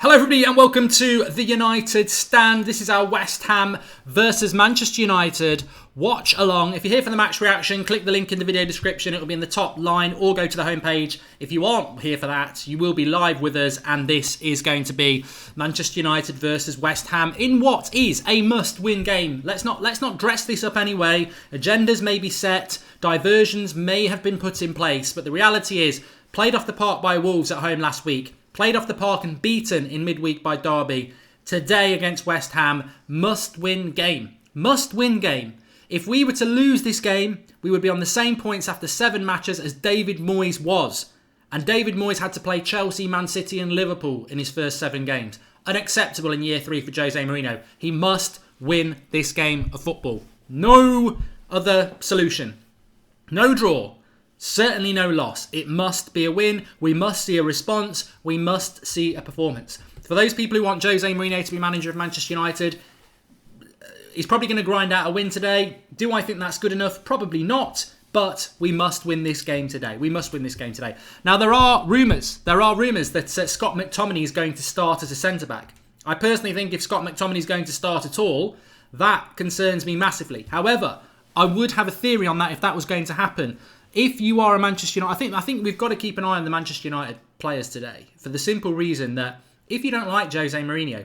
Hello everybody and welcome to the United Stand. This is our West Ham versus Manchester United watch along. If you're here for the match reaction, click the link in the video description. It'll be in the top line or go to the homepage. If you aren't here for that, you will be live with us and this is going to be Manchester United versus West Ham in what is a must-win game. Let's not dress this up anyway. Agendas may be set, diversions may have been put in place, but the reality is played off the park by Wolves at home last week. Played off the park and beaten in midweek by Derby. Today against West Ham, must-win game. Must-win game. If we were to lose this game, we would be on the same points after 7 matches as David Moyes was. And David Moyes had to play Chelsea, Man City and Liverpool in his first 7 games. Unacceptable in year 3 for Jose Mourinho. He must win this game of football. No other solution. No draw. Certainly no loss. It must be a win. We must see a response. We must see a performance. For those people who want Jose Mourinho to be manager of Manchester United, he's probably going to grind out a win today. Do I think that's good enough? Probably not. But we must win this game today. We must win this game today. Now, there are rumours. That Scott McTominay is going to start as a centre-back. I personally think if Scott McTominay is going to start at all, that concerns me massively. However, I would have a theory on that if that was going to happen. If you are a Manchester United, I think we've got to keep an eye on the Manchester United players today for the simple reason that if you don't like Jose Mourinho,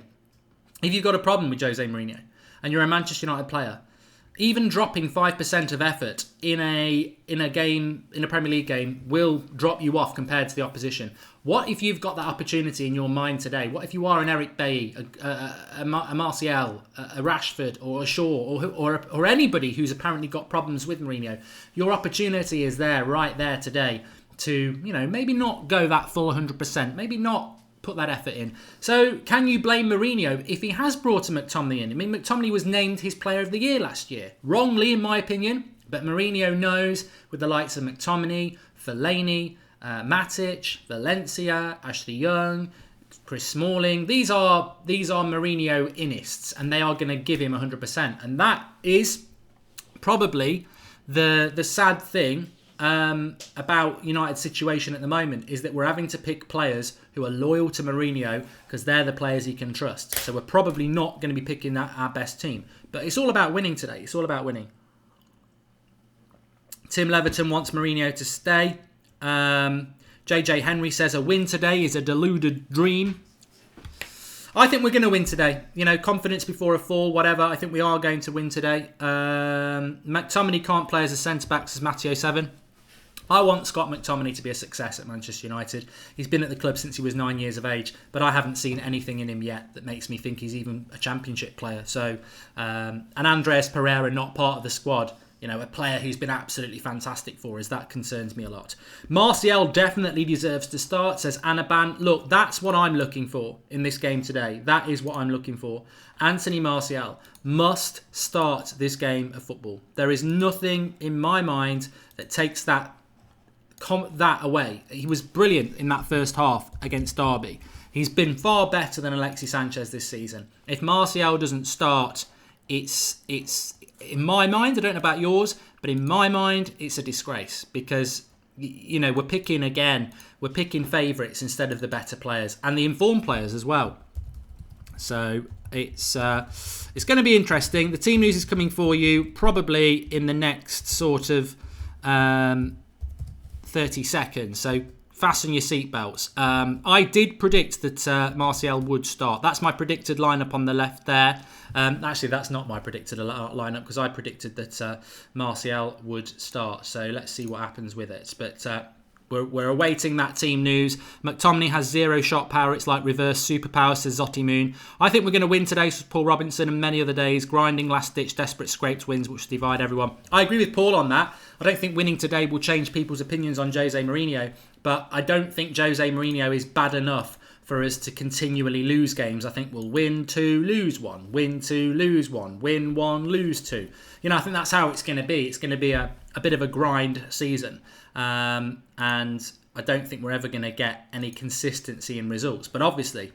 if you've got a problem with Jose Mourinho and you're a Manchester United player, even dropping 5% of effort in a Premier League game will drop you off compared to the opposition. What if you've got that opportunity in your mind today? What if you are an Eric Bailly, a Martial, a Rashford or a Shaw or anybody who's apparently got problems with Mourinho? Your opportunity is there, right there today to, maybe not go that full 100%, maybe not put that effort in. So can you blame Mourinho if he has brought a McTominay in? I mean, McTominay was named his player of the year last year. Wrongly, in my opinion. But Mourinho knows with the likes of McTominay, Fellaini, Matic, Valencia, Ashley Young, Chris Smalling. These are Mourinho innists and they are going to give him 100%. And that is probably the sad thing about United's situation at the moment is that we're having to pick players who are loyal to Mourinho because they're the players he can trust. So we're probably not going to be picking our best team. But it's all about winning today. It's all about winning. Tim Leverton wants Mourinho to stay. JJ Henry says a win today is a deluded dream. I think we're going to win today. Confidence before a fall, whatever. I think we are going to win today. McTominay can't play as a centre-back, says Matteo 7. I want Scott McTominay to be a success at Manchester United. He's been at the club since he was 9 years of age, but I haven't seen anything in him yet that makes me think he's even a championship player. So, and Andreas Pereira not part of the squad. A player who's been absolutely fantastic for us. That concerns me a lot. Martial definitely deserves to start, says Anaban. Look, that's what I'm looking for in this game today. That is what I'm looking for. Anthony Martial must start this game of football. There is nothing in my mind that takes that away. He was brilliant in that first half against Derby. He's been far better than Alexis Sanchez this season. If Martial doesn't start, it's in my mind, I don't know about yours, but in my mind, it's a disgrace because, we're picking favourites instead of the better players and the informed players as well. So it's going to be interesting. The team news is coming for you probably in the next sort of 30 seconds. So fasten your seatbelts. I did predict that Martial would start. That's my predicted lineup on the left there. Actually, that's not my predicted lineup because I predicted that Martial would start. So let's see what happens with it. But we're awaiting that team news. McTominay has 0 shot power. It's like reverse superpower, says Zotti Moon. I think we're going to win today, says Paul Robinson, and many other days. Grinding, last-ditch, desperate scraped wins, which divide everyone. I agree with Paul on that. I don't think winning today will change people's opinions on Jose Mourinho, but I don't think Jose Mourinho is bad enough for us to continually lose games. I think we'll win 2, lose 1, win 2, lose 1, win 1, lose 2. I think that's how it's going to be. It's going to be a bit of a grind season. And I don't think we're ever going to get any consistency in results. But obviously,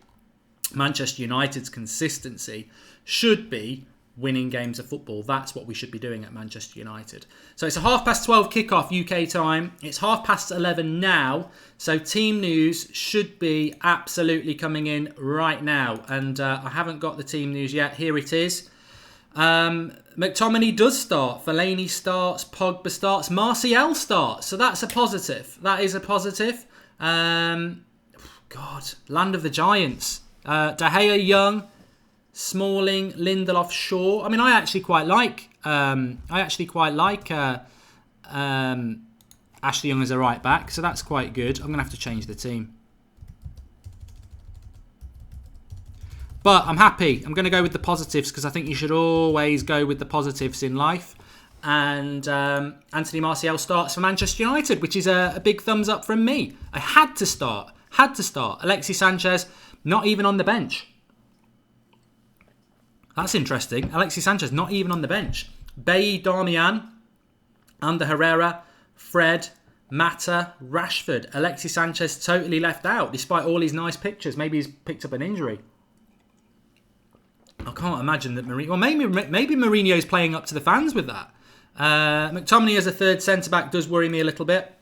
Manchester United's consistency should be winning games of football. That's what we should be doing at Manchester United. So it's a 12:30 kickoff UK time. It's 11:30 now. So team news should be absolutely coming in right now. And I haven't got the team news yet. Here it is. McTominay does start. Fellaini starts. Pogba starts. Martial starts. So that's a positive. That is a positive. God, land of the giants. De Gea, Young, Smalling, Lindelof, Shaw. I mean, I actually quite like. Ashley Young as a right back, so that's quite good. I'm gonna have to change the team, but I'm happy. I'm gonna go with the positives because I think you should always go with the positives in life. And Anthony Martial starts for Manchester United, which is a big thumbs up from me. I had to start. Alexis Sanchez, not even on the bench. That's interesting. Alexis Sanchez, not even on the bench. Bailly, Darmian, Ander Herrera, Fred, Mata, Rashford. Alexis Sanchez totally left out, despite all his nice pictures. Maybe he's picked up an injury. I can't imagine that Mourinho... Well, maybe Mourinho's playing up to the fans with that. McTominay as a third centre-back does worry me a little bit.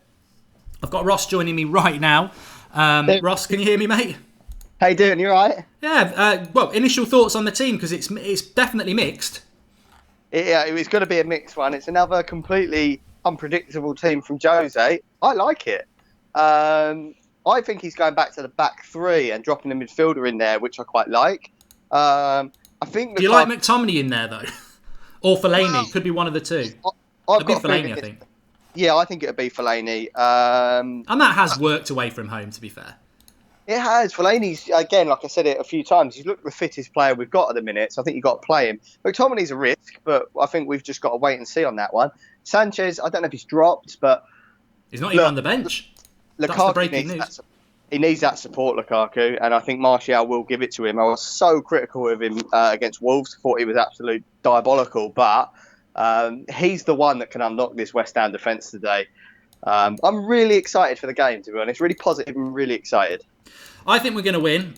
I've got Ross joining me right now. Ross, can you hear me, mate? How you doing? You all right? Yeah, well, initial thoughts on the team, because it's definitely mixed. Yeah, it's going to be a mixed one. It's another completely unpredictable team from Jose. I like it. I think he's going back to the back three and dropping a midfielder in there, which I quite like. I think. Do you like McTominay in there, though? Or Fellaini? Well, could be one of the two. I've got Fellaini, I think. Yeah, I think it would be Fellaini. And that has worked away from home, to be fair. It has. Fellaini's, again, like I said it a few times, he's looked the fittest player we've got at the minute, so I think you've got to play him. McTominay's a risk, but I think we've just got to wait and see on that one. Sanchez, I don't know if he's dropped, but... He's not even on the bench. That's the breaking news. He needs that support, Lukaku, and I think Martial will give it to him. I was so critical of him against Wolves, thought he was absolutely diabolical, but he's the one that can unlock this West Ham defence today. I'm really excited for the game, to be honest. Really positive and really excited. I think we're going to win.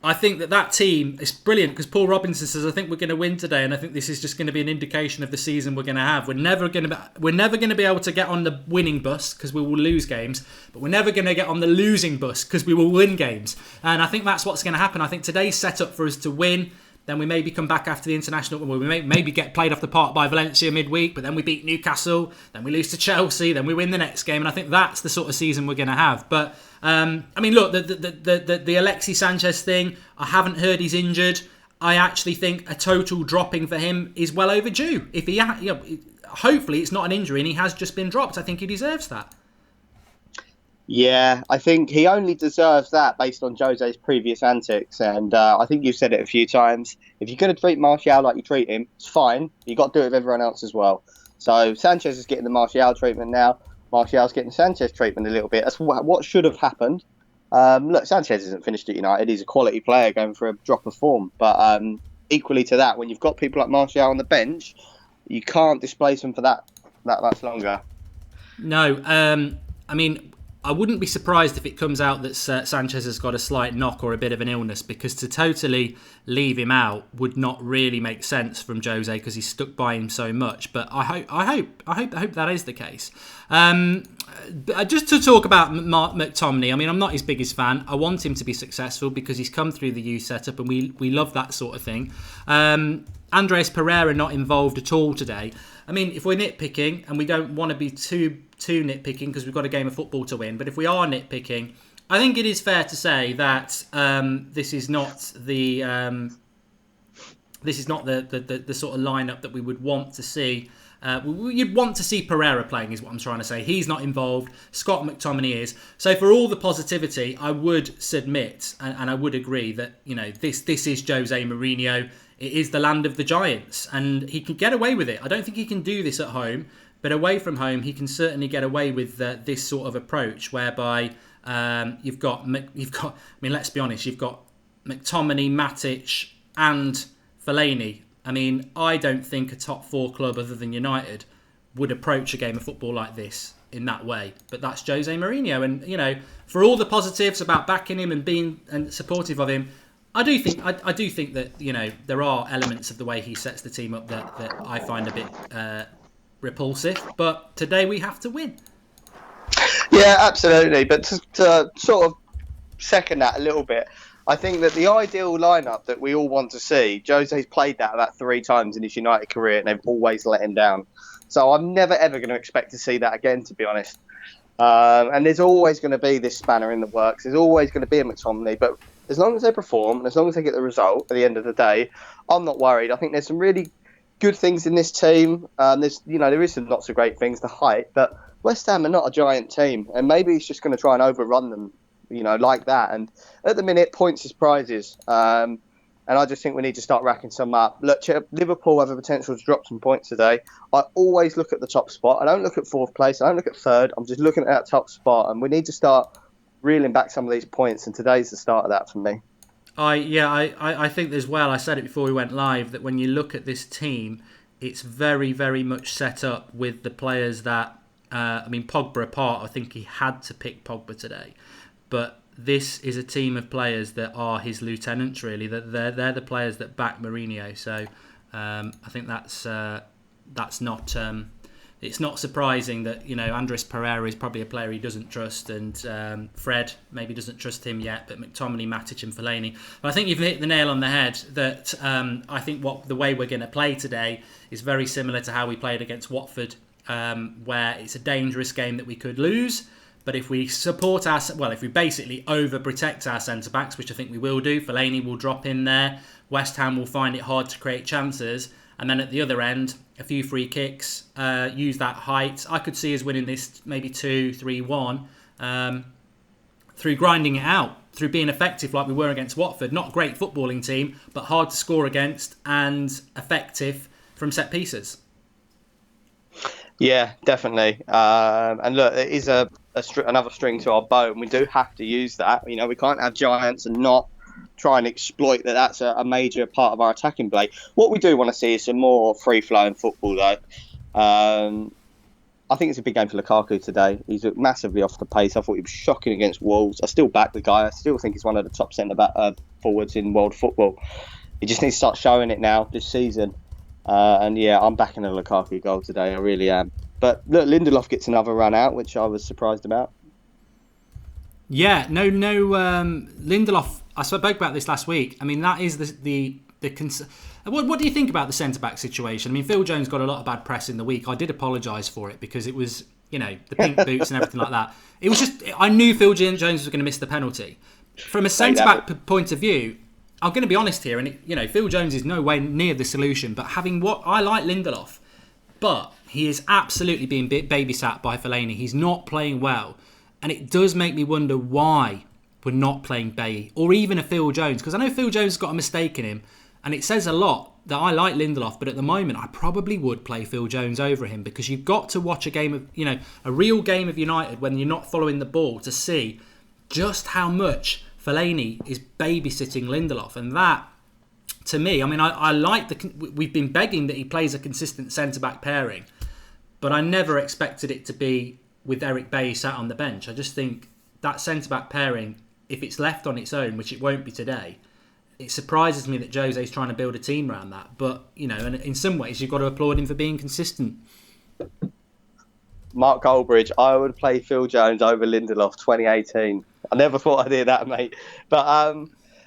I think that team is brilliant because Paul Robinson says, I think we're going to win today, and I think this is just going to be an indication of the season we're going to have. We're never going to be able to get on the winning bus because we will lose games, but we're never going to get on the losing bus because we will win games. And I think that's what's going to happen. I think today's set up for us to win. Then we maybe come back after the international. We maybe get played off the park by Valencia midweek, but then we beat Newcastle. Then we lose to Chelsea. Then we win the next game, and I think that's the sort of season we're going to have. But I mean, look, the Alexis Sanchez thing. I haven't heard he's injured. I actually think a total dropping for him is well overdue. If he, hopefully, it's not an injury and he has just been dropped. I think he deserves that. Yeah, I think he only deserves that based on Jose's previous antics. And I think you've said it a few times. If you're going to treat Martial like you treat him, it's fine. You've got to do it with everyone else as well. So Sanchez is getting the Martial treatment now. Martial's getting the Sanchez treatment a little bit. That's what should have happened. Look, Sanchez isn't finished at United. He's a quality player going for a drop of form. But equally to that, when you've got people like Martial on the bench, you can't displace them for that much longer. No, I mean... I wouldn't be surprised if it comes out that Sanchez has got a slight knock or a bit of an illness, because to totally leave him out would not really make sense from Jose because he's stuck by him so much. But I hope that is the case. Just to talk about McTominay, I mean, I'm not his biggest fan. I want him to be successful because he's come through the youth setup and we love that sort of thing. Andreas Pereira not involved at all today. I mean, if we're nitpicking, and we don't want to be too nitpicking because we've got a game of football to win, but if we are nitpicking, I think it is fair to say that this is not the sort of lineup that we would want to see. You'd want to see Pereira playing, is what I'm trying to say. He's not involved. Scott McTominay is. So for all the positivity, I would submit and I would agree that this is Jose Mourinho. It is the land of the giants, and he can get away with it. I don't think he can do this at home, but away from home, he can certainly get away with this sort of approach, whereby you've got. I mean, let's be honest. You've got McTominay, Matic, and Fellaini. I mean, I don't think a top four club other than United would approach a game of football like this in that way. But that's Jose Mourinho, and for all the positives about backing him and being supportive of him, I do think that there are elements of the way he sets the team up that I find a bit repulsive. But today we have to win. Yeah, absolutely. But to sort of second that a little bit, I think that the ideal lineup that we all want to see, Jose's played that about 3 times in his United career, and they've always let him down. So I'm never ever going to expect to see that again, to be honest. And there's always going to be this spanner in the works. There's always going to be a McTominay, but as long as they perform and as long as they get the result at the end of the day, I'm not worried. I think there's some really good things in this team. There is some not so great things, the height, but West Ham are not a giant team, and maybe he's just going to try and overrun them, like that. And at the minute, points is prizes. And I just think we need to start racking some up. Look, Liverpool have a potential to drop some points today. I always look at the top spot. I don't look at 4th place. I don't look at 3rd. I'm just looking at that top spot. And we need to start reeling back some of these points. And today's the start of that for me. I think as well, I said it before we went live, that when you look at this team, it's very, very much set up with the players that, Pogba apart, I think he had to pick Pogba today. But this is a team of players that are his lieutenants, really. They're the players that back Mourinho. So I think that's not. It's not surprising that Andres Pereira is probably a player he doesn't trust, and Fred maybe doesn't trust him yet. But McTominay, Matic, and Fellaini. But I think you've hit the nail on the head. That I think the way we're going to play today is very similar to how we played against Watford, where it's a dangerous game that we could lose. But if we if we basically overprotect our centre-backs, which I think we will do, Fellaini will drop in there, West Ham will find it hard to create chances, and then at the other end, a few free kicks, use that height. I could see us winning this maybe 2-3-1 through grinding it out, through being effective like we were against Watford. Not a great footballing team, but hard to score against and effective from set pieces. Yeah, definitely. And look, it is another string to our bow, and we do have to use that. We can't have giants and not try and exploit that. That's a major part of our attacking play. What we do want to see is some more free-flowing football, though. I think it's a big game for Lukaku today. He's massively off the pace. I thought he was shocking against Wolves. I still back the guy. I still think he's one of the top centre-back forwards in world football. He just needs to start showing it now this season. I'm backing a Lukaku goal today. I really am. But look, Lindelof gets another run out, which I was surprised about. Yeah, no. Lindelof. I spoke about this last week. That is the concern. What do you think about the centre back situation? Phil Jones got a lot of bad press in the week. I did apologise for it because it was, the pink boots and everything like that. It was just, I knew Phil Jones was going to miss the penalty. From a centre back point of view, I'm going to be honest here, and Phil Jones is no way near the solution. But I like Lindelof, but he is absolutely being babysat by Fellaini. He's not playing well, and it does make me wonder why we're not playing Bailly or even a Phil Jones, because I know Phil Jones has got a mistake in him, and it says a lot that I like Lindelof, but at the moment I probably would play Phil Jones over him, because you've got to watch a game of a real game of United when you're not following the ball to see just how much Fellaini is babysitting Lindelof. And that, to me, I like we've been begging that he plays a consistent centre-back pairing, but I never expected it to be with Eric Bailly sat on the bench. I just think that centre-back pairing, if it's left on its own, which it won't be today, it surprises me that Jose's trying to build a team around that. But, and in some ways, you've got to applaud him for being consistent. Mark Goldbridge, I would play Phil Jones over Lindelof 2018. I never thought I'd hear that, mate. But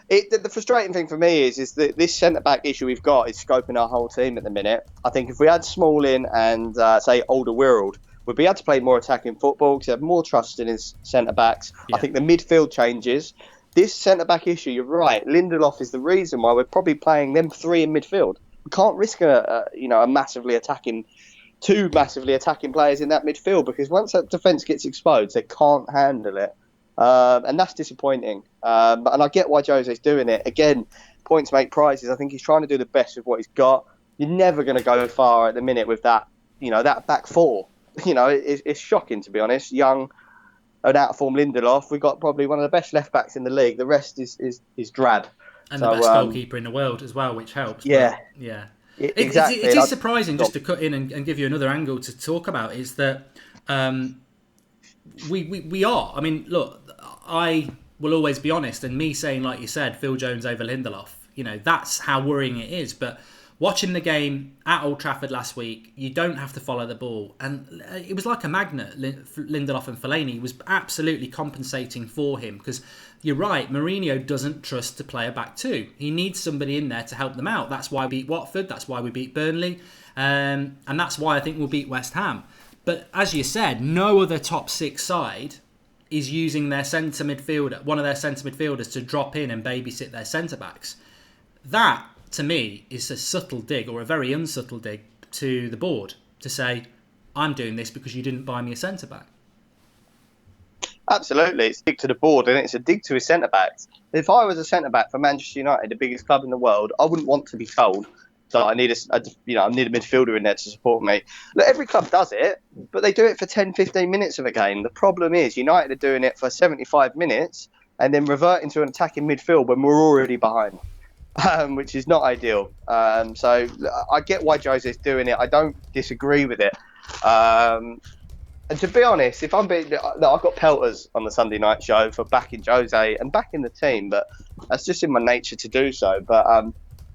the frustrating thing for me is that this centre-back issue we've got is scoping our whole team at the minute. I think if we had Smalling and, say, Alderweireld, we'd be able to play more attacking football because we have more trust in his centre-backs. Yeah. I think the midfield changes. This centre-back issue, you're right, Lindelof is the reason why we're probably playing them 3 in midfield. We can't risk two massively attacking players in that midfield, because once that defence gets exposed, they can't handle it. And that's disappointing. And I get why Jose's doing it. Again, points make prizes. I think he's trying to do the best with what he's got. You're never going to go far at the minute with that, that back 4. It's shocking, to be honest. Young, an out-of-form Lindelof. We've got probably one of the best left-backs in the league. The rest is drab. And the best goalkeeper in the world as well, which helps. Yeah. But, yeah. Exactly. It is surprising, just to cut in and give you another angle to talk about, is that we are. Look, I will always be honest. And me saying, like you said, Phil Jones over Lindelof, that's how worrying it is. But watching the game at Old Trafford last week, you don't have to follow the ball. And it was like a magnet, Lindelof and Fellaini was absolutely compensating for him. Because you're right, Mourinho doesn't trust to play a back two. He needs somebody in there to help them out. That's why we beat Watford. That's why we beat Burnley. And that's why I think we'll beat West Ham. But as you said, no other top six side is using their centre midfielder, one of their centre midfielders, to drop in and babysit their centre backs. That, to me, is a subtle dig, or a very unsubtle dig, to the board to say, I'm doing this because you didn't buy me a centre back. Absolutely, it's a dig to the board, and it's a dig to his centre backs. If I was a centre back for Manchester United, the biggest club in the world, I wouldn't want to be told that I need I need a midfielder in there to support me. Look, every club does it, but they do it for 10, 15 minutes of a game. The problem is United are doing it for 75 minutes and then reverting to an attacking midfield when we're already behind, which is not ideal. So I get why Jose's doing it. I don't disagree with it. And to be honest, if I'm being, I've got pelters on the Sunday night show for backing Jose and backing the team, but that's just in my nature to do so. But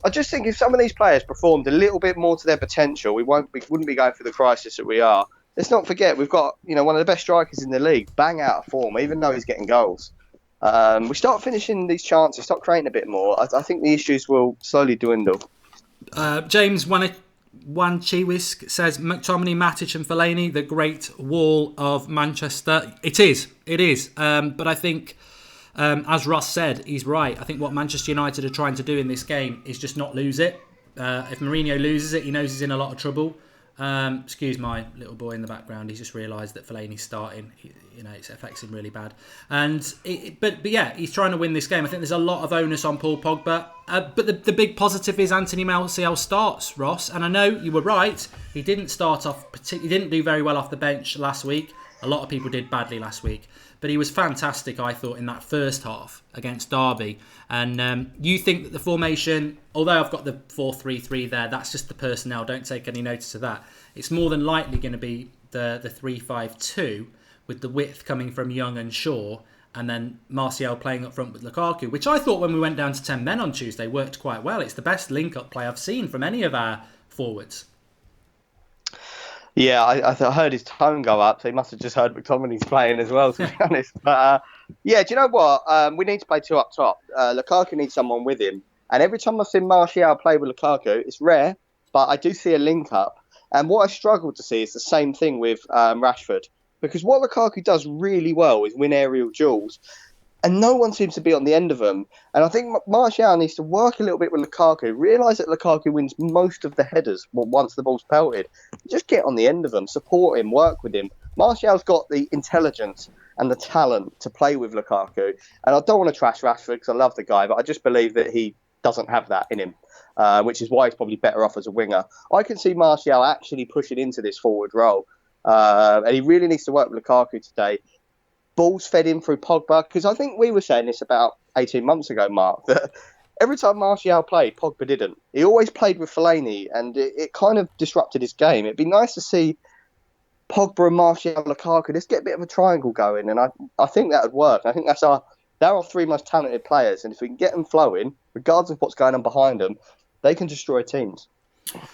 I just think if some of these players performed a little bit more to their potential, we wouldn't be going through the crisis that we are. Let's not forget we've got one of the best strikers in the league, bang out of form, even though he's getting goals. We start finishing these chances, start creating a bit more. I think the issues will slowly dwindle. James Wanchiwisk says McTominay, Matic and Fellaini, the great wall of Manchester. It is. But I think, as Ross said, he's right. I think what Manchester United are trying to do in this game is just not lose it. If Mourinho loses it, he knows he's in a lot of trouble. Excuse my little boy in the background. He's just realised that Fellaini's starting. It affects him really bad. But yeah, he's trying to win this game. I think there's a lot of onus on Paul Pogba. But the big positive is Anthony Martial starts, Ross. And I know you were right. He didn't start off. He didn't do very well off the bench last week. A lot of people did badly last week. But he was fantastic, I thought, in that first half against Derby. And you think that the formation, although I've got the 4-3-3 there, that's just the personnel. Don't take any notice of that. It's more than likely going to be the 3-5-2 with the width coming from Young and Shaw, and then Martial playing up front with Lukaku, which I thought when we went down to 10 men on Tuesday worked quite well. It's the best link-up play I've seen from any of our forwards. Yeah, I heard his tone go up, so he must have just heard McTominay's playing as well, to be honest. But yeah, do you know what? We need to play two up top. Lukaku needs someone with him. And every time I've seen Martial play with Lukaku, it's rare, but I do see a link-up. And what I struggle to see is the same thing with Rashford. Because what Lukaku does really well is win aerial duels. And no one seems to be on the end of them. And I think Martial needs to work a little bit with Lukaku, realise that Lukaku wins most of the headers once the ball's pelted. Just get on the end of them, support him, work with him. Martial's got the intelligence and the talent to play with Lukaku. And I don't want to trash Rashford because I love the guy, but I just believe that he doesn't have that in him, which is why he's probably better off as a winger. I can see Martial actually pushing into this forward role. And he really needs to work with Lukaku today. Balls fed in through Pogba, because I think we were saying this about 18 months ago, Mark, that every time Martial played, Pogba didn't. He always played with Fellaini, and it kind of disrupted his game. It'd be nice to see Pogba and Martial and Lukaku just get a bit of a triangle going, and I think that would work. I think they're our three most talented players, and if we can get them flowing, regardless of what's going on behind them, they can destroy teams.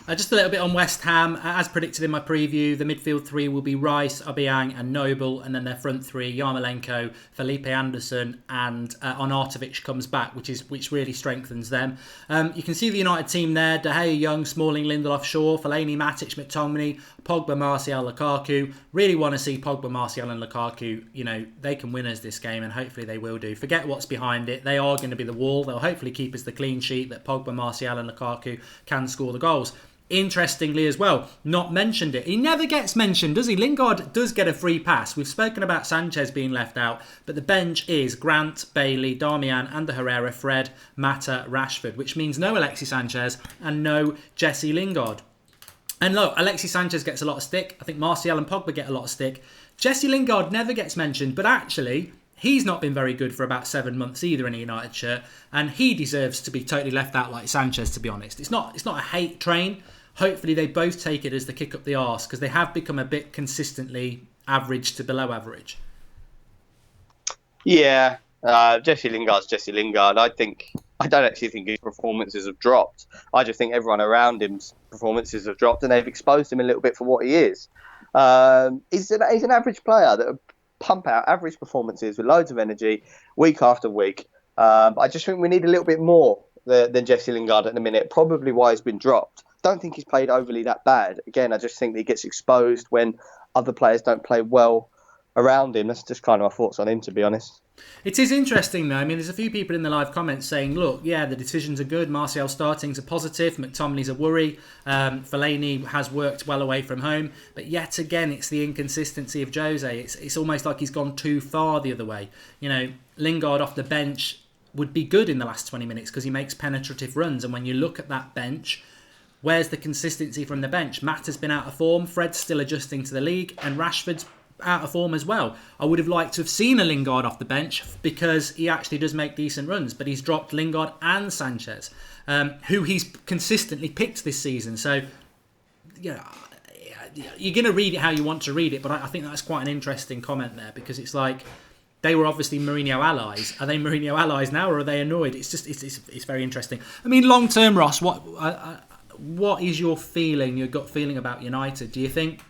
Just a little bit on West Ham. As predicted in my preview, the midfield three will be Rice, Aubameyang and Noble, and then their front three, Yarmolenko, Felipe Anderson and Arnautovic comes back, which really strengthens them. You can see the United team there: De Gea, Young, Smalling, Lindelof, Shaw, Fellaini, Matic, McTominay, Pogba, Martial, Lukaku. Really want to see Pogba, Martial and Lukaku. They can win us this game, and hopefully they will do. Forget what's behind it. They are going to be the wall. They'll hopefully keep us the clean sheet that Pogba, Martial and Lukaku can score the goals. Interestingly as well, not mentioned it. He never gets mentioned, does he? Lingard does get a free pass. We've spoken about Sanchez being left out, but the bench is Grant, Bailey, Darmian, Ander Herrera, Fred, Mata, Rashford, which means no Alexis Sanchez and no Jesse Lingard. And look, Alexis Sanchez gets a lot of stick. I think Martial and Pogba get a lot of stick. Jesse Lingard never gets mentioned, but actually, he's not been very good for about 7 months either in a United shirt, and he deserves to be totally left out like Sanchez, to be honest. It's not a hate train. Hopefully they both take it as the kick up the arse, because they have become a bit consistently average to below average. Yeah, Jesse Lingard's Jesse Lingard. I don't actually think his performances have dropped. I just think everyone around him's performances have dropped, and they've exposed him a little bit for what he is. He's an average player that pump out average performances with loads of energy week after week. But I just think we need a little bit more than Jesse Lingard at the minute. Probably why he's been dropped. Don't think he's played overly that bad. Again, I just think that he gets exposed when other players don't play well around him. That's just kind of my thoughts on him, to be honest. It is interesting though. I mean, there's a few people in the live comments saying, look, yeah, the decisions are good. Martial starting's a positive. McTominay's a worry. Fellaini has worked well away from home. But yet again, it's the inconsistency of Jose. It's almost like he's gone too far the other way. You know, Lingard off the bench would be good in the last 20 minutes because he makes penetrative runs. And when you look at that bench, where's the consistency from the bench? Mata's been out of form. Fred's still adjusting to the league. And Rashford's out of form as well. I would have liked to have seen a Lingard off the bench because he actually does make decent runs, but he's dropped Lingard and Sanchez, who he's consistently picked this season. So, you know, you're going to read it how you want to read it, but I think that's quite an interesting comment there because it's like they were obviously Mourinho allies. Are they Mourinho allies now, or are they annoyed? It's just it's very interesting. I mean, long term, Ross, what is your feeling, your gut feeling about United? Do you think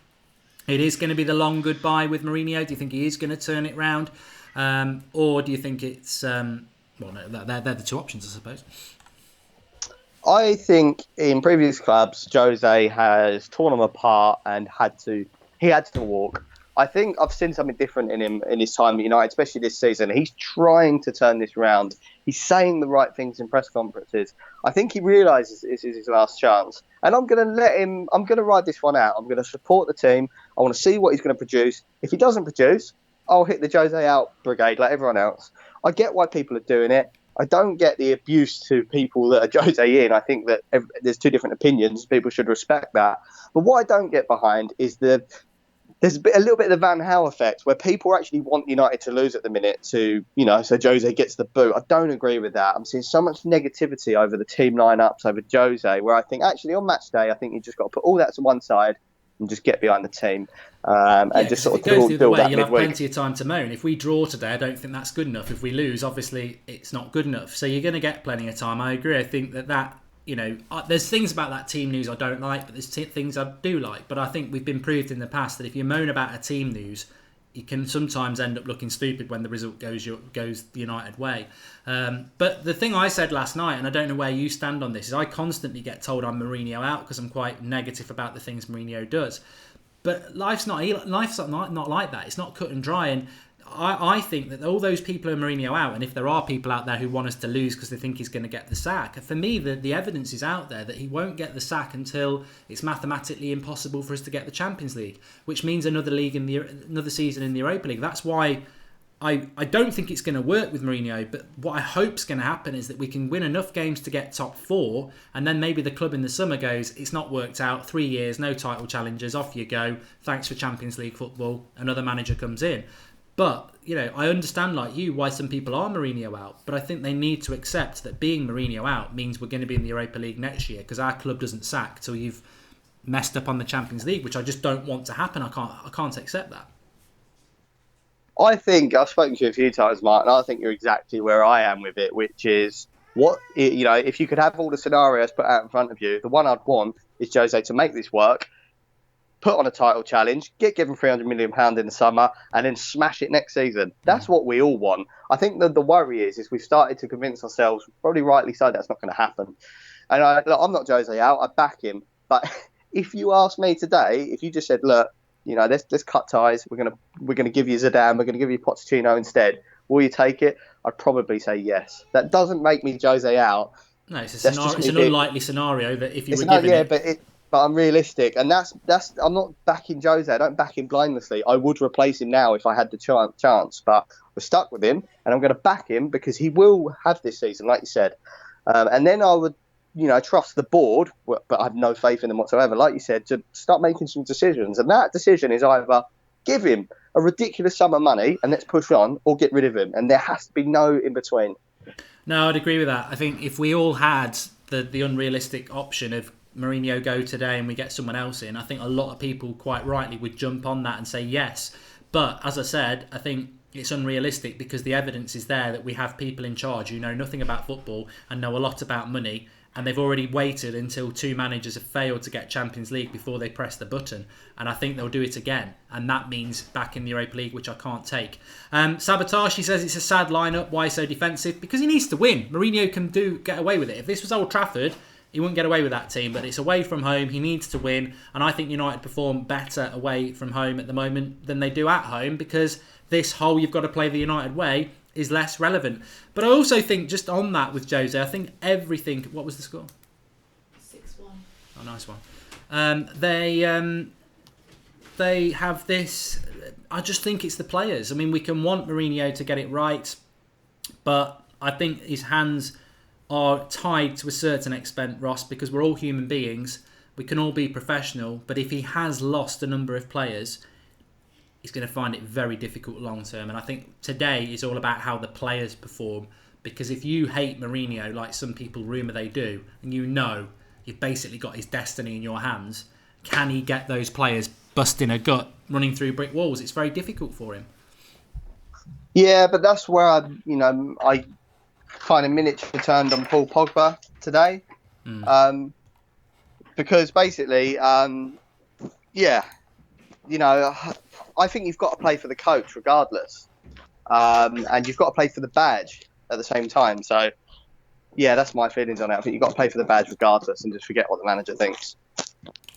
it is going to be the long goodbye with Mourinho? Do you think he is going to turn it round? Or do you think it's... well, no, they're the two options, I suppose. I think in previous clubs, Jose has torn them apart and he had to walk. I think I've seen something different in him in his time at United, especially this season. He's trying to turn this round. He's saying the right things in press conferences. I think he realises this is his last chance. And I'm going to ride this one out. I'm going to support the team. I want to see what he's going to produce. If he doesn't produce, I'll hit the Jose out brigade like everyone else. I get why people are doing it. I don't get the abuse to people that are Jose in. I think that there's two different opinions. People should respect that. But what I don't get behind is there's a little bit of the Van Gaal effect where people actually want United to lose at the minute so Jose gets the boot. I don't agree with that. I'm seeing so much negativity over the team lineups, over Jose, where I think actually on match day, I think you just got to put all that to one side and just get behind the team and just sort of build that midweek. You'll have plenty of time to moan. If we draw today, I don't think that's good enough. If we lose, obviously, it's not good enough. So you're going to get plenty of time. I agree. I think that there's things about that team news I don't like, but there's things I do like. But I think we've been proved in the past that if you moan about a team news, you can sometimes end up looking stupid when the result goes the United way. But the thing I said last night, and I don't know where you stand on this, is I constantly get told I'm Mourinho out because I'm quite negative about the things Mourinho does. But life's not like that. It's not cut and dry. And I think that all those people are Mourinho out, and if there are people out there who want us to lose because they think he's going to get the sack, for me, the evidence is out there that he won't get the sack until it's mathematically impossible for us to get the Champions League, which means another season in the Europa League. That's why I don't think it's going to work with Mourinho, but what I hope is going to happen is that we can win enough games to get top four, and then maybe the club in the summer goes, it's not worked out, 3 years, no title challenges, off you go, thanks for Champions League football, another manager comes in. But, I understand, like you, why some people are Mourinho out. But I think they need to accept that being Mourinho out means we're going to be in the Europa League next year because our club doesn't sack till you've messed up on the Champions League, which I just don't want to happen. I can't accept that. I think I've spoken to you a few times, Mark, and I think you're exactly where I am with it, which is if you could have all the scenarios put out in front of you, the one I'd want is Jose to make this work, put on a title challenge, get given £300 million in the summer, and then smash it next season. That's what we all want. I think that the worry is we've started to convince ourselves, probably rightly so, that's not going to happen. And I'm not Jose out, I back him. But if you ask me today, if you just said, look, let's cut ties, we're going to give you Zidane, we're going to give you Pochettino instead, will you take it? I'd probably say yes. That doesn't make me Jose out. No, it's an unlikely scenario that if you were given it... But I'm realistic, and that's. I'm not backing Jose. I don't back him blindlessly. I would replace him now if I had the chance, but we're stuck with him, and I'm going to back him because he will have this season, like you said. And then I would, trust the board, but I have no faith in them whatsoever, like you said, to start making some decisions. And that decision is either give him a ridiculous sum of money and let's push on, or get rid of him. And there has to be no in between. No, I'd agree with that. I think if we all had the unrealistic option of Mourinho go today and we get someone else in, I think a lot of people quite rightly would jump on that and say yes. But as I said, I think it's unrealistic because the evidence is there that we have people in charge who know nothing about football and know a lot about money, and they've already waited until 2 managers have failed to get Champions League before they press the button, and I think they'll do it again, and that means back in the Europa League, which I can't take. Sabotage, he says it's a sad lineup. Why so defensive? Because he needs to win. Mourinho can get away with it. If this was Old Trafford, he wouldn't get away with that team, but it's away from home. He needs to win, and I think United perform better away from home at the moment than they do at home, because this whole you've got to play the United way is less relevant. But I also think, just on that with Jose, I think everything... What was the score? 6-1. Oh, nice one. They have this... I just think it's the players. I mean, we can want Mourinho to get it right, but I think his hands are tied to a certain extent, Ross, because we're all human beings. We can all be professional, but if he has lost a number of players, he's going to find it very difficult long term. And I think today is all about how the players perform, because if you hate Mourinho, like some people rumour they do, and you know you've basically got his destiny in your hands, can he get those players busting a gut, running through brick walls? It's very difficult for him. Yeah, but that's where I kind of miniature turned on Paul Pogba today. Because basically, I think you've got to play for the coach regardless. And you've got to play for the badge at the same time. So, yeah, that's my feelings on it. I think you've got to play for the badge regardless and just forget what the manager thinks.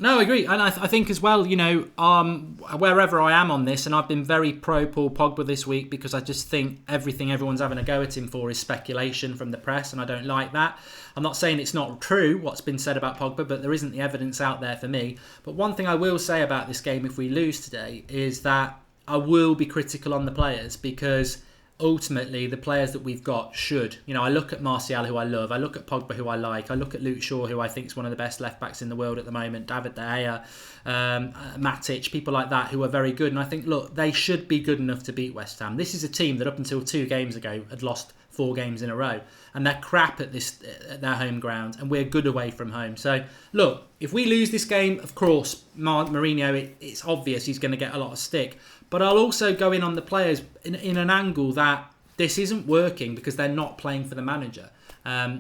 No, I agree. And I think as well, wherever I am on this, and I've been very pro Paul Pogba this week because I just think everything everyone's having a go at him for is speculation from the press, and I don't like that. I'm not saying it's not true what's been said about Pogba, but there isn't the evidence out there for me. But one thing I will say about this game, if we lose today, is that I will be critical on the players, because ultimately the players that we've got should. I look at Martial, who I love. I look at Pogba, who I like. I look at Luke Shaw, who I think is one of the best left-backs in the world at the moment. David De Gea, Matic, people like that who are very good. And I think, look, they should be good enough to beat West Ham. This is a team that up until 2 games ago had lost 4 games in a row. And they're crap at their home ground, and we're good away from home. So, look, if we lose this game, of course, Mourinho, it's obvious he's going to get a lot of stick. But I'll also go in on the players in an angle that this isn't working because they're not playing for the manager.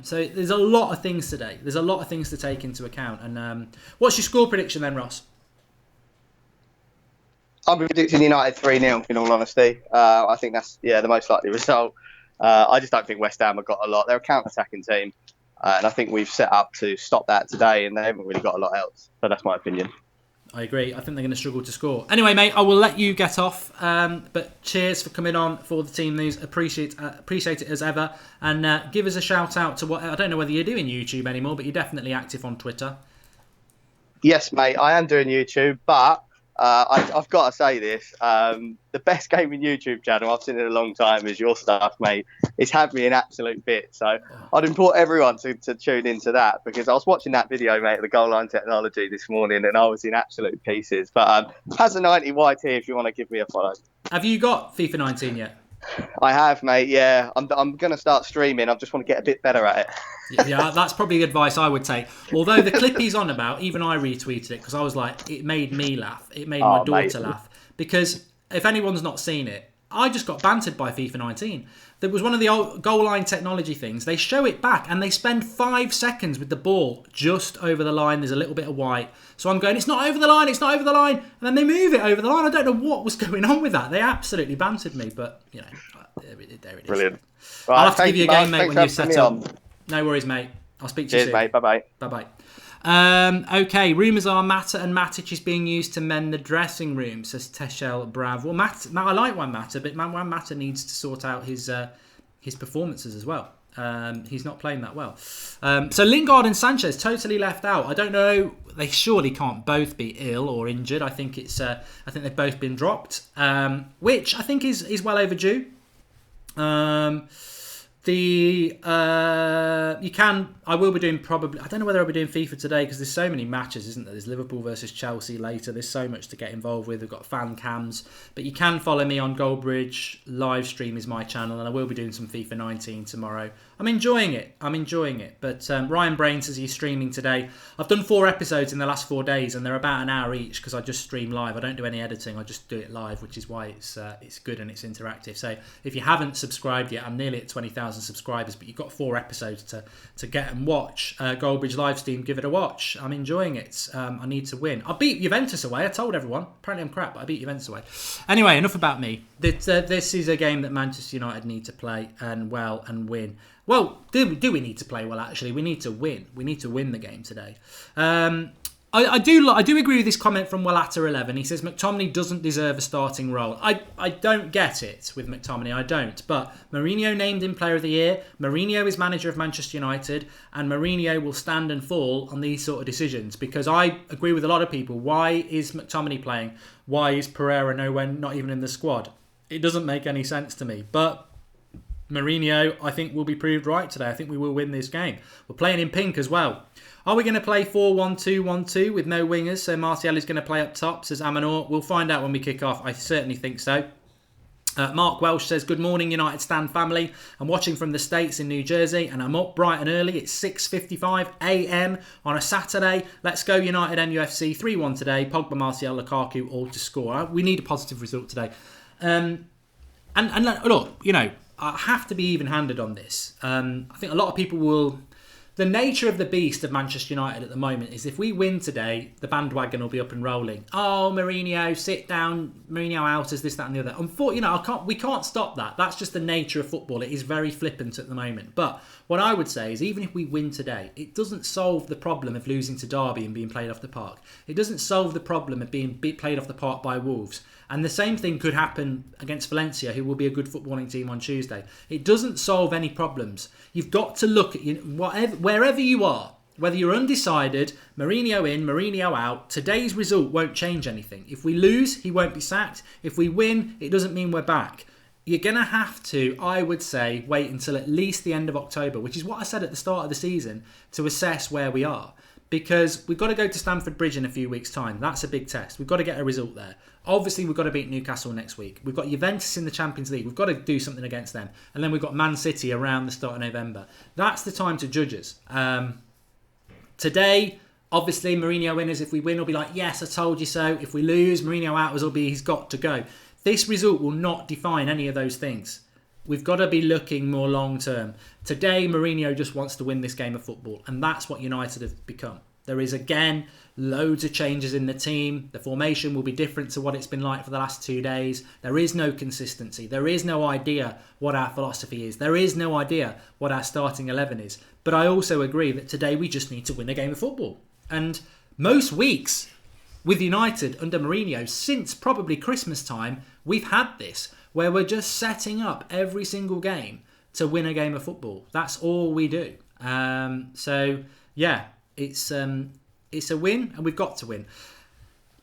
So there's a lot of things today. There's a lot of things to take into account. And what's your score prediction then, Ross? I'll be predicting United 3-0, in all honesty. I think that's the most likely result. I just don't think West Ham have got a lot. They're a counter-attacking team. And I think we've set up to stop that today, and they haven't really got a lot else. So that's my opinion. I agree. I think they're going to struggle to score. Anyway, mate, I will let you get off. But cheers for coming on for the team news. Appreciate it as ever. And give us a shout out to what... I don't know whether you're doing YouTube anymore, but you're definitely active on Twitter. Yes, mate, I am doing YouTube, but I've got to say this. The best gaming YouTube channel I've seen in a long time is your stuff, mate. It's had me in absolute bits. So I'd implore everyone to tune into that, because I was watching that video, mate, of the goal line technology this morning, and I was in absolute pieces. But has a 90 YT if you want to give me a follow. Have you got FIFA 19 yet? I have, mate, yeah. I'm going to start streaming. I just want to get a bit better at it. Yeah, that's probably the advice I would take. Although the clip he's on about, even I retweeted it because I was like, it made me laugh. It made my daughter laugh. Because if anyone's not seen it, I just got bantered by FIFA 19. There was one of the old goal line technology things. They show it back and they spend 5 seconds with the ball just over the line. There's a little bit of white. So I'm going, it's not over the line, it's not over the line. And then they move it over the line. I don't know what was going on with that. They absolutely bantered me, but, there it is. Brilliant. Right, I'll have to give you a game, mate, when you've set up. No worries, mate. I'll speak to you soon. Cheers, mate. Bye-bye. Bye-bye. Okay, rumours are Mata and Matic is being used to mend the dressing room, says Teshel Brav. Well, I like Juan Mata, but Juan Mata needs to sort out his performances as well. He's not playing that well. So Lingard and Sanchez totally left out. I don't know. They surely can't both be ill or injured. I think they've both been dropped, which I think is well overdue. I will be doing probably, I don't know whether I'll be doing FIFA today because there's so many matches, isn't there? There's Liverpool versus Chelsea later. There's so much to get involved with. We've got fan cams. But you can follow me on Goldbridge. Live stream is my channel, and I will be doing some FIFA 19 tomorrow. I'm enjoying it. But Ryan Brain says he's streaming today. I've done 4 episodes in the last 4 days, and they're about an hour each because I just stream live. I don't do any editing. I just do it live, which is why it's good and it's interactive. So if you haven't subscribed yet, I'm nearly at 20,000 subscribers, but you've got 4 episodes to get and watch. Goldbridge live stream, give it a watch. I'm enjoying it. I need to win. I beat Juventus away. I told everyone. Apparently I'm crap, but I beat Juventus away. Anyway, enough about me. This is a game that Manchester United need to play and win. Well, do we need to play well? Actually, we need to win. We need to win the game today. I do agree with this comment from Wallatter11. He says McTominay doesn't deserve a starting role. I don't get it with McTominay. I don't. But Mourinho named him Player of the Year. Mourinho is manager of Manchester United, and Mourinho will stand and fall on these sort of decisions. Because I agree with a lot of people. Why is McTominay playing? Why is Pereira not even in the squad? It doesn't make any sense to me. But Mourinho, I think, will be proved right today. I think we will win this game. We're playing in pink as well. Are we going to play 4-1-2-1-2 with no wingers? So Martial is going to play up top, says Amanor. We'll find out when we kick off. I certainly think so. Mark Welsh says, good morning, United Stand family. I'm watching from the States in New Jersey, and I'm up bright and early. It's 6:55 a.m. on a Saturday. Let's go United NUFC 3-1 today. Pogba, Martial, Lukaku all to score. We need a positive result today. And look, I have to be even-handed on this. I think a lot of people will... The nature of the beast of Manchester United at the moment is if we win today, the bandwagon will be up and rolling. Oh, Mourinho, sit down. Mourinho out as this, that and the other. We can't stop that. That's just the nature of football. It is very flippant at the moment. But what I would say is even if we win today, it doesn't solve the problem of losing to Derby and being played off the park. It doesn't solve the problem of being played off the park by Wolves. And the same thing could happen against Valencia, who will be a good footballing team on Tuesday. It doesn't solve any problems. You've got to look at wherever you are, whether you're undecided, Mourinho in, Mourinho out, today's result won't change anything. If we lose, he won't be sacked. If we win, it doesn't mean we're back. You're going to have to, I would say, wait until at least the end of October, which is what I said at the start of the season, to assess where we are. Because we've got to go to Stamford Bridge in a few weeks' time. That's a big test. We've got to get a result there. Obviously, we've got to beat Newcastle next week. We've got Juventus in the Champions League. We've got to do something against them. And then we've got Man City around the start of November. That's the time to judge us. Today, obviously, Mourinho winners, if we win, will be like, yes, I told you so. If we lose, Mourinho out will be, he's got to go. This result will not define any of those things. We've got to be looking more long term. Today, Mourinho just wants to win this game of football, and that's what United have become. There is, again, loads of changes in the team. The formation will be different to what it's been like for the last 2 days. There is no consistency. There is no idea what our philosophy is. There is no idea what our starting 11 is. But I also agree that today we just need to win a game of football. And most weeks with United under Mourinho, since probably Christmas time, we've had this, where we're just setting up every single game to win a game of football. That's all we do. It's a win, and we've got to win.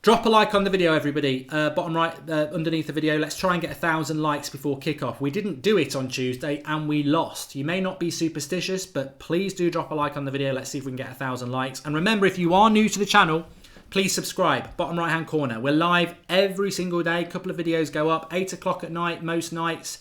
Drop a like on the video, everybody. Bottom right, underneath the video. Let's try and get 1,000 likes before kickoff. We didn't do it on Tuesday, and we lost. You may not be superstitious, but please do drop a like on the video. Let's see if we can get 1,000 likes. And remember, if you are new to the channel, please subscribe. Bottom right-hand corner. We're live every single day. A couple of videos go up. 8 o'clock at night, most nights.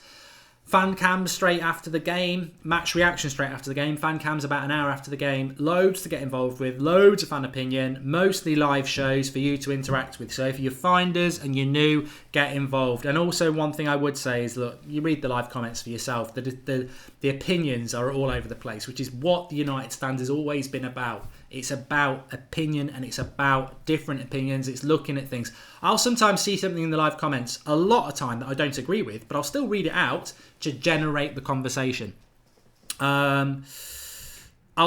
Fan cams straight after the game. Match reaction straight after the game. Fan cams about an hour after the game. Loads to get involved with. Loads of fan opinion. Mostly live shows for you to interact with. So if you find us and you're new, get involved. And also one thing I would say is, look, you read the live comments for yourself. The opinions are all over the place, which is what the United Stand has always been about. It's about opinion, and it's about different opinions. It's looking at things. I'll sometimes see something in the live comments a lot of time that I don't agree with, but I'll still read it out to generate the conversation. I'll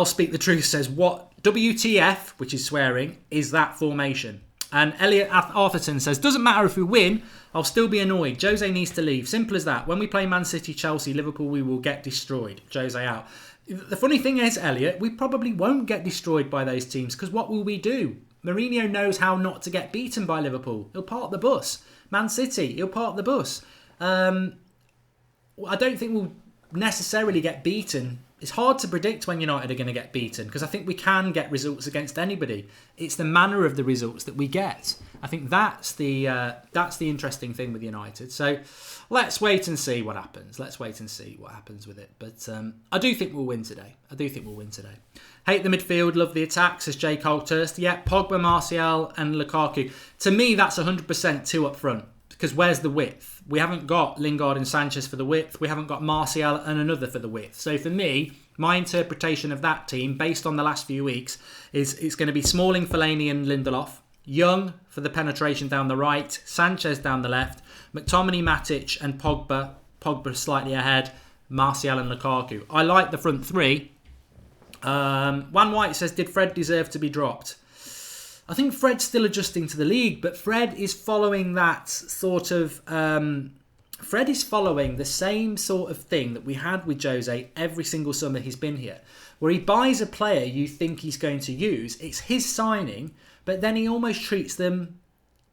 Speak the Truth says, what WTF, which is swearing, is that formation? And Elliot Arthurton says, doesn't matter if we win, I'll still be annoyed. Jose needs to leave. Simple as that. When we play Man City, Chelsea, Liverpool, we will get destroyed. Jose out. The funny thing is, Elliot, we probably won't get destroyed by those teams, because what will we do? Mourinho knows how not to get beaten by Liverpool. He'll park the bus. Man City, he'll park the bus. I don't think necessarily get beaten. It's hard to predict when United are going to get beaten because I think we can get results against anybody. It's the manner of the results that we get. I think that's the interesting thing with United. So let's wait and see what happens. Let's wait and see what happens with it. But I do think we'll win today. Hate the midfield, love the attack, says Jay Colthurst. Yeah, Pogba, Martial and Lukaku. To me, that's 100% two up front. Because where's the width? We haven't got Lingard and Sanchez for the width. We haven't got Martial and another for the width. So for me, my interpretation of that team, based on the last few weeks, is it's going to be Smalling, Fellaini and Lindelof. Young for the penetration down the right. Sanchez down the left. McTominay, Matic and Pogba. Pogba slightly ahead. Martial and Lukaku. I like the front three. Wan White says, did Fred deserve to be dropped? I think Fred's still adjusting to the league, but Fred is following that sort of... Fred is following the same sort of thing that we had with Jose every single summer he's been here, where he buys a player you think he's going to use. It's his signing, but then he almost treats them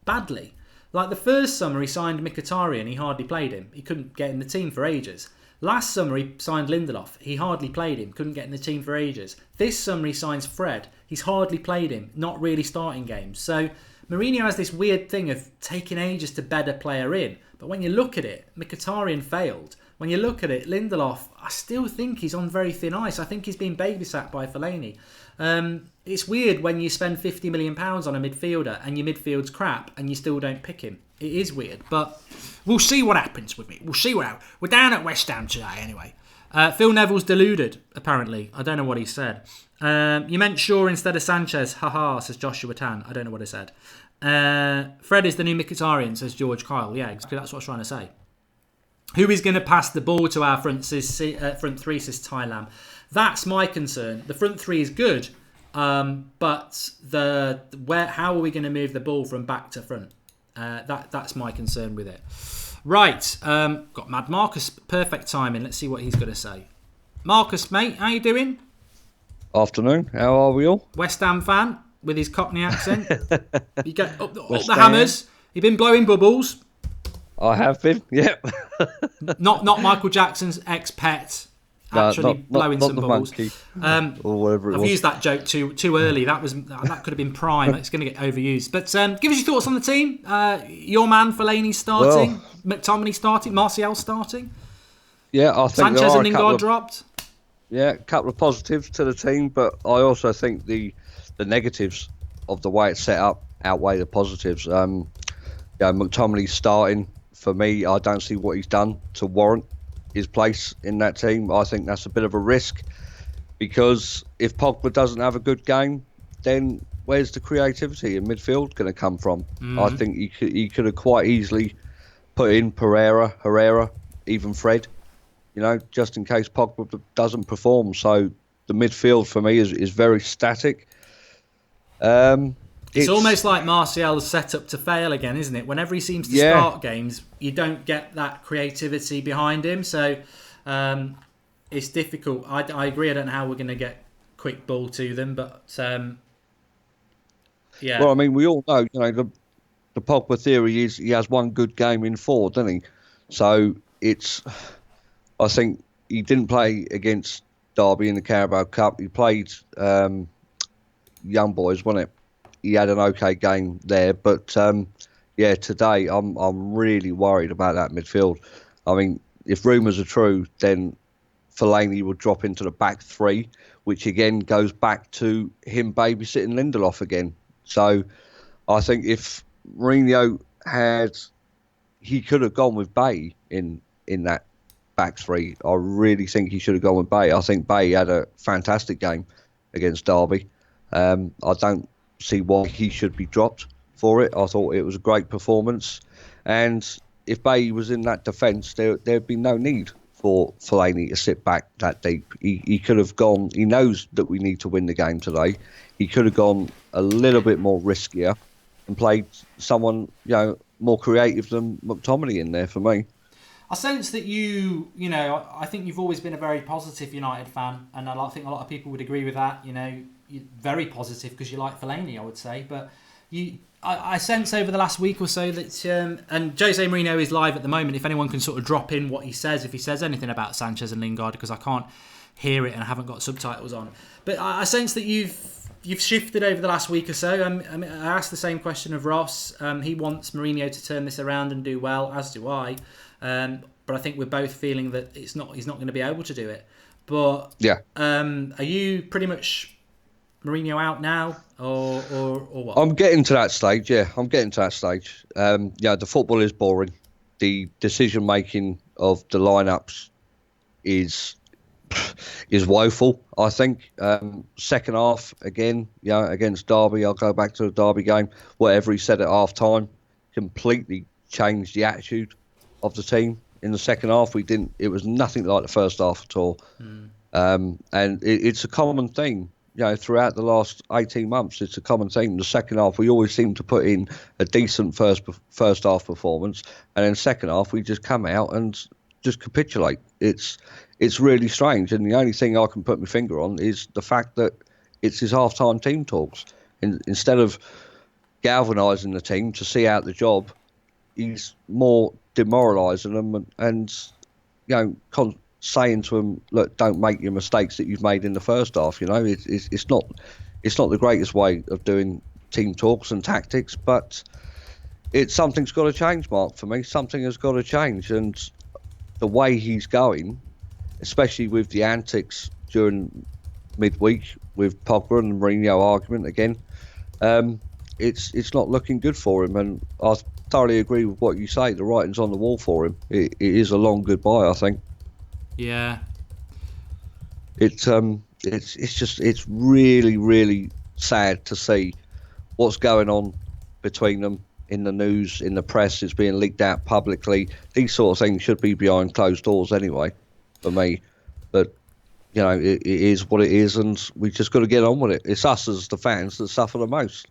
badly. Like the first summer he signed Mkhitaryan, he hardly played him. He couldn't get in the team for ages. Last summer he signed Lindelof. He hardly played him. Couldn't get in the team for ages. This summer he signs Fred. He's hardly played him. Not really starting games. So Mourinho has this weird thing of taking ages to bed a player in. But when you look at it, Mkhitaryan failed. When you look at it, Lindelof, I still think he's on very thin ice. I think he's been babysat by Fellaini. It's weird when you spend £50 million on a midfielder and your midfield's crap and you still don't pick him. It is weird, but we'll see what happens with me. We'll see what happens. We're down at West Ham today anyway. Phil Neville's deluded, apparently. I don't know what he said. You meant Shaw instead of Sanchez. Haha, says Joshua Tan. I don't know what I said. Fred is the new Mkhitaryan, says George Kyle. Yeah, exactly. That's what I was trying to say. Who is going to pass the ball to our front three, says Ty Lamb. That's my concern. The front three is good, but how are we going to move the ball from back to front? That's my concern with it. Right, got Mad Marcus. Perfect timing. Let's see what he's going to say. Marcus, mate, how you doing? Afternoon. How are we all? West Ham fan with his Cockney accent. You get up the hammers. You've been blowing bubbles. I have been. Yep. not Michael Jackson's ex-pet. Actually, blowing some bubbles. Or whatever it was. I've used that joke too early. That could have been prime. It's going to get overused. But give us your thoughts on the team. Your man Fellaini starting, McTominay starting, Martial starting. Yeah, I think Sanchez and Lingard dropped. Yeah, a couple of positives to the team, but I also think the negatives of the way it's set up outweigh the positives. McTominay starting, for me, I don't see what he's done to warrant his place in that team. I think that's a bit of a risk, because if Pogba doesn't have a good game, then where's the creativity in midfield going to come from? Mm-hmm. I think he could have quite easily put in Herrera, even Fred, just in case Pogba doesn't perform. So the midfield for me is very static. It's almost like Martial's set up to fail again, isn't it? Whenever he seems to start games, you don't get that creativity behind him. So it's difficult. I agree. I don't know how we're going to get quick ball to them, but yeah. Well, I mean, we all know, the Pogba theory is he has one good game in 4, doesn't he? So I think he didn't play against Derby in the Carabao Cup. He played Young Boys, wasn't it? He had an okay game there, but today I'm really worried about that midfield. I mean, if rumours are true, then Fellaini will drop into the back 3, which again goes back to him babysitting Lindelof again. So I think if Mourinho he could have gone with Bailly in that back 3. I really think he should have gone with Bailly. I think Bailly had a fantastic game against Derby. I don't see why he should be dropped for it. I thought it was a great performance, and if Bailly was in that defence, there'd be no need for Fellaini to sit back that deep. He could have gone. He knows that we need to win the game today. He could have gone a little bit more riskier and played someone more creative than McTominay in there for me. I sense that I think you've always been a very positive United fan, and I think a lot of people would agree with that. You're very positive because you like Fellaini, I would say. But I sense over the last week or so that, and Jose Mourinho is live at the moment, if anyone can sort of drop in what he says, if he says anything about Sanchez and Lingard, because I can't hear it and I haven't got subtitles on. But I sense that you've shifted over the last week or so. I mean, I asked the same question of Ross. He wants Mourinho to turn this around and do well, as do I. But I think we're both feeling that he's not going to be able to do it. But yeah, are you pretty much Mourinho out now, or what? I'm getting to that stage. Yeah, I'm getting to that stage. Yeah, the football is boring. The decision making of the lineups is woeful. I think second half again, against Derby. I'll go back to the Derby game. Whatever he said at half time completely changed the attitude of the team in the second half. It was nothing like the first half at all. And it's a common thing, throughout the last 18 months. It's a common thing. The second half, we always seem to put in a decent first half performance, and then second half we just come out and just capitulate. It's really strange, and the only thing I can put my finger on is the fact that it's his half-time team talks. Instead of galvanising the team to see out the job, he's more demoralising them and saying to them, look, don't make your mistakes that you've made in the first half. It's not the greatest way of doing team talks and tactics, but something's got to change, Mark. For me, something has got to change, and the way he's going, especially with the antics during midweek with Pogba and the Mourinho argument again, it's not looking good for him. And I thoroughly agree with what you say. The writing's on the wall for him. It is a long goodbye, I think. Yeah. It's really, really sad to see what's going on between them in the news, in the press. It's being leaked out publicly. These sort of things should be behind closed doors anyway, for me. But it is what it is, and we just got to get on with it. It's us as the fans that suffer the most.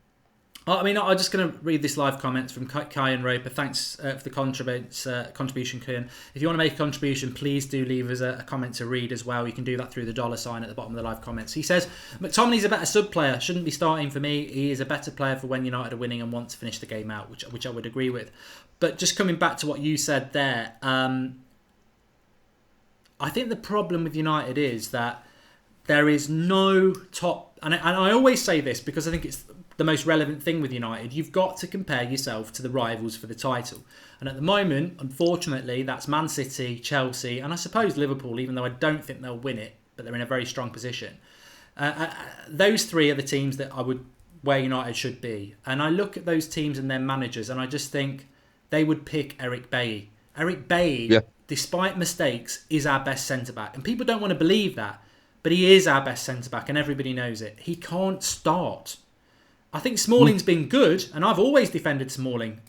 I mean, I'm just going to read this live comments from Kyan Roper. Thanks for the contribution, Kyan. If you want to make a contribution, please do leave us a comment to read as well. You can do that through the $sign at the bottom of the live comments. He says, McTominay's a better sub-player. Shouldn't be starting for me. He is a better player for when United are winning and want to finish the game out, which I would agree with. But just coming back to what you said there, I think the problem with United is that there is no top... And I always say this because I think it's the most relevant thing with United. You've got to compare yourself to the rivals for the title. And at the moment, unfortunately, that's Man City, Chelsea, and I suppose Liverpool, even though I don't think they'll win it, but they're in a very strong position. Those three are the teams that where United should be. And I look at those teams and their managers, and I just think they would pick Eric Bailly. Eric Bailly, despite mistakes, is our best centre-back. And people don't want to believe that, but he is our best centre-back, and everybody knows it. He can't start. I think Smalling's been good, and I've always defended Smalling.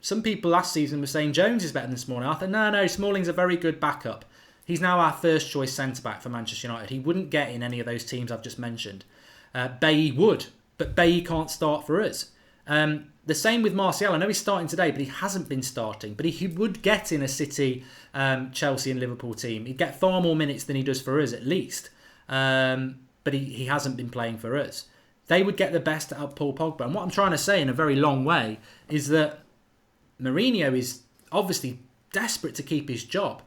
Some people last season were saying Jones is better than Smalling. I thought, no, Smalling's a very good backup. He's now our first choice centre-back for Manchester United. He wouldn't get in any of those teams I've just mentioned. Bailly would, but Bailly can't start for us. The same with Martial. I know he's starting today, but he hasn't been starting. But he would get in a City, Chelsea and Liverpool team. He'd get far more minutes than he does for us, at least. But he hasn't been playing for us. They would get the best out of Paul Pogba. And what I'm trying to say in a very long way is that Mourinho is obviously desperate to keep his job.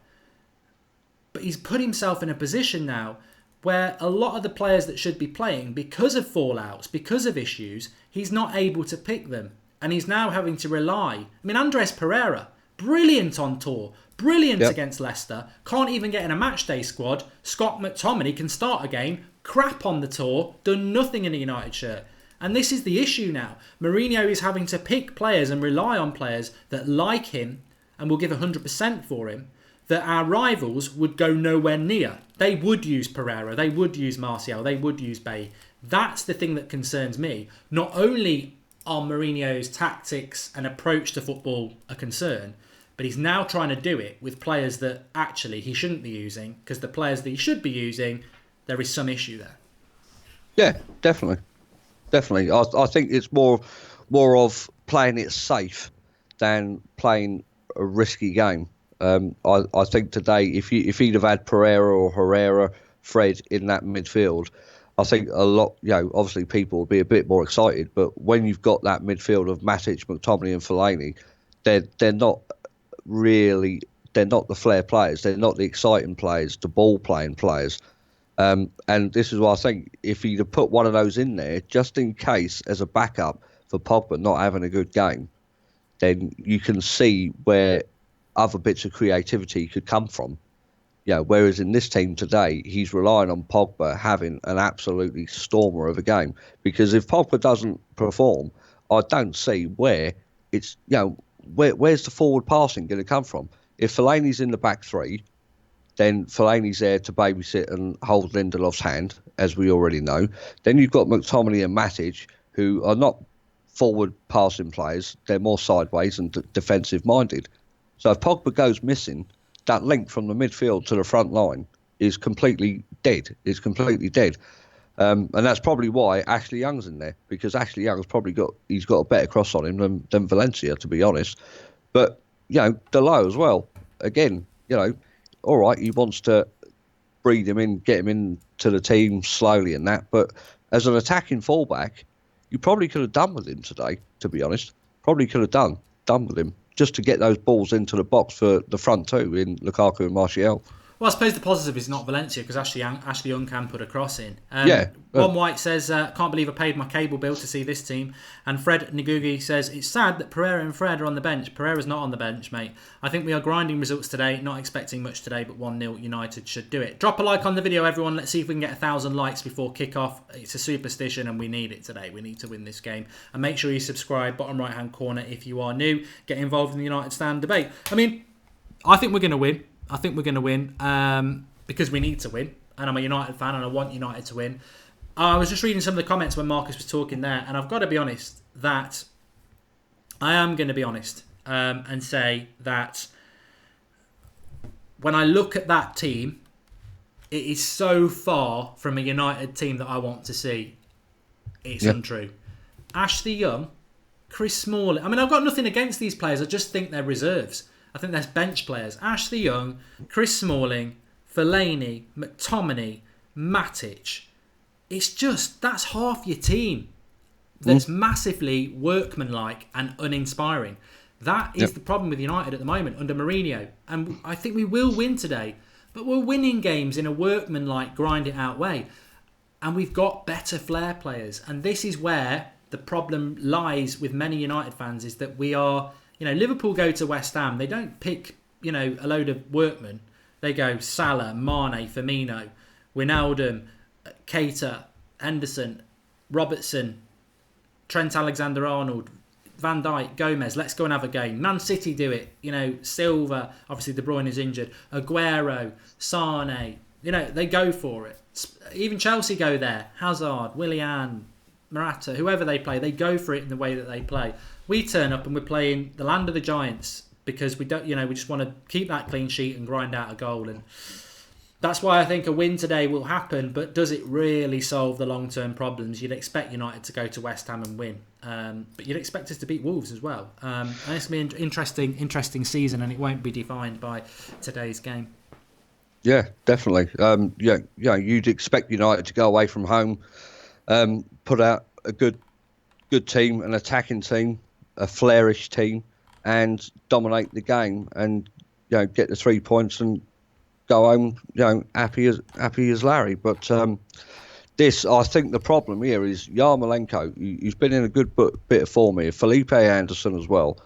But he's put himself in a position now where a lot of the players that should be playing, because of fallouts, because of issues, he's not able to pick them. And he's now having to rely. I mean, Andres Pereira, brilliant on tour, brilliant against Leicester, can't even get in a matchday squad. Scott McTominay can start a game, crap on the tour, done nothing in a United shirt. And this is the issue now. Mourinho is having to pick players and rely on players that like him and will give 100% for him, that our rivals would go nowhere near. They would use Pereira, they would use Martial, they would use Bailly. That's the thing that concerns me. Not only are Mourinho's tactics and approach to football a concern, but he's now trying to do it with players that actually he shouldn't be using, because the players that he should be using, there is some issue there. Yeah, definitely. I think it's more of playing it safe than playing a risky game. I think today, if he'd have had Pereira or Herrera, Fred in that midfield, I think a lot, obviously people will be a bit more excited, but when you've got that midfield of Matic, McTominay, and Fellaini, they're not really, they're not the flair players, they're not the exciting players, the ball playing players. And this is why I think if you'd have put one of those in there, just in case as a backup for Pogba not having a good game, then you can see where other bits of creativity could come from. Whereas in this team today, he's relying on Pogba having an absolutely stormer of a game. Because if Pogba doesn't perform, I don't see where it's, where's the forward passing going to come from? If Fellaini's in the back three, then Fellaini's there to babysit and hold Lindelof's hand, as we already know. Then you've got McTominay and Matic, who are not forward passing players. They're more sideways and defensive minded. So if Pogba goes missing, that link from the midfield to the front line is completely dead. It's completely dead. And that's probably why Ashley Young's in there, because Ashley Young's probably got a better cross on him than Valencia, to be honest. But, Delo as well. Again, all right, he wants to breed him in, get him into the team slowly and that. But as an attacking fullback, you probably could have done with him today, to be honest. Probably could have done with him, just to get those balls into the box for the front two in Lukaku and Martial. Well, I suppose the positive is not Valencia, because Ashley Young can put a cross in. One White says, can't believe I paid my cable bill to see this team. And Fred Ngugi says, it's sad that Pereira and Fred are on the bench. Pereira's not on the bench, mate. I think we are grinding results today, not expecting much today, but 1-0 United should do it. Drop a like on the video, everyone. Let's see if we can get 1,000 likes before kick-off. It's a superstition and we need it today. We need to win this game. And make sure you subscribe, bottom right-hand corner, if you are new. Get involved in the United Stand debate. I mean, I think we're going to win. I think we're going to win because we need to win. And I'm a United fan and I want United to win. I was just reading some of the comments when Marcus was talking there, and I've got to be honest that I am going to be honest and say that when I look at that team, it is so far from a United team that I want to see. It's untrue. Ashley Young, Chris Smalling. I mean, I've got nothing against these players. I just think they're reserves. I think they're bench players. Ashley Young, Chris Smalling, Fellaini, McTominay, Matic. It's just, that's half your team that's massively workmanlike and uninspiring. That is the problem with United at the moment under Mourinho. And I think we will win today. But we're winning games in a workmanlike, grind-it-out way. And we've got better flair players. And this is where the problem lies with many United fans, is that we are... Liverpool go to West Ham. They don't pick, a load of workmen. They go Salah, Mane, Firmino, Wijnaldum, Keita, Henderson, Robertson, Trent Alexander-Arnold, Van Dijk, Gomez. Let's go and have a game. Man City do it. Silva. Obviously, De Bruyne is injured. Aguero, Sane. They go for it. Even Chelsea go there. Hazard, Willian, Morata, whoever they play, they go for it in the way that they play. We turn up and we're playing the land of the giants because we don't, we just want to keep that clean sheet and grind out a goal. And that's why I think a win today will happen. But does it really solve the long-term problems? You'd expect United to go to West Ham and win, but you'd expect us to beat Wolves as well. And it's going to be an interesting season, and it won't be defined by today's game. Yeah, definitely. You'd expect United to go away from home, put out a good team, an attacking team, a flairish team, and dominate the game and get the 3 points and go home happy as Larry. But I think the problem here is Yarmolenko. He's been in a good bit of form here. Felipe Anderson as well.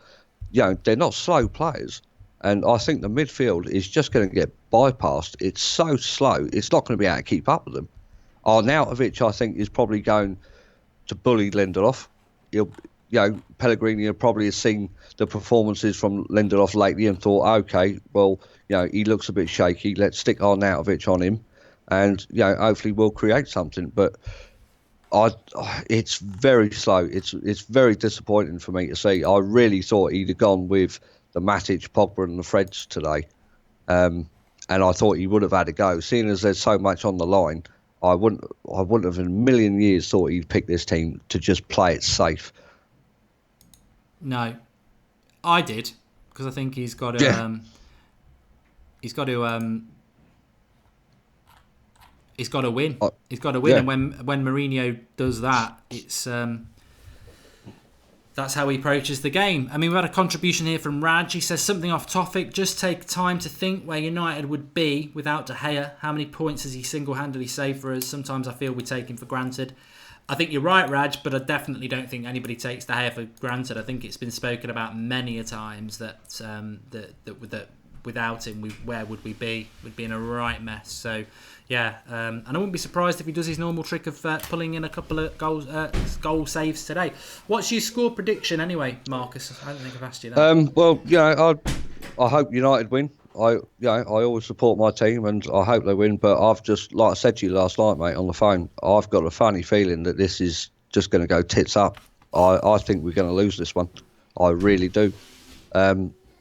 They're not slow players, and I think the midfield is just going to get bypassed. It's so slow. It's not going to be able to keep up with them. Arnautovic, I think, is probably going to bully Lindelof. Pellegrini probably has seen the performances from Lindelof lately and thought, okay, well, he looks a bit shaky. Let's stick Arnautovic on him, and hopefully we'll create something. But it's very slow. It's very disappointing for me to see. I really thought he'd have gone with the Matic, Pogba, and the Freds today, and I thought he would have had a go. Seeing as there's so much on the line, I wouldn't have in a million years thought he'd pick this team to just play it safe. No, I did, because I think he's got to. He's got to win. He's got to win. Yeah. And when Mourinho does that, it's that's how he approaches the game. I mean, we've had a contribution here from Raj. He says something off topic. Just take time to think where United would be without De Gea. How many points has he single-handedly saved for us? Sometimes I feel we take him for granted. I think you're right, Raj, but I definitely don't think anybody takes De Gea for granted. I think it's been spoken about many a times that that without him, where would we be? We'd be in a right mess. So, yeah, and I wouldn't be surprised if he does his normal trick of pulling in a couple of goal saves today. What's your score prediction anyway, Marcus? I don't think I've asked you that. Well, I hope United win. I always support my team, and I hope they win. But I've just, like I said to you last night, mate, on the phone, I've got a funny feeling that this is just going to go tits up. I think we're going to lose this one. I really do.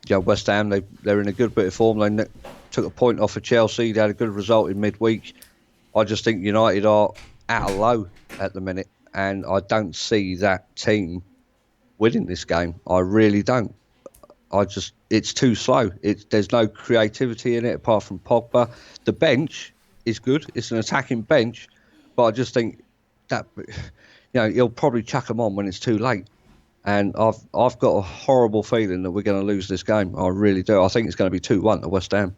West Ham, they're in a good bit of form. They took a point off of Chelsea. They had a good result in midweek. I just think United are at a low at the minute, and I don't see that team winning this game. I really don't. It's too slow. There's no creativity in it apart from Pogba. The bench is good. It's an attacking bench, but I just think that he'll probably chuck them on when it's too late. And I've got a horrible feeling that we're going to lose this game. I really do. I think it's going to be 2-1 to West Ham.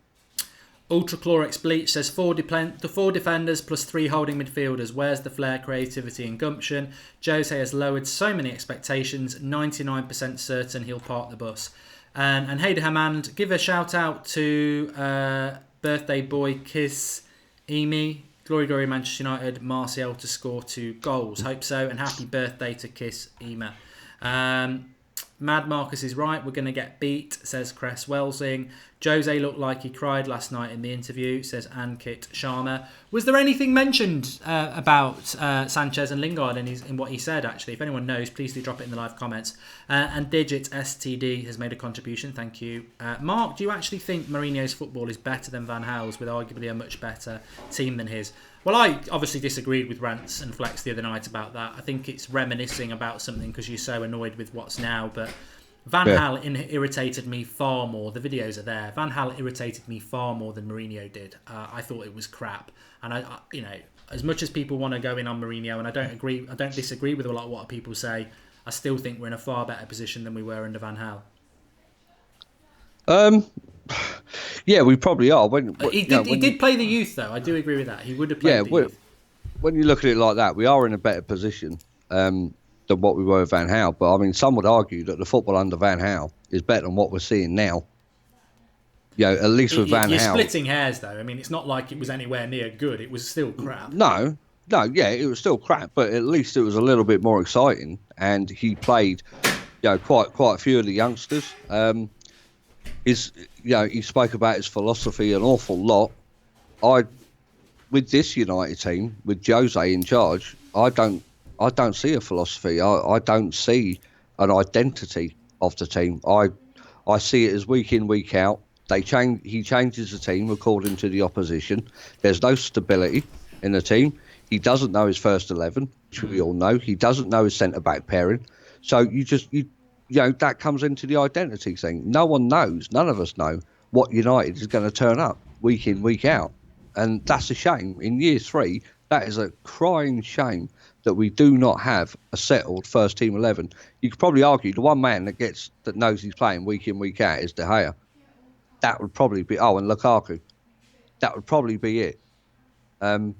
Ultrachlorix Bleach says four defenders plus 3 holding midfielders. Where's the flair, creativity and gumption? Jose has lowered so many expectations. 99% certain he'll park the bus. And Hayder Hammond, give a shout out to birthday boy Kiss Emi. Glory Manchester United. Martial to score 2 goals. Hope so. And happy birthday to Kiss Ema. Mad Marcus is right. We're going to get beat, says Cress Welsing. Jose looked like he cried last night in the interview, says Ankit Sharma. Was there anything mentioned about Sanchez and Lingard in what he said, actually? If anyone knows, please do drop it in the live comments. And Digit STD has made a contribution. Thank you. Mark, do you actually think Mourinho's football is better than Van Gaal's with arguably a much better team than his? Well, I obviously disagreed with Rants and Flex the other night about that. I think it's reminiscing about something because you're so annoyed with what's now. But Van Gaal irritated me far more. The videos are there. Van Gaal irritated me far more than Mourinho did. I thought it was crap. And I as much as people want to go in on Mourinho, and I don't disagree with a lot of what people say, I still think we're in a far better position than we were under Van Gaal. Yeah, we probably are. He did play the youth, though. I do agree with that. He would have played the youth. When you look at it like that, we are in a better position than what we were with Van Gaal. But, I mean, some would argue that the football under Van Gaal is better than what we're seeing now. At least with Van Gaal. You're splitting hairs, though. I mean, it's not like it was anywhere near good. It was still crap. No, it was still crap. But at least it was a little bit more exciting. And he played, quite a few of the youngsters. He spoke about his philosophy an awful lot. With this United team, with Jose in charge, I don't see a philosophy. I don't see an identity of the team. I see it as week in, week out. He changes the team according to the opposition. There's no stability in the team. He doesn't know his first 11, which we all know. He doesn't know his centre-back pairing. So that comes into the identity thing. No one knows, none of us know what United is going to turn up week in, week out. And that's a shame. In year 3, that is a crying shame that we do not have a settled first team 11. You could probably argue the one man that knows he's playing week in, week out is De Gea. That would probably be, and Lukaku. That would probably be it. And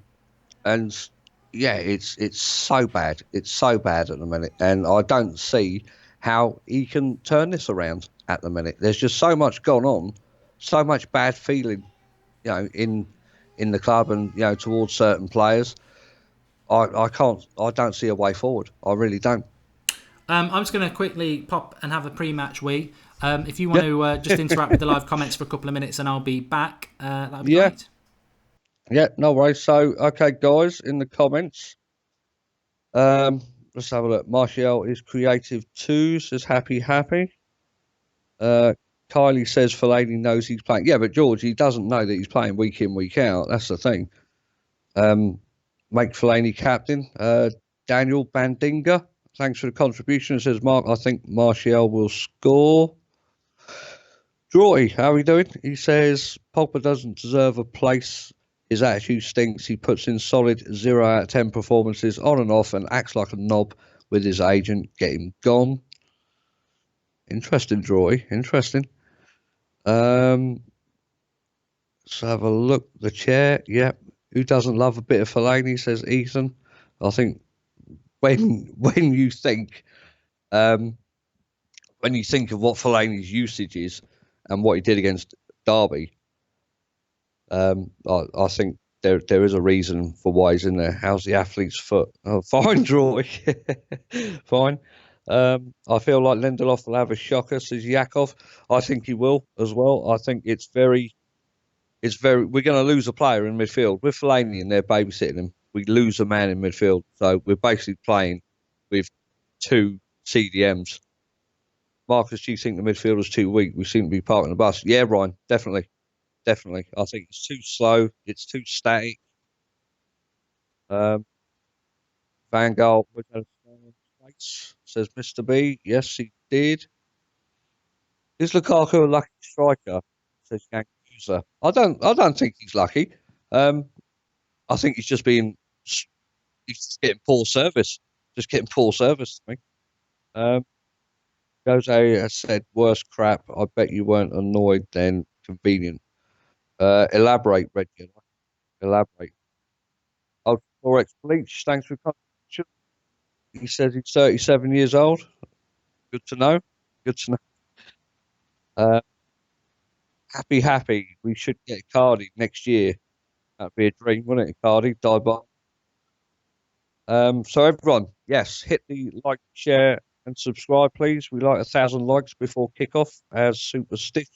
yeah, it's so bad. It's so bad at the minute. And I don't see how he can turn this around at the minute. There's just so much gone on, so much bad feeling, in the club and towards certain players. I don't see a way forward. I really don't. I'm just going to quickly pop and have a pre-match wee. If you want to just interact with the live comments for a couple of minutes, and I'll be back. That'd be great. Yeah, no worries. So, okay, guys, in the comments. Let's have a look. Martial is creative too, says happy. Kylie says Fellaini knows he's playing. Yeah, but George, he doesn't know that he's playing week in, week out. That's the thing. Make Fellaini captain. Daniel Bandinga, thanks for the contribution. It says, Mark, I think Martial will score. Droy, how are we doing? He says, Pogba doesn't deserve a place His attitude stinks. He puts in solid 0 out of 10 performances on and off and acts like a knob with his agent. Get him gone. Interesting, Droy. Interesting. Let's have a look. The chair. Yep. Who doesn't love a bit of Fellaini, says Ethan. I think when you think of what Fellaini's usage is and what he did against Derby, I think there is a reason for why he's in there. How's the athlete's foot? Oh, fine, Droy. Fine. I feel like Lindelof will have a shocker, says Yakov. I think he will as well. I think it's very. We're going to lose a player in midfield. With Fellaini and they're babysitting him, we lose a man in midfield. So we're basically playing with 2 CDMs. Marcus, do you think the midfield is too weak? We seem to be parking the bus. Yeah, Ryan, definitely. I think it's too slow. It's too static. Van Gaal says Mr. B. Yes, he did. Is Lukaku a lucky striker? Says Yankuza. I don't think he's lucky. I think he's just getting poor service. Just getting poor service to me. Jose has said worse crap. I bet you weren't annoyed then. Convenient. Elaborate, Reggie. Elaborate. Oh, Forex Bleach, thanks for coming. He says he's 37 years old. Good to know. Happy. We should get Cardi next year. That'd be a dream, wouldn't it? Cardi, die by. So everyone, yes, hit the like, share, and subscribe, please. We like 1,000 likes before kickoff as superstition.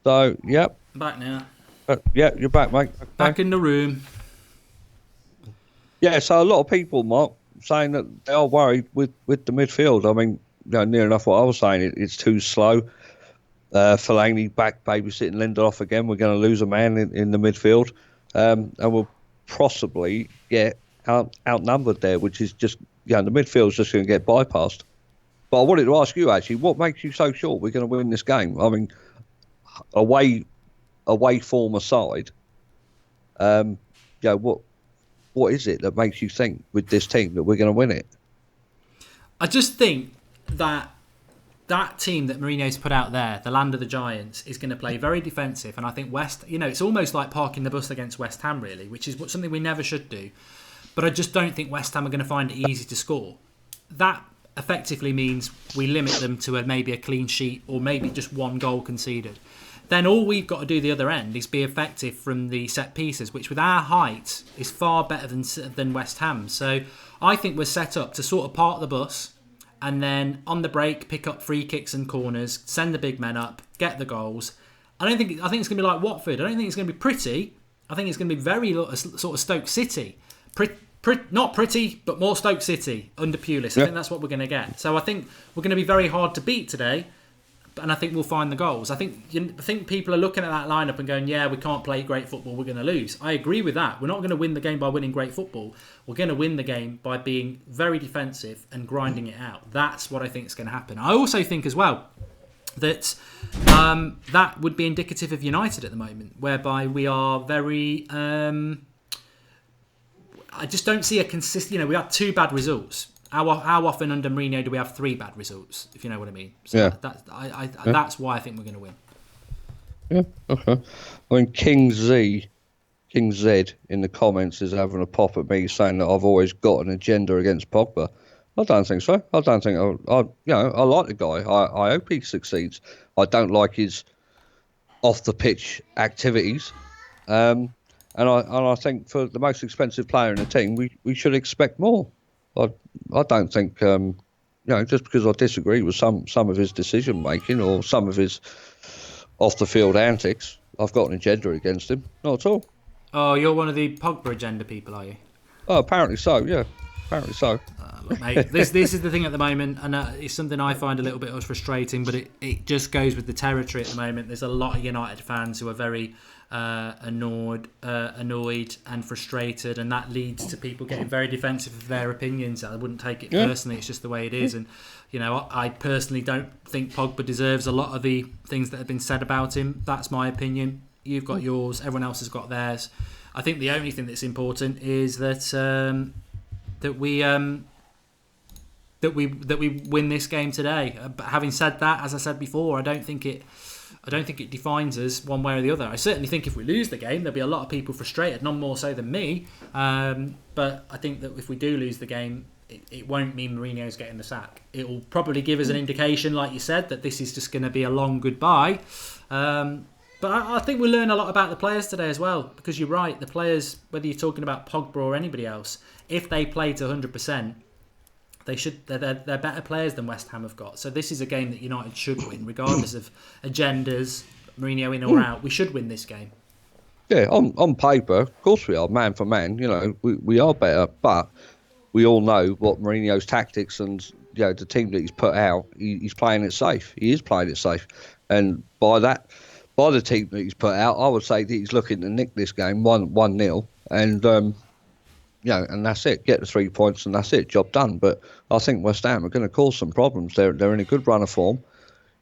So, yep. Back now. Yeah, you're back, mate. Okay. Back in the room. Yeah, so a lot of people, Mark, saying that they are worried with the midfield. I mean, near enough what I was saying. It's too slow. Fellaini back babysitting Lindelof again. We're going to lose a man in the midfield. And we'll possibly get outnumbered there, which is just, the midfield's just going to get bypassed. But I wanted to ask you, actually, what makes you so sure we're going to win this game? I mean, away form aside, what is it that makes you think with this team that we're going to win it? I just think that team that Mourinho's put out there, the land of the giants, is going to play very defensive. And I think it's almost like parking the bus against West Ham, really, which is something we never should do. But I just don't think West Ham are going to find it easy to score. That effectively means we limit them to maybe a clean sheet or maybe just 1 goal conceded. Then all we've got to do the other end is be effective from the set pieces, which with our height is far better than West Ham. So I think we're set up to sort of park the bus and then on the break pick up free kicks and corners, send the big men up, get the goals. I think it's going to be like Watford. I don't think it's going to be pretty. I think it's going to be very sort of Stoke City. Not pretty, but more Stoke City under Pulis. I think that's what we're going to get. So I think we're going to be very hard to beat today. And I think we'll find the goals. I think people are looking at that lineup and going, yeah, we can't play great football, we're going to lose. I agree with that. We're not going to win the game by winning great football. We're going to win the game by being very defensive and grinding it out. That's what I think is going to happen. I also think as well that that would be indicative of United at the moment, whereby we are very... I just don't see a consistent... we had 2 bad results. How often under Mourinho do we have 3 bad results, if you know what I mean? So yeah. That's why I think we're going to win. Yeah, okay. I mean, King Z in the comments is having a pop at me saying that I've always got an agenda against Pogba. I don't think so. I don't think I like the guy. I hope he succeeds. I don't like his off the pitch activities. And I think for the most expensive player in the team, we should expect more. I don't think just because I disagree with some of his decision making or some of his off the field antics, I've got an agenda against him. Not at all. Oh, you're one of the Pogba agenda people, are you? Oh, apparently so. Yeah, apparently so. Look, mate, this is the thing at the moment, and it's something I find a little bit frustrating, but it just goes with the territory at the moment. There's a lot of United fans who are very annoyed and frustrated, and that leads to people getting very defensive of their opinions. I wouldn't take it personally, it's just the way it is. And I personally don't think Pogba deserves a lot of the things that have been said about him. That's my opinion. You've got yours. Everyone else has got theirs. I think the only thing that's important is that we win this game today. But having said that, as I said before, I don't think it defines us one way or the other. I certainly think if we lose the game, there'll be a lot of people frustrated, none more so than me. But I think that if we do lose the game, it won't mean Mourinho's getting the sack. It will probably give us an indication, like you said, that this is just going to be a long goodbye. But I think we'll learn a lot about the players today as well, because you're right, the players, whether you're talking about Pogba or anybody else, if they play to 100%, they're better players than West Ham have got. So this is a game that United should win, regardless of agendas, Mourinho in or out. We should win this game. Yeah, on paper, of course we are, man for man. We are better, but we all know what Mourinho's tactics and the team that he's put out. He's playing it safe. He is playing it safe, and by the team that he's put out, I would say that he's looking to nick this game 1-0, and and that's it. Get the 3 points, and that's it. Job done. But I think West Ham are going to cause some problems. They're in a good run of form.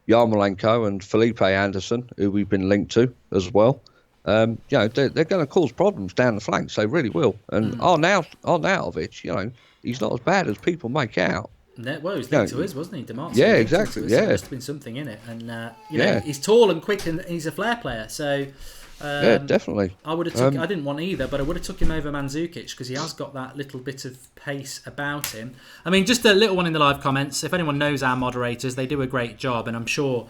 Yarmolenko and Felipe Anderson, who we've been linked to as well. They're going to cause problems down the flanks. They really will. And Arnautovic, he's not as bad as people make out. Well, he was linked to us, wasn't he? Demartio. Yeah, exactly. Yeah, there must have been something in it, and he's tall and quick, and he's a flair player. So yeah, definitely. I would have took. I didn't want either, but I would have took him over Mandzukic because he has got that little bit of pace about him. I mean, just a little one in the live comments. If anyone knows our moderators, they do a great job, and I'm sure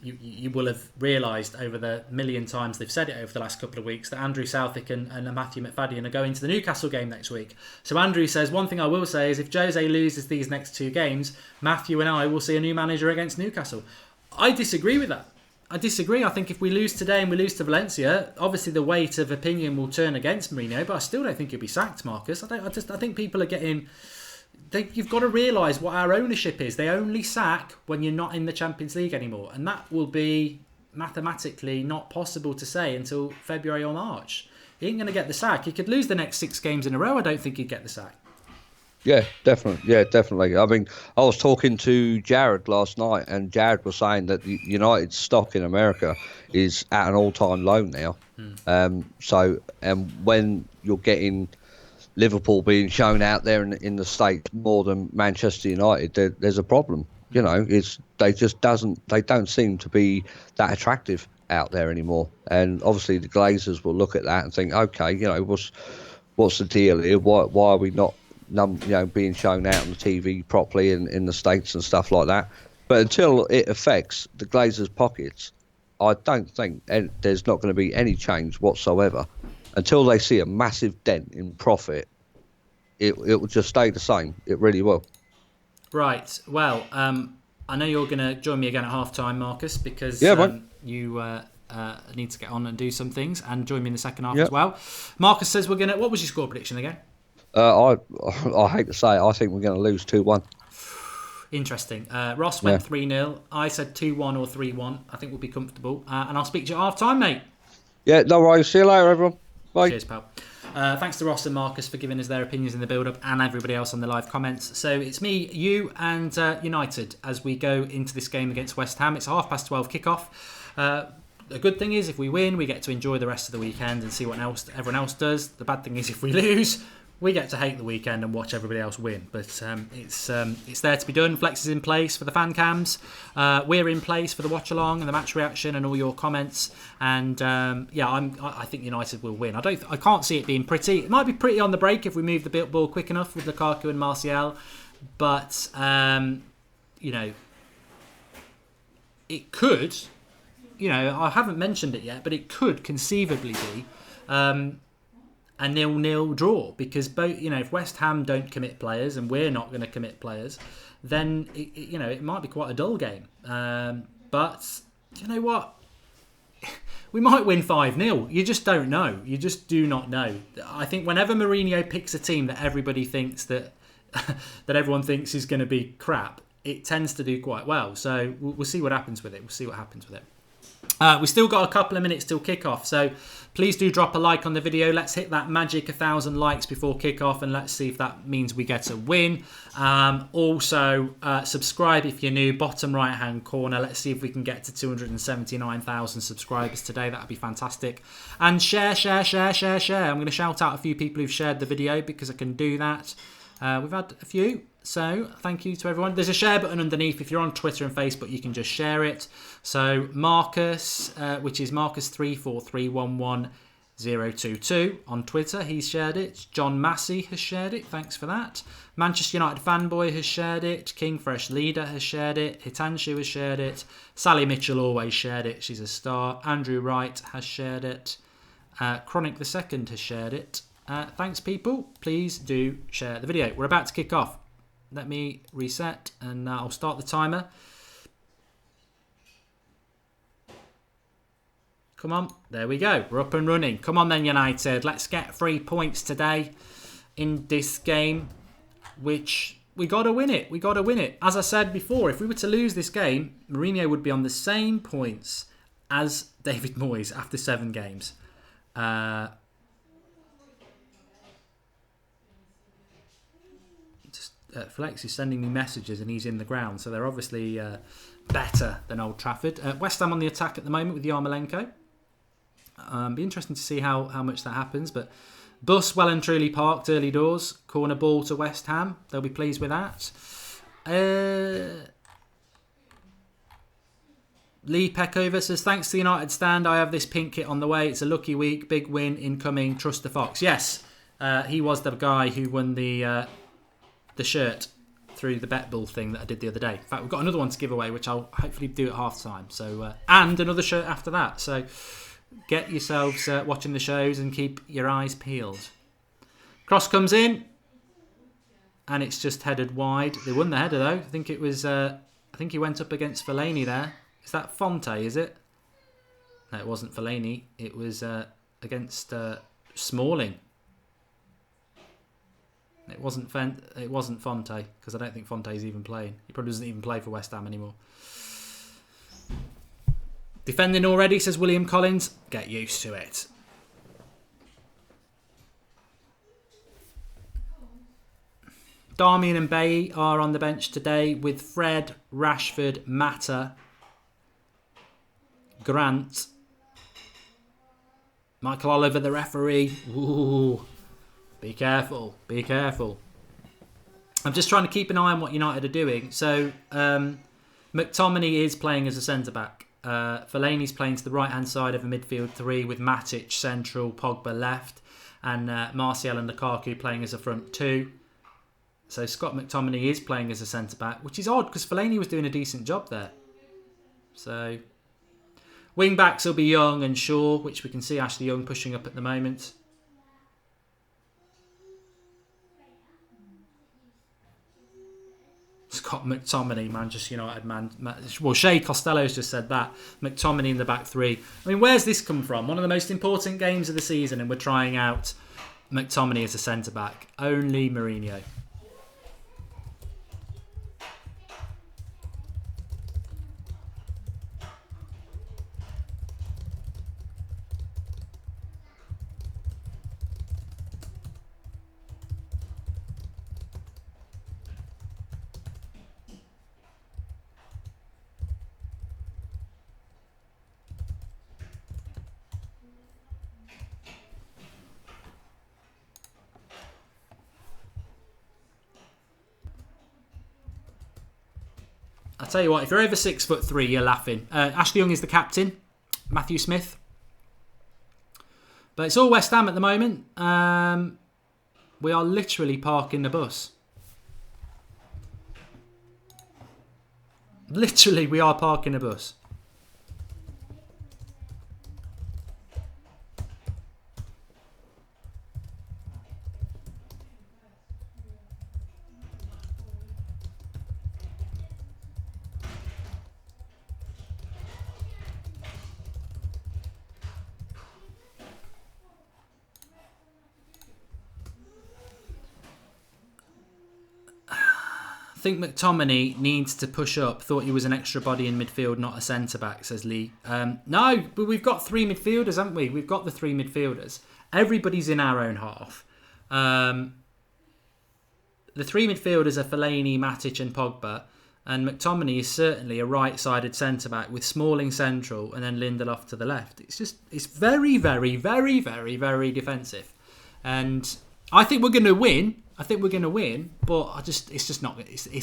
you will have realised over the million times they've said it over the last couple of weeks that Andrew Southwick and Matthew McFadden are going to the Newcastle game next week. So Andrew says, one thing I will say is if Jose loses these next 2 games, Matthew and I will see a new manager against Newcastle. I disagree with that. I disagree. I think if we lose today and we lose to Valencia, obviously the weight of opinion will turn against Mourinho, but I still don't think he'll be sacked, Marcus. I think people are getting... You've got to realise what our ownership is. They only sack when you're not in the Champions League anymore, and that will be mathematically not possible to say until February or March. He ain't going to get the sack. He could lose the next 6 games in a row. I don't think he'd get the sack. Yeah, definitely. Yeah, definitely. I mean, I was talking to Jared last night, and Jared was saying that the United stock in America is at an all-time low now. And when you're getting Liverpool being shown out there in the States more than Manchester United, there's a problem. They don't seem to be that attractive out there anymore. And obviously the Glazers will look at that and think, okay, what's the deal here? Why are we not being shown out on the TV properly in the States and stuff like that? But until it affects the Glazers' pockets, I don't think there's not going to be any change whatsoever. Until they see a massive dent in profit, it will just stay the same. It really will. Right. Well, I know you're going to join me again at half-time, Marcus, because you need to get on and do some things, and join me in the second half as well. Marcus says we're going to... What was your score prediction again? I hate to say it, I think we're going to lose 2-1. Interesting. Ross went 3-0. I said 2-1 or 3-1. I think we'll be comfortable. And I'll speak to you at half-time, mate. Yeah, no worries. See you later, everyone. Bye. Cheers, pal. Thanks to Ross and Marcus for giving us their opinions in the build-up, and everybody else on the live comments. So it's me, you, and United as we go into this game against West Ham. It's a 12:30 kickoff. The good thing is if we win, we get to enjoy the rest of the weekend and see what everyone else does. The bad thing is if we lose, we get to hate the weekend and watch everybody else win. But it's there to be done. Flex is in place for the fan cams. We're in place for the watch-along and the match reaction and all your comments. And I think United will win. I can't see it being pretty. It might be pretty on the break if we move the ball quick enough with Lukaku and Martial. But, it could... I haven't mentioned it yet, but it could conceivably be... a 0-0 draw, because both, if West Ham don't commit players and we're not going to commit players, then it might be quite a dull game. But you know what? We might win 5-0. You just don't know. You just do not know. I think whenever Mourinho picks a team that everybody thinks that everyone thinks is going to be crap, it tends to do quite well. So we'll see what happens with it. We've still got a couple of minutes till kickoff, so please do drop a like on the video. Let's hit that magic 1,000 likes before kickoff, and let's see if that means we get a win. Also, subscribe if you're new, bottom right hand corner. Let's see if we can get to 279,000 subscribers today. That would be fantastic. And share. I'm going to shout out a few people who've shared the video because I can do that. We've had a few. So thank you to everyone. There's a share button underneath. If you're on Twitter and Facebook, you can just share it. So Marcus, which is Marcus343110022 on Twitter, he's shared it. John Massey has shared it. Thanks for that. Manchester United Fanboy has shared it. King Fresh Leader has shared it. Hitanshu has shared it. Sally Mitchell always shared it. She's a star. Andrew Wright has shared it. Chronic the Second has shared it. Thanks, people. Please do share the video. We're about to kick off. Let me reset and I'll start the timer. Come on. There we go. We're up and running. Come on then, United. Let's get 3 points today in this game, which we got to win it. We got to win it. As I said before, if we were to lose this game, Mourinho would be on the same points as David Moyes after 7 games. Flex is sending me messages and he's in the ground, so they're obviously better than Old Trafford. West Ham on the attack at the moment with Yarmolenko. Be interesting to see how much that happens, but bus well and truly parked early doors. Corner ball to West Ham. They'll be pleased with that. Lee Peckover says, thanks to the United stand, I have this pink kit on the way. It's a lucky week. Big win incoming. Trust the Fox. Yes, he was the guy who won the shirt through the Bet Bull thing that I did the other day. In fact, we've got another one to give away, which I'll hopefully do at half time. So, and another shirt after that. So get yourselves watching the shows and keep your eyes peeled. Cross comes in, and it's just headed wide. They won the header though. I think it was. I think he went up against Fellaini there. Is that Fonte? Is it? No, it wasn't Fellaini. It was against Smalling. It wasn't Fonte, because I don't think Fonte's even playing. He probably doesn't even play for West Ham anymore. Defending already, says William Collins. Get used to it. Darmian and Bailly are on the bench today with Fred, Rashford, Mata, Grant, Michael Oliver, the referee. Ooh. Be careful. Be careful. I'm just trying to keep an eye on what United are doing. So, McTominay is playing as a centre-back. Fellaini's playing to the right-hand side of a midfield 3 with Matic central, Pogba left, and Martial and Lukaku playing as a front 2. So Scott McTominay is playing as a centre-back, which is odd because Fellaini was doing a decent job there. So, wing-backs will be Young and Shaw, which we can see Ashley Young pushing up at the moment. Scott McTominay, Manchester United man. Well, Shea Costello's just said that. McTominay in the back 3. I mean, where's this come from? One of the most important games of the season, and we're trying out McTominay as a centre-back. Only Mourinho. I'll tell you what, if you're over 6'3", you're laughing. Ashley Young is the captain. Matthew Smith. But it's all West Ham at the moment. We are literally parking the bus. Literally, we are parking a bus. think McTominay needs to push up. Thought he was an extra body in midfield, not a centre-back, says Lee. No, but we've got 3 midfielders, haven't we? We've got the 3 midfielders. Everybody's in our own half. The 3 midfielders are Fellaini, Matic and Pogba. And McTominay is certainly a right-sided centre-back with Smalling central and then Lindelof to the left. It's very, very, very, very, very defensive. And I think we're going to win. But it's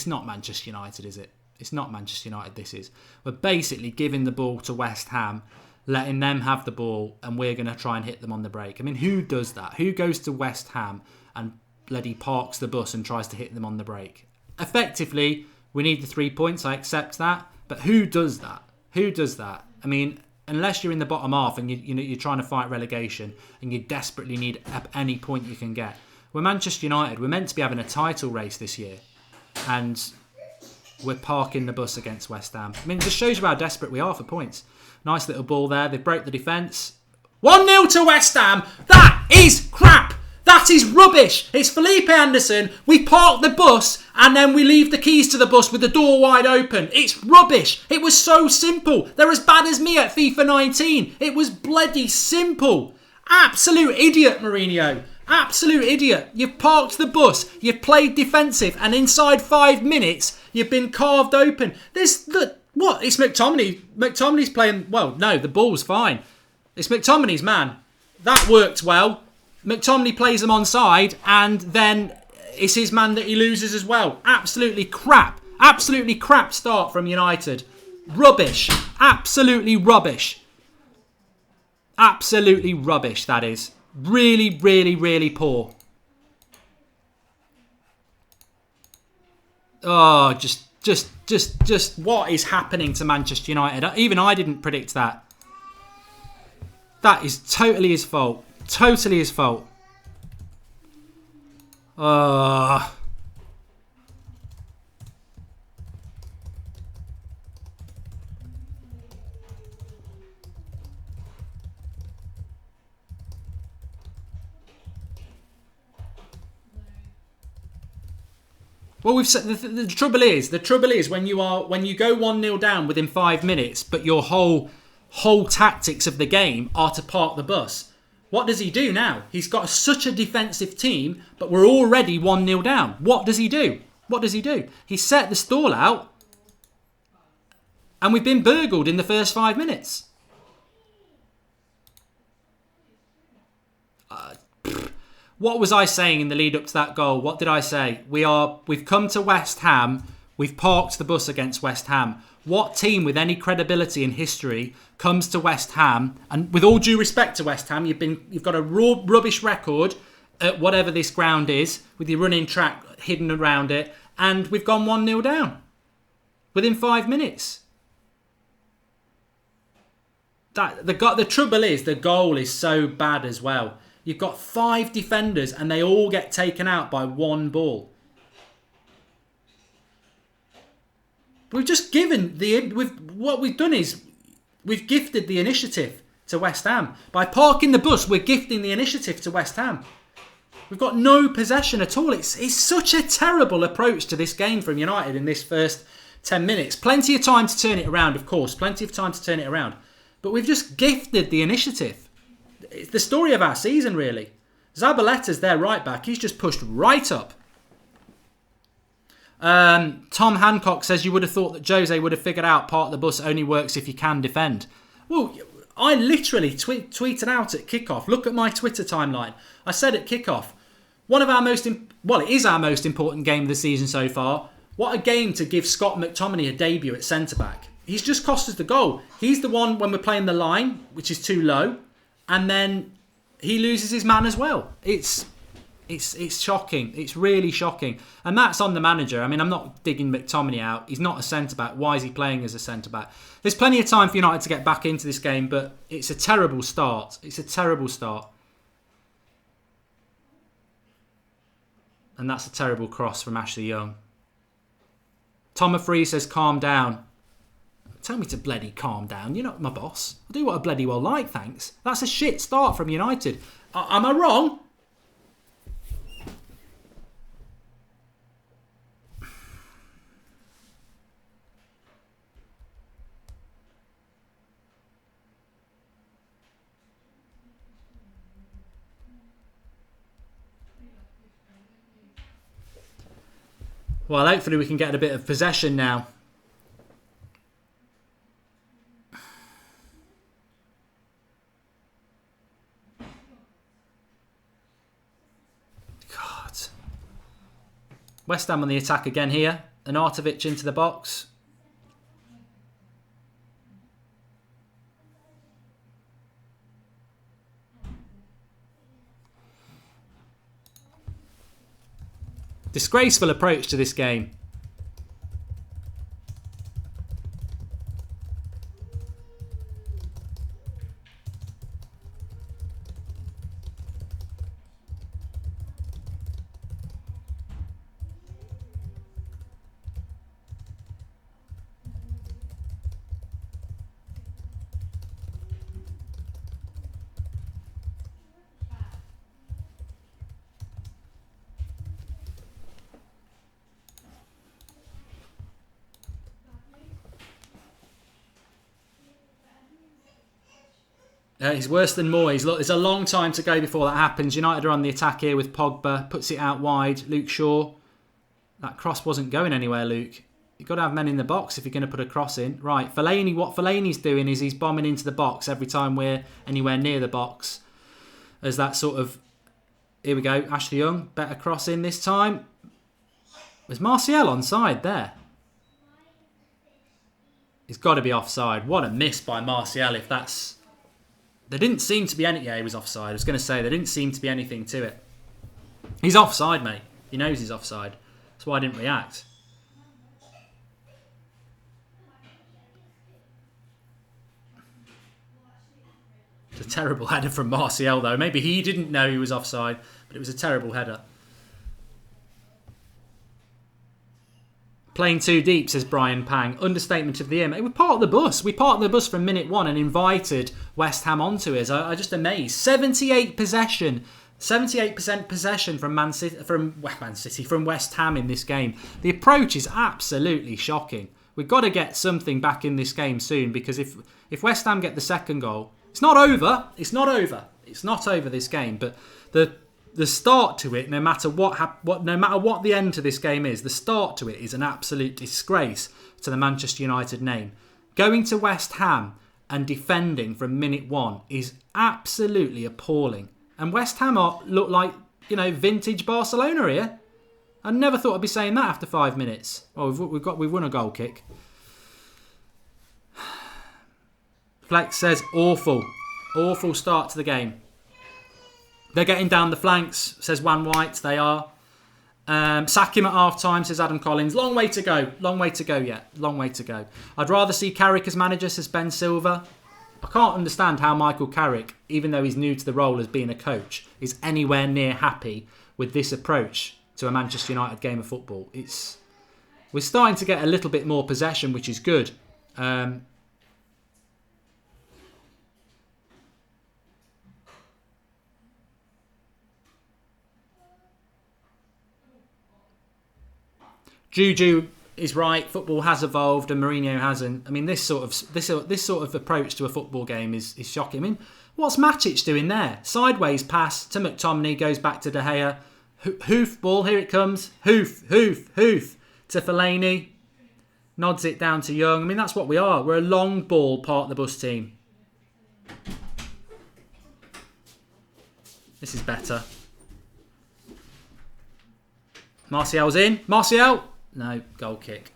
not Manchester United, is it? It's not Manchester United, this is. We're basically giving the ball to West Ham, letting them have the ball, and we're going to try and hit them on the break. I mean, who does that? Who goes to West Ham and bloody parks the bus and tries to hit them on the break? Effectively, we need the 3 points, I accept that. But who does that? I mean, unless you're in the bottom half and you're trying to fight relegation and you desperately need any point you can get. We're Manchester United. We're meant to be having a title race this year. And we're parking the bus against West Ham. I mean, it just shows you how desperate we are for points. Nice little ball there. They broke the defence. 1-0 to West Ham. That is crap. That is rubbish. It's Felipe Anderson. We park the bus and then we leave the keys to the bus with the door wide open. It's rubbish. It was so simple. They're as bad as me at FIFA 19. It was bloody simple. Absolute idiot, Mourinho. Absolute idiot. You've parked the bus. You've played defensive. And inside 5 minutes, you've been carved open. It's McTominay. McTominay's playing... Well, no, the ball's fine. It's McTominay's man. That worked well. McTominay plays them onside, and then it's his man that he loses as well. Absolutely crap start from United. Rubbish. Absolutely rubbish. Absolutely rubbish, that is. Really, really, really poor. Oh, just what is happening to Manchester United? Even I didn't predict that. That is totally his fault. Totally his fault. Well, we've said the trouble is when you go 1-0 down within 5 minutes, but your whole tactics of the game are to park the bus. What does he do now? He's got such a defensive team, but we're already 1-0 down. What does he do? He set the stall out, and we've been burgled in the first 5 minutes. What was I saying in the lead up to that goal? What did I say? We've come to West Ham. We've parked the bus against West Ham. What team with any credibility in history comes to West Ham? And with all due respect to West Ham, you've got a rubbish record at whatever this ground is, with your running track hidden around it, and we've gone 1-0 down within 5 minutes. The trouble is the goal is so bad as well. You've got 5 defenders and they all get taken out by one ball. We've just given what we've done is we've gifted the initiative to West Ham. By parking the bus, we're gifting the initiative to West Ham. We've got no possession at all. It's such a terrible approach to this game from United in this first 10 minutes. Plenty of time to turn it around, of course. Plenty of time to turn it around. But we've just gifted the initiative. It's the story of our season, really. Zabaletta's their right back. He's just pushed right up. Tom Hancock says you would have thought that Jose would have figured out part of the bus only works if you can defend. Well, I literally tweeted out at kickoff. Look at my Twitter timeline. I said at kickoff, it is our most important game of the season so far. What a game to give Scott McTominay a debut at centre-back. He's just cost us the goal. He's the one when we're playing the line, which is too low, and then he loses his man as well. It's shocking. It's really shocking. And that's on the manager. I mean, I'm not digging McTominay out. He's not a centre-back. Why is he playing as a centre-back? There's plenty of time for United to get back into this game, but it's a terrible start. And that's a terrible cross from Ashley Young. Tom Free says, calm down. Tell me to bloody calm down. You're not my boss. I'll do what I bloody well like, thanks. That's a shit start from United. Am I wrong? Well, hopefully we can get a bit of possession now. God. West Ham on the attack again here. Arnautovic into the box. Disgraceful approach to this game. He's worse than Moyes. Look, there's a long time to go before that happens. United are on the attack here with Pogba. Puts it out wide. Luke Shaw. That cross wasn't going anywhere, Luke. You've got to have men in the box if you're going to put a cross in. Right, Fellaini, what Fellaini's doing is he's bombing into the box every time we're anywhere near the box. As that sort of... Here we go. Ashley Young. Better cross in this time. Was Martial onside there? He's got to be offside. What a miss by Martial if that's... There didn't seem to be any... Yeah, he was offside. I was going to say, there didn't seem to be anything to it. He's offside, mate. He knows he's offside. That's why I didn't react. It's a terrible header from Martial, though. Maybe he didn't know he was offside, but it was a terrible header. Playing too deep, says Brian Pang. Understatement of the year. Mate, we're part of the bus. We parked the bus from minute one and invited West Ham onto us. I'm just amazed. 78% possession from from West Ham in this game. The approach is absolutely shocking. We've got to get something back in this game soon, because if West Ham get the second goal, it's not over. It's not over. It's not over this game. But the start to it, no matter what the end to this game is, the start to it is an absolute disgrace to the Manchester United name. Going to West Ham and defending from minute one is absolutely appalling. And West Ham look like, vintage Barcelona here. I never thought I'd be saying that after 5 minutes. Oh, we've won a goal kick. Flex says awful start to the game. They're getting down the flanks, says Wan White. They are. Sack him at half-time, says Adam Collins. Long way to go. Long way to go yet. Long way to go. I'd rather see Carrick as manager, says Ben Silver. I can't understand how Michael Carrick, even though he's new to the role as being a coach, is anywhere near happy with this approach to a Manchester United game of football. We're starting to get a little bit more possession, which is good. Juju is right. Football has evolved, and Mourinho hasn't. I mean, this sort of approach to a football game is shocking. I mean, what's Matic doing there? Sideways pass to McTominay, goes back to De Gea. Hoof ball, here it comes. Hoof to Fellaini. Nods it down to Young. I mean, that's what we are. We're a long ball part of the bus team. This is better. Martial's in. Martial. No, goal kick.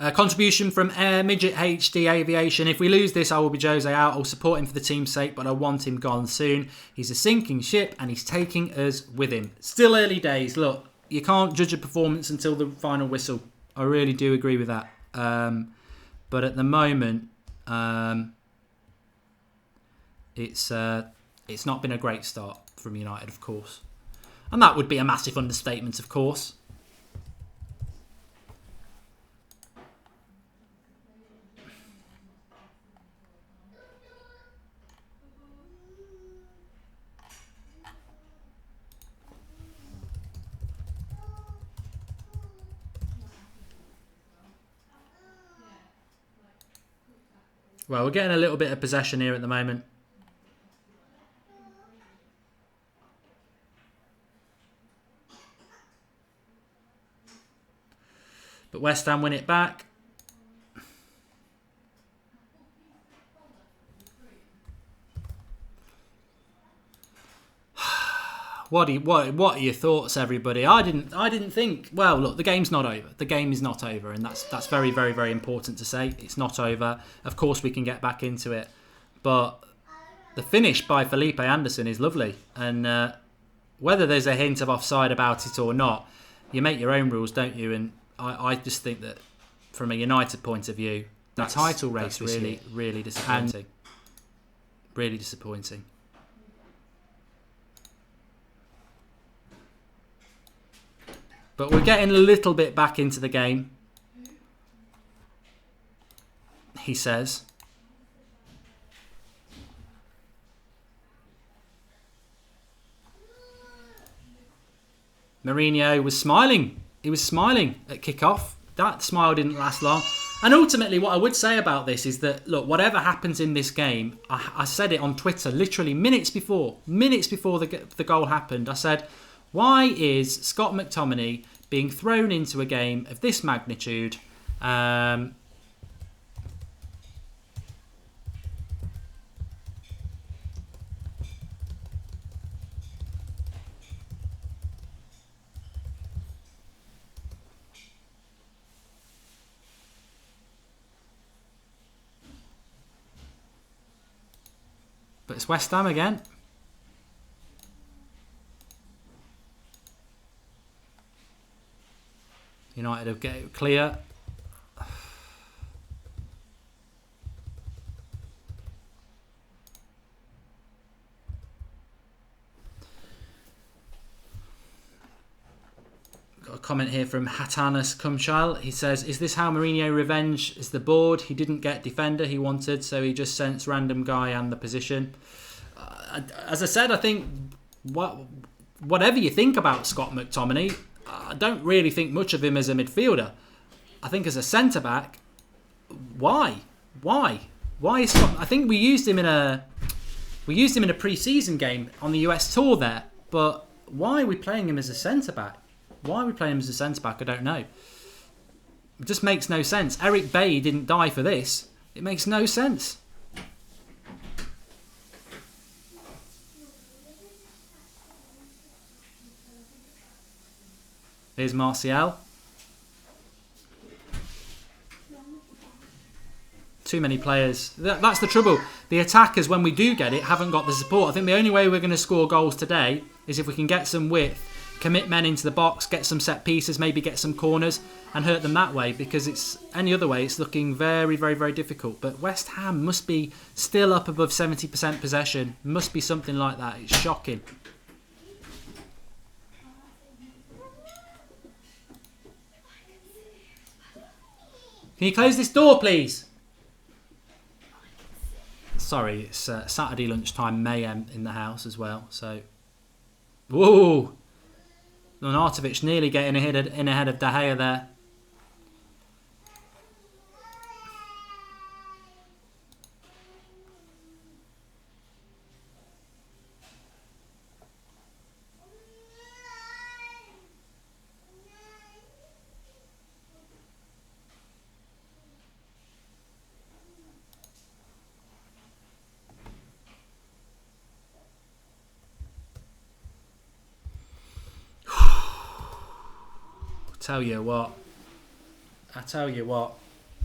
Contribution from Midget HD Aviation. If we lose this, I will be Jose out. I'll support him for the team's sake, but I want him gone soon. He's a sinking ship and he's taking us with him. Still early days. Look, you can't judge a performance until the final whistle. I really do agree with that. But at the moment, it's not been a great start from United, of course. And that would be a massive understatement, of course. Well, we're getting a little bit of possession here at the moment. But West Ham win it back. What are your thoughts, everybody? I didn't think. Well, look, the game's not over. The game is not over, and that's very, very, very important to say. It's not over. Of course, we can get back into it, but the finish by Felipe Anderson is lovely, and whether there's a hint of offside about it or not, you make your own rules, don't you? And I just think that from a United point of view, the title race really, really disappointing. Really disappointing. But we're getting a little bit back into the game, he says. Mourinho was smiling. He was smiling at kickoff. That smile didn't last long. And ultimately, what I would say about this is that, look, whatever happens in this game, I said it on Twitter literally minutes before the goal happened. I said, why is Scott McTominay being thrown into a game of this magnitude? But it's West Ham again. United will get it clear. Got a comment here from Hatanas Kumchal. He says, is this how Mourinho revenge is the board? He didn't get defender he wanted, so he just sent random guy and the position. As I said, I think whatever you think about Scott McTominay, I don't really think much of him as a midfielder. I think as a centre-back, why is Scott... I think we used him in a pre-season game on the US tour there, but why are we playing him as a centre-back? Why are we playing him as a centre-back? I don't know. It just makes no sense. Eric Bailly didn't die for this. It makes no sense. Here's Martial. Too many players. That's the trouble. The attackers, when we do get it, haven't got the support. I think the only way we're going to score goals today is if we can get some width, commit men into the box, get some set pieces, maybe get some corners and hurt them that way, because it's any other way it's looking very, very, very difficult. But West Ham must be still up above 70% possession. Must be something like that. It's shocking. Can you close this door, please? Sorry, it's Saturday lunchtime mayhem in the house as well. So, whoa! Arnautovic nearly getting in ahead of De Gea there. I tell you what.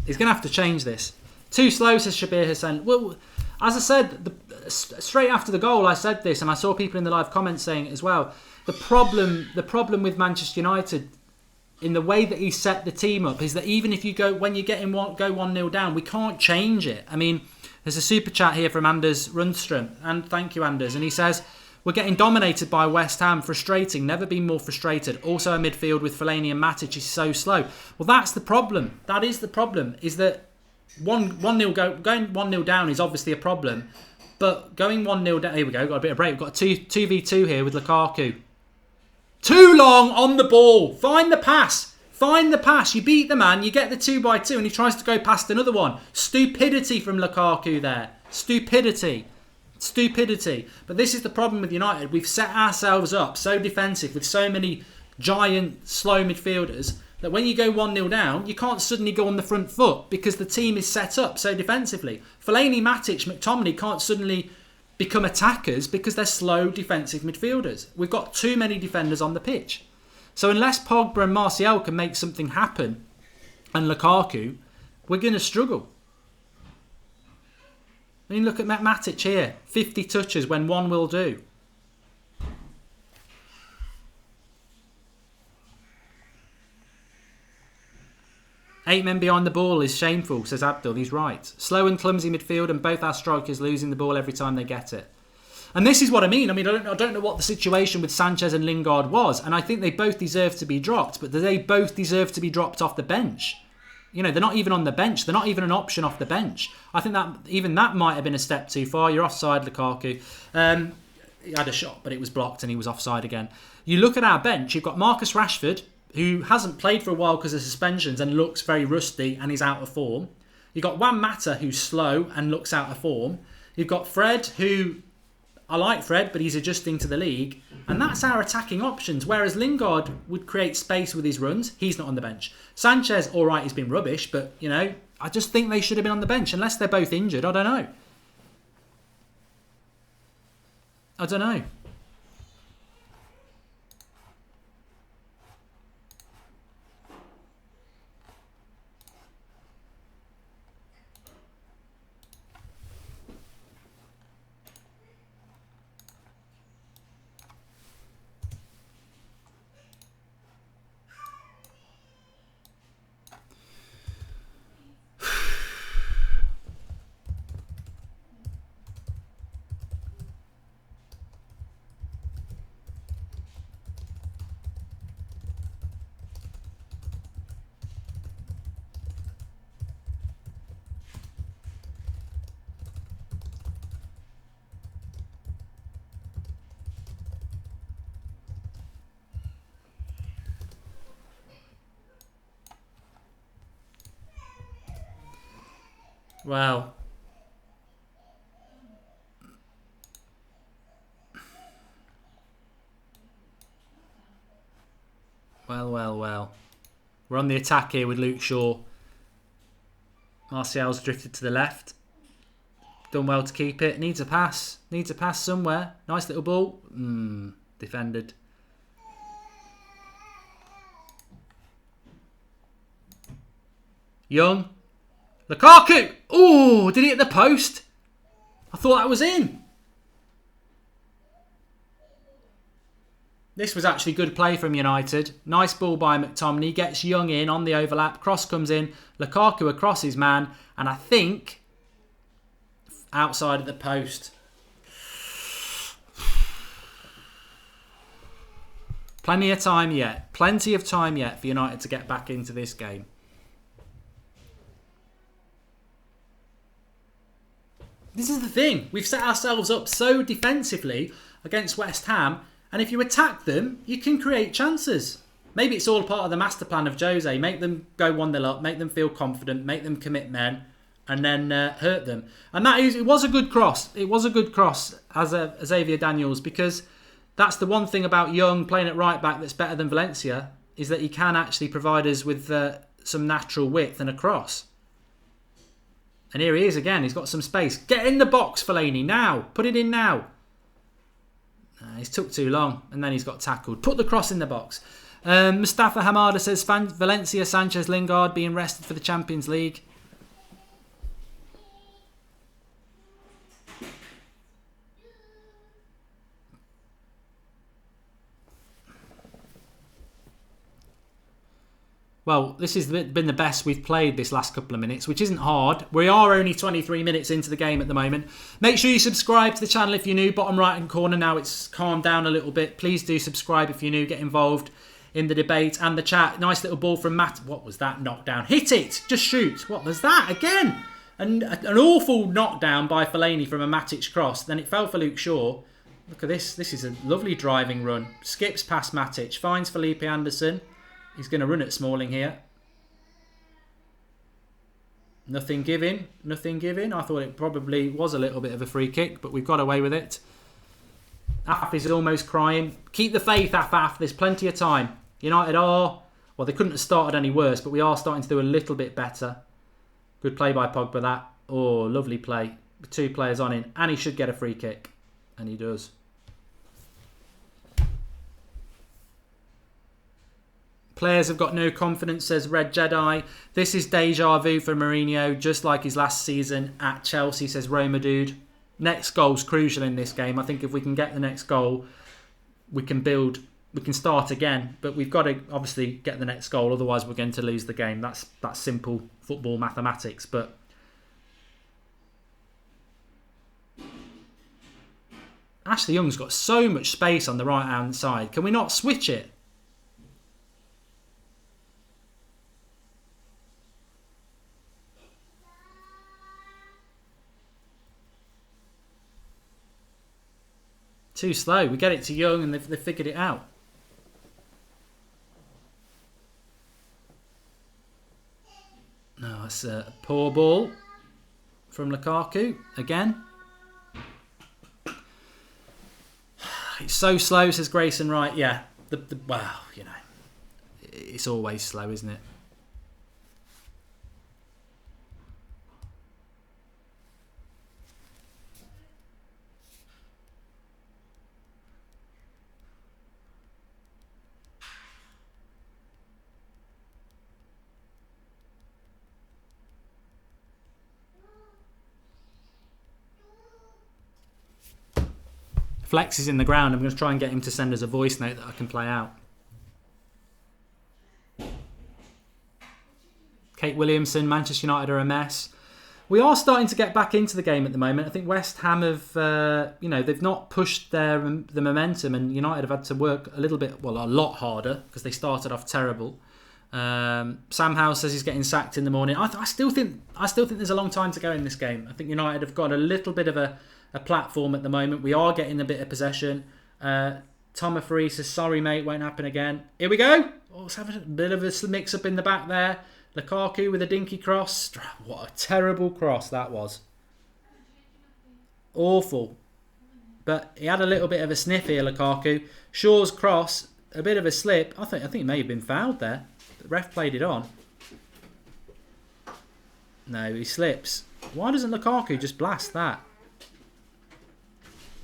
He's going to have to change this. Too slow, says Shabir Hussain. Well, as I said, straight after the goal, I said this, and I saw people in the live comments saying it as well. The problem with Manchester United, in the way that he set the team up, is that even if you go 1-0 down, we can't change it. I mean, there's a super chat here from Anders Rundström, and thank you, Anders, and he says, we're getting dominated by West Ham. Frustrating. Never been more frustrated. Also a midfield with Fellaini and Matic is so slow. Well, that's the problem. That is the problem. Is that going 1-0 down is obviously a problem. But going 1-0 down... Here we go. Got a bit of break. We've got a 2v2 here with Lukaku. Too long on the ball. Find the pass. Find the pass. You beat the man. You get the 2x2 and he tries to go past another one. Stupidity from Lukaku there. Stupidity. But this is the problem with United. We've set ourselves up so defensive with so many giant, slow midfielders that when you go 1-0 down, you can't suddenly go on the front foot because the team is set up so defensively. Fellaini, Matic, McTominay can't suddenly become attackers because they're slow defensive midfielders. We've got too many defenders on the pitch. So unless Pogba and Martial can make something happen, and Lukaku, we're going to struggle. I mean, look at Matic here. 50 touches when one will do. Eight men behind the ball is shameful, says Abdul. He's right. Slow and clumsy midfield and both our strikers losing the ball every time they get it. And this is what I mean. I don't know what the situation with Sanchez and Lingard was. And I think they both deserve to be dropped. But do they both deserve to be dropped off the bench? You know, they're not even on the bench. They're not even an option off the bench. I think that even that might have been a step too far. You're offside, Lukaku. He had a shot, but it was blocked and he was offside again. You look at our bench. You've got Marcus Rashford, who hasn't played for a while because of suspensions and looks very rusty and is out of form. You've got Juan Mata, who's slow and looks out of form. You've got Fred, who... I like Fred, but he's adjusting to the league. And that's our attacking options. Whereas Lingard would create space with his runs. He's not on the bench. Sanchez, all right, he's been rubbish. But, you know, I just think they should have been on the bench. Unless they're both injured, I don't know. Well, we're on the attack here with Luke Shaw. Martial's drifted to the left. Done well to keep it. Needs a pass somewhere. Nice little ball. Defended. Young. Lukaku! Oh, did he hit the post? I thought that was in. This was actually good play from United. Nice ball by McTominay. Gets Young in on the overlap. Cross comes in. Lukaku across his man. And I think outside of the post. Plenty of time yet. Plenty of time yet for United to get back into this game. This is the thing. We've set ourselves up so defensively against West Ham. And if you attack them, you can create chances. Maybe it's all part of the master plan of Jose. Make them go 1-0 up. Make them feel confident. Make them commit men. And then hurt them. And it was a good cross. It was a good cross as Xavier Daniels. Because that's the one thing about Young playing at right back that's better than Valencia. Is that he can actually provide us with some natural width and a cross. And here he is again. He's got some space. Get in the box, Fellaini, now. Put it in now. He's took too long. And then he's got tackled. Put the cross in the box. Mustafa Hamada says Valencia, Sanchez, Lingard being rested for the Champions League. Well, this has been the best we've played this last couple of minutes, which isn't hard. We are only 23 minutes into the game at the moment. Make sure you subscribe to the channel if you're new. Bottom right hand corner now, it's calmed down a little bit. Please do subscribe if you're new. Get involved in the debate and the chat. Nice little ball from Matt. What was that knockdown? Hit it! Just shoot. What was that? Again! And an awful knockdown by Fellaini from a Matic cross. Then it fell for Luke Shaw. Look at this. This is a lovely driving run. Skips past Matic. Finds Felipe Anderson. He's going to run at Smalling here. Nothing giving. Nothing giving. I thought it probably was a little bit of a free kick, but we've got away with it. Af is almost crying. Keep the faith, Af. There's plenty of time. United are... Well, they couldn't have started any worse, but we are starting to do a little bit better. Good play by Pogba, that. Oh, lovely play. With 2 players on in. And he should get a free kick. And he does. Players have got no confidence, says Red Jedi. This is deja vu for Mourinho, just like his last season at Chelsea, says Roma Dude. Next goal's crucial in this game. I think if we can get the next goal, we can start again. But we've got to obviously get the next goal, otherwise we're going to lose the game. That's simple football mathematics. But Ashley Young's got so much space on the right-hand side. Can we not switch it? Too slow. We get it to Young and they've figured it out. No, it's a poor ball from Lukaku again. It's so slow, says Grayson Wright. Yeah, well, you know, it's always slow, isn't it? Flex is in the ground. I'm going to try and get him to send us a voice note that I can play out. Kate Williamson, Manchester United are a mess. We are starting to get back into the game at the moment. I think West Ham have, they've not pushed the momentum, and United have had to work a little bit, well, a lot harder because they started off terrible. Sam House says he's getting sacked in the morning. I still think there's a long time to go in this game. I think United have got a little bit of a platform at the moment. We are getting a bit of possession. Tom Free says, sorry mate, won't happen again. Here we go. Oh, let's have a bit of a mix up in the back there. Lukaku with a dinky cross. What a terrible cross that was. Awful. But he had a little bit of a sniff here, Lukaku. Shaw's cross, a bit of a slip. I think he may have been fouled there. The ref played it on. No, he slips. Why doesn't Lukaku just blast that?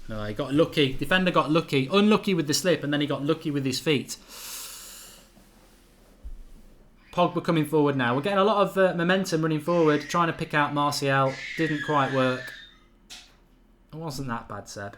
No, he got lucky. Defender got lucky. Unlucky with the slip, and then he got lucky with his feet. Pogba coming forward now. We're getting a lot of momentum running forward, trying to pick out Martial. Didn't quite work. It wasn't that bad, Seb.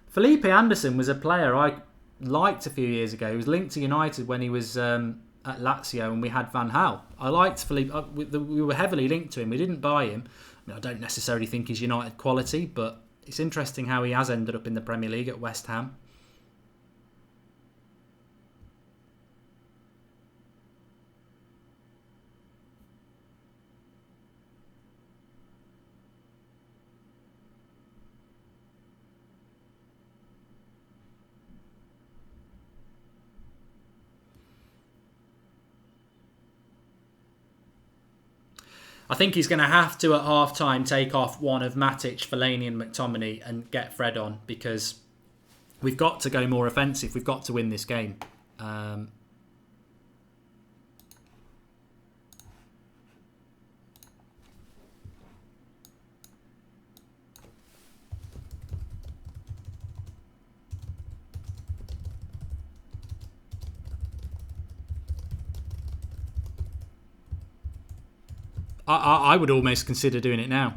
Felipe Anderson was a player I liked a few years ago. He was linked to United when he was at Lazio and we had Van Gaal. I liked Felipe. We were heavily linked to him. We didn't buy him. I mean, I don't necessarily think he's United quality, but it's interesting how he has ended up in the Premier League at West Ham. I think he's going to have to, at half-time, take off one of Matic, Fellaini and McTominay and get Fred on, because we've got to go more offensive. We've got to win this game. I would almost consider doing it now.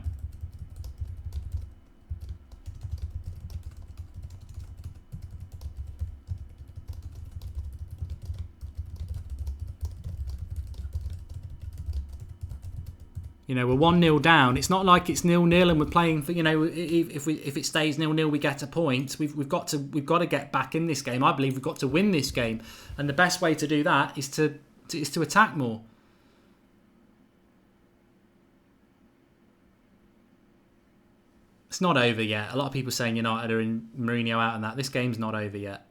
You know, we're 1-0 down. It's not like it's 0-0 and we're playing for, you know, if it stays 0-0 we get a point. We've got to get back in this game. I believe we've got to win this game. And the best way to do that is to attack more. It's not over yet. A lot of people saying United are in Mourinho out and that. This game's not over yet.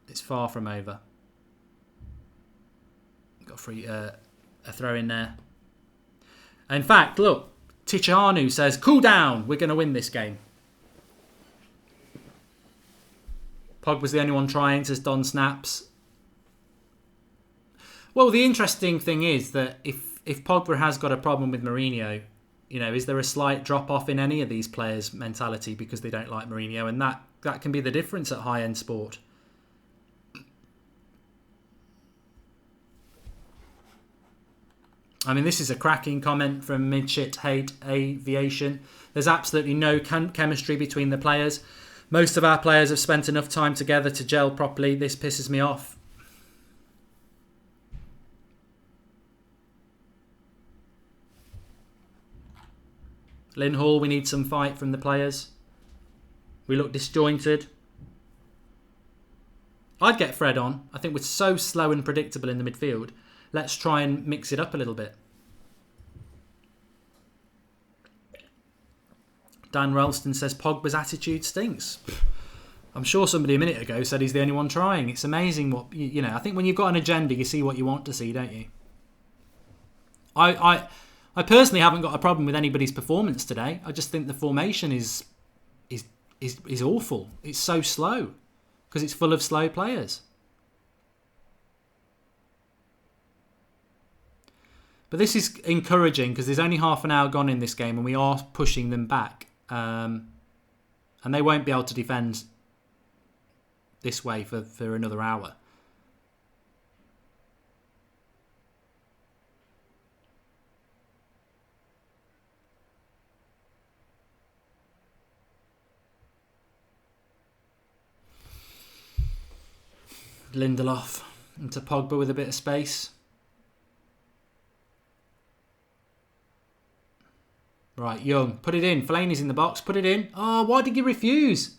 It's far from over. Got a throw in there. In fact, look, Tichanu says, cool down, we're going to win this game. Pogba's the only one trying, says Don Snaps. Well, the interesting thing is that if Pogba has got a problem with Mourinho, is there a slight drop-off in any of these players' mentality because they don't like Mourinho? And that can be the difference at high-end sport. I mean, this is a cracking comment from Midshit Hate Aviation. There's absolutely no chemistry between the players. Most of our players have spent enough time together to gel properly. This pisses me off. Lynn Hall, we need some fight from the players. We look disjointed. I'd get Fred on. I think we're so slow and predictable in the midfield. Let's try and mix it up a little bit. Dan Ralston says Pogba's attitude stinks. I'm sure somebody a minute ago said he's the only one trying. It's amazing what, I think when you've got an agenda, you see what you want to see, don't you? I personally haven't got a problem with anybody's performance today. I just think the formation is awful. It's so slow because it's full of slow players. But this is encouraging because there's only half an hour gone in this game and we are pushing them back. And they won't be able to defend this way for another hour. Lindelof into Pogba with a bit of space. Right, Young, put it in. Fellaini's in the box, put it in. Oh, why did you refuse?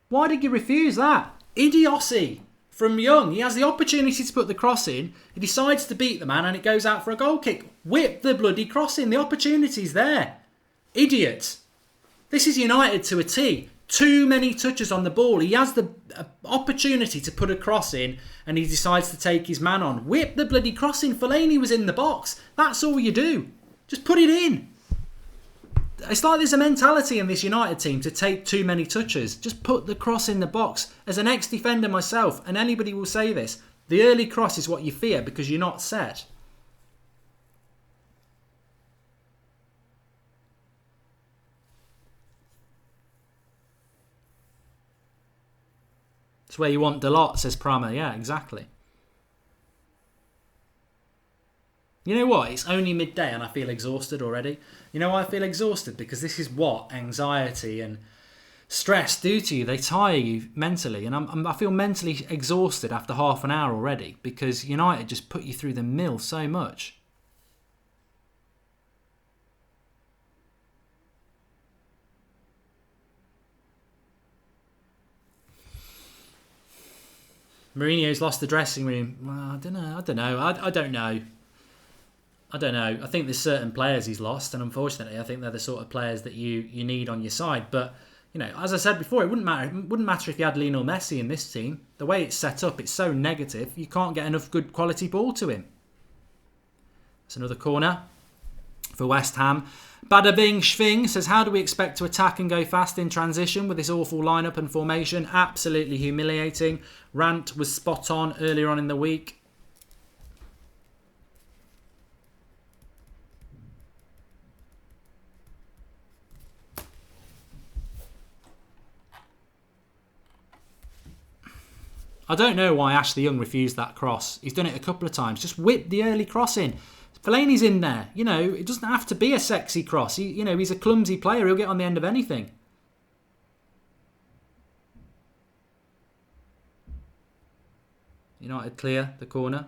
Why did you refuse that? Idiocy from Young. He has the opportunity to put the cross in. He decides to beat the man and it goes out for a goal kick. Whip the bloody cross in. The opportunity's there. Idiot. This is United to a T. Too many touches on the ball. He has the opportunity to put a cross in and he decides to take his man on. Whip the bloody cross in. Fellaini was in the box. That's all you do. Just put it in. It's like there's a mentality in this United team to take too many touches. Just put the cross in the box. As an ex-defender myself, and anybody will say this, the early cross is what you fear because you're not set. It's where you want Dalot, says Prama. Yeah, exactly. You know what? It's only midday and I feel exhausted already. You know why I feel exhausted? Because this is what anxiety and stress do to you. They tire you mentally. And I feel mentally exhausted after half an hour already because United just put you through the mill so much. Mourinho's lost the dressing room. Well, I don't know. I think there's certain players he's lost, and unfortunately, I think they're the sort of players that you need on your side. But as I said before, it wouldn't matter. It wouldn't matter if you had Lionel Messi in this team. The way it's set up, it's so negative. You can't get enough good quality ball to him. It's another corner for West Ham. Bada Bing Schving says, how do we expect to attack and go fast in transition with this awful lineup and formation? Absolutely humiliating. Rant was spot on earlier on in the week. I don't know why Ashley Young refused that cross. He's done it a couple of times. Just whip the early cross in. Fellaini's in there. It doesn't have to be a sexy cross. He's a clumsy player. He'll get on the end of anything. United clear the corner.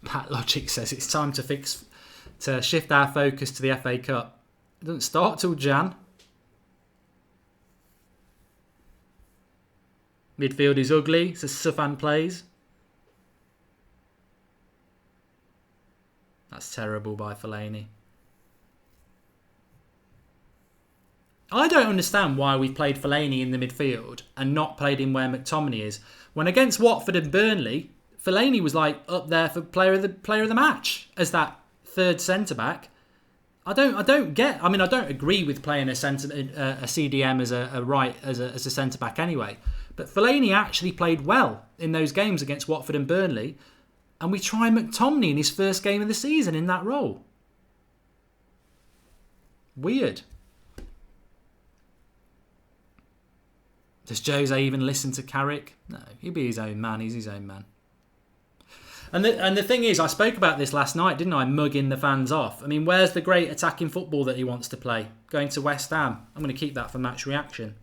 Pat Logic says it's time to shift our focus to the FA Cup. It doesn't start till Jan. Midfield is ugly, says Sufan Plays. That's terrible by Fellaini. I don't understand why we've played Fellaini in the midfield and not played him where McTominay is. When against Watford and Burnley, Fellaini was like up there for player of the match as that third centre back. I don't get. I mean, I don't agree with playing a CDM as a centre back anyway. But Fellaini actually played well in those games against Watford and Burnley, and we try McTominay in his first game of the season in that role. Weird. Does Jose even listen to Carrick? No, he'll be his own man. He's his own man. And the thing is, I spoke about this last night, didn't I? Mugging the fans off. I mean, where's the great attacking football that he wants to play? Going to West Ham. I'm going to keep that for match reaction.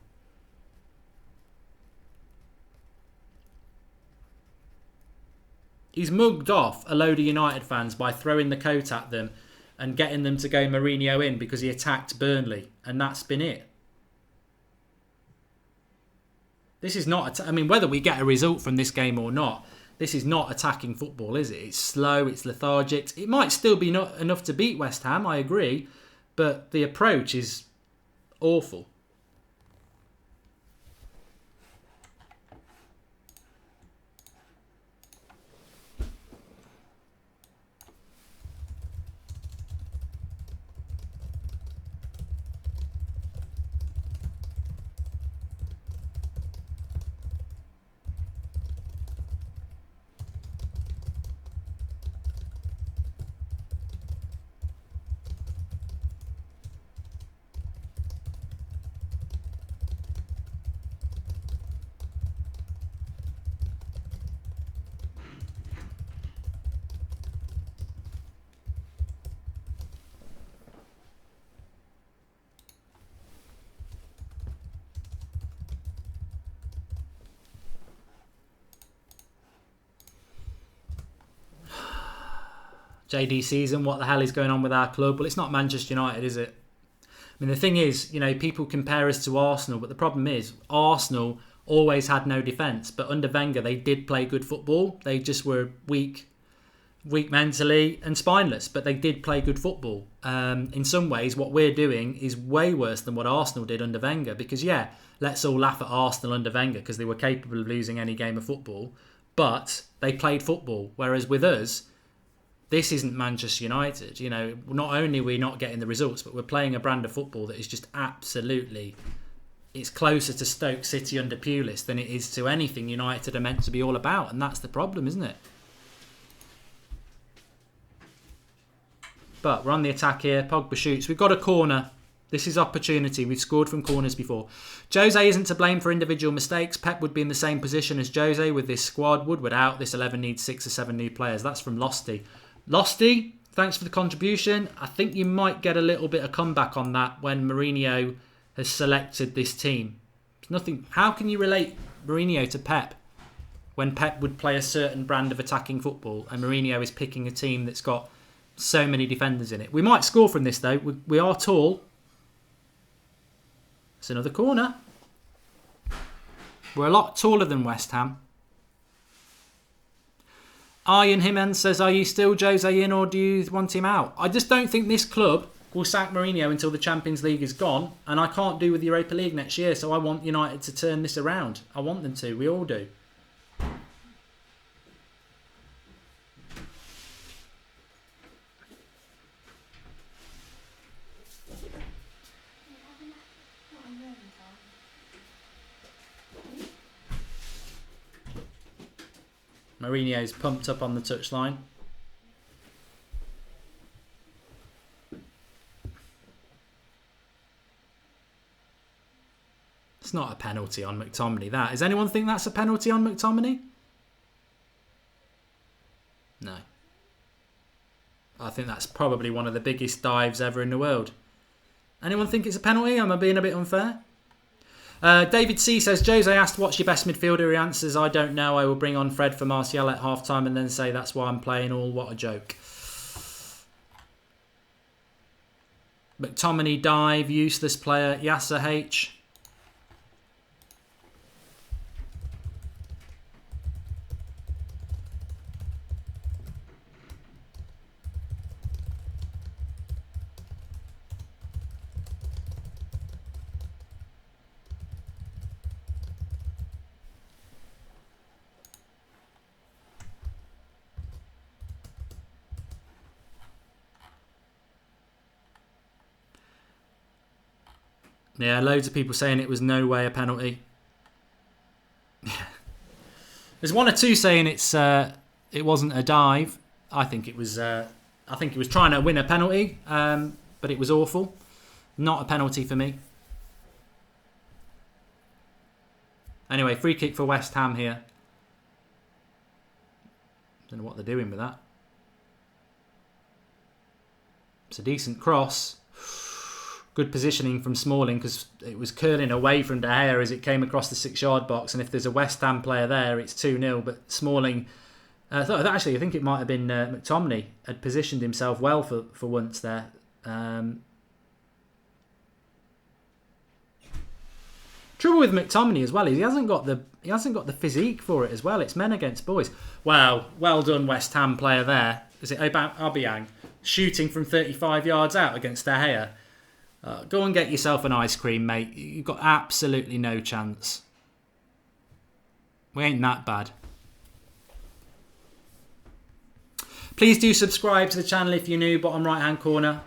He's mugged off a load of United fans by throwing the coat at them and getting them to go Mourinho in because he attacked Burnley. And that's been it. This is not... I mean, whether we get a result from this game or not, this is not attacking football, is it? It's slow, it's lethargic. It might still be not enough to beat West Ham, I agree. But the approach is awful. JD season, what the hell is going on with our club? Well, it's not Manchester United, is it? I mean, the thing is, you know, people compare us to Arsenal, but the problem is Arsenal always had no defence. But under Wenger, they did play good football. They just were weak mentally and spineless, but they did play good football. In some ways, what we're doing is way worse than what Arsenal did under Wenger. Because, yeah, let's all laugh at Arsenal under Wenger because they were capable of losing any game of football. But they played football. Whereas with us, this isn't Manchester United. You know, not only are we not getting the results, but we're playing a brand of football that is just absolutely... It's closer to Stoke City under Pulis than it is to anything United are meant to be all about. And that's the problem, isn't it? But we're on the attack here. Pogba shoots. We've got a corner. This is opportunity. We've scored from corners before. Jose isn't to blame for individual mistakes. Pep would be in the same position as Jose with this squad. Woodward out. This 11 needs 6 or 7 new players. That's from Losty. Losty, thanks for the contribution. I think you might get a little bit of comeback on that when Mourinho has selected this team. There's nothing. How can you relate Mourinho to Pep when Pep would play a certain brand of attacking football and Mourinho is picking a team that's got so many defenders in it? We might score from this though. We are tall. It's another corner. We're a lot taller than West Ham. Ian Jimenez says, are you still Jose in or do you want him out? I just don't think this club will sack Mourinho until the Champions League is gone. And I can't do with the Europa League next year. So I want United to turn this around. I want them to. We all do. Mourinho's pumped up on the touchline. It's not a penalty on McTominay, that. Does anyone think that's a penalty on McTominay? No. I think that's probably one of the biggest dives ever in the world. Anyone think it's a penalty? Am I being a bit unfair? David C says, Jose asked what's your best midfielder. He answers, I don't know. I will bring on Fred for Martial at half time and then say that's why I'm playing all. What a joke. McTominay dive, useless player. Yasser H. Yeah, loads of people saying it was no way a penalty. There's one or two saying it wasn't a dive. I think it was. I think he was trying to win a penalty, but it was awful. Not a penalty for me. Anyway, free kick for West Ham here. Don't know what they're doing with that. It's a decent cross. Good positioning from Smalling because it was curling away from De Gea as it came across the 6-yard box. And if there's a West Ham player there, it's 2-0. But Smalling, actually, I think it might have been McTominay had positioned himself well for once there. Trouble with McTominay as well is he hasn't got the physique for it as well. It's men against boys. Wow, well done West Ham player there. Is it Aubameyang shooting from 35 yards out against De Gea? Go and get yourself an ice cream, mate. You've got absolutely no chance. We ain't that bad. Please do subscribe to the channel if you're new. Bottom right hand corner.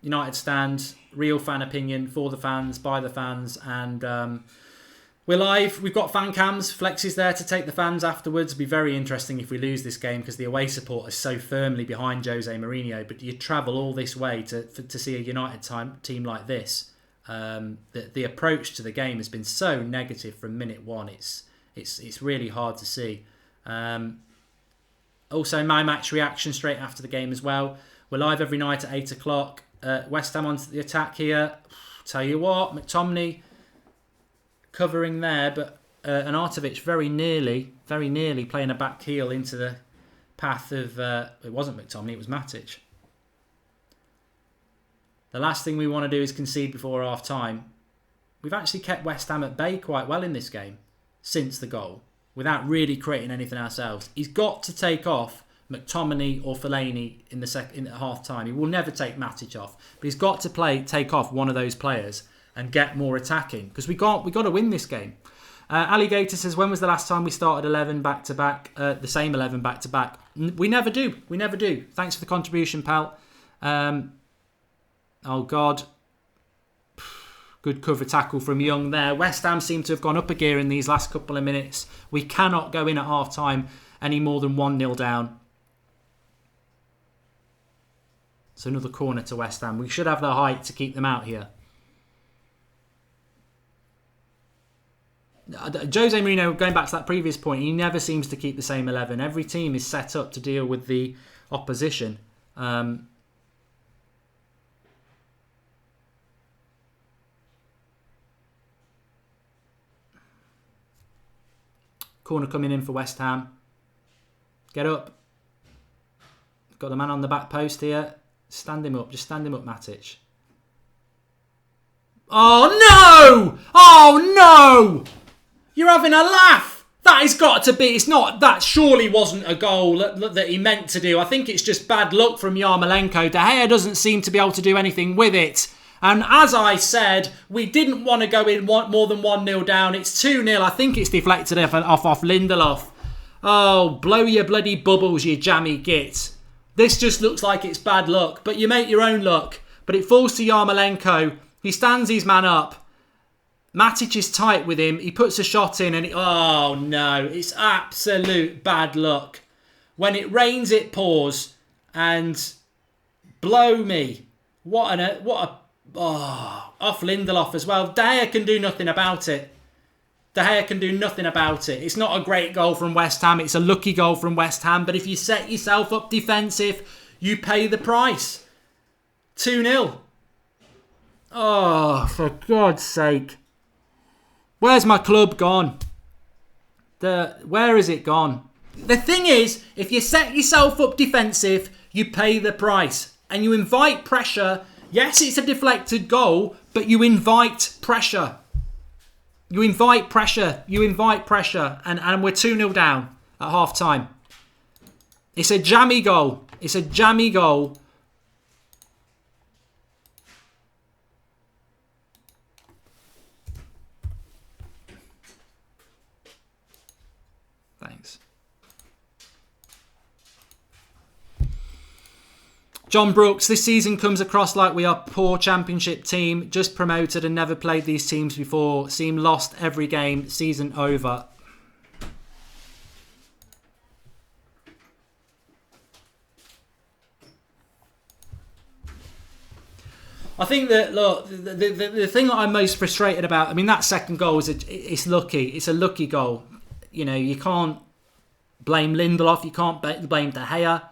United Stand. Real fan opinion for the fans, by the fans. And we're live. We've got fan cams. Flex is there to take the fans afterwards. It'll be very interesting if we lose this game because the away support is so firmly behind Jose Mourinho. But you travel all this way to see a United team like this. The approach to the game has been so negative from minute one. It's really hard to see. Also, my match reaction straight after the game as well. We're live every night at 8 o'clock. West Ham onto the attack here. Tell you what, McTominay covering there, but Arnautovic very nearly playing a back heel into the path of... it wasn't McTominay, it was Matic. The last thing we want to do is concede before half-time. We've actually kept West Ham at bay quite well in this game since the goal, without really creating anything ourselves. He's got to take off McTominay or Fellaini in at half-time. He will never take Matic off, but he's got to take off one of those players and get more attacking because we got to win this game. Alligator says, when was the last time we started 11 back-to-back, the same 11 back-to-back? We never do. We never do. Thanks for the contribution, pal. Oh, God. Good cover tackle from Young there. West Ham seem to have gone up a gear in these last couple of minutes. We cannot go in at half-time any more than 1-0 down. So another corner to West Ham. We should have the height to keep them out here. Jose Mourinho, going back to that previous point, he never seems to keep the same 11. Every team is set up to deal with the opposition. Corner coming in for West Ham. Get up. Got the man on the back post here. Stand him up. Just stand him up, Matic. Oh, no! Oh, no! You're having a laugh. That has got to be... It's not... That surely wasn't a goal that he meant to do. I think it's just bad luck from Yarmolenko. De Gea doesn't seem to be able to do anything with it. And as I said, we didn't want to go in more than 1-0 down. It's 2-0. I think it's deflected off Lindelof. Oh, blow your bloody bubbles, you jammy git. This just looks like it's bad luck, but you make your own luck. But it falls to Yarmolenko. He stands his man up. Matic is tight with him. He puts a shot in and... oh, no. It's absolute bad luck. When it rains, it pours. And blow me. What a... Oh, off Lindelof as well. De Gea can do nothing about it. De Gea can do nothing about it. It's not a great goal from West Ham. It's a lucky goal from West Ham. But if you set yourself up defensive, you pay the price. 2-0. Oh, for God's sake. Where's my club gone? Where is it gone? The thing is, if you set yourself up defensive, you pay the price. And you invite pressure. Yes, it's a deflected goal, but you invite pressure. You invite pressure. You invite pressure. And we're 2-0 down at half-time. It's a jammy goal. It's a jammy goal. Thanks. John Brooks, this season comes across like we are a poor championship team, just promoted and never played these teams before. Seem lost every game, season over. I think that, look, the thing that I'm most frustrated about, I mean, that second goal it's lucky. It's a lucky goal. You know, you can't blame Lindelof. You can't blame De Gea.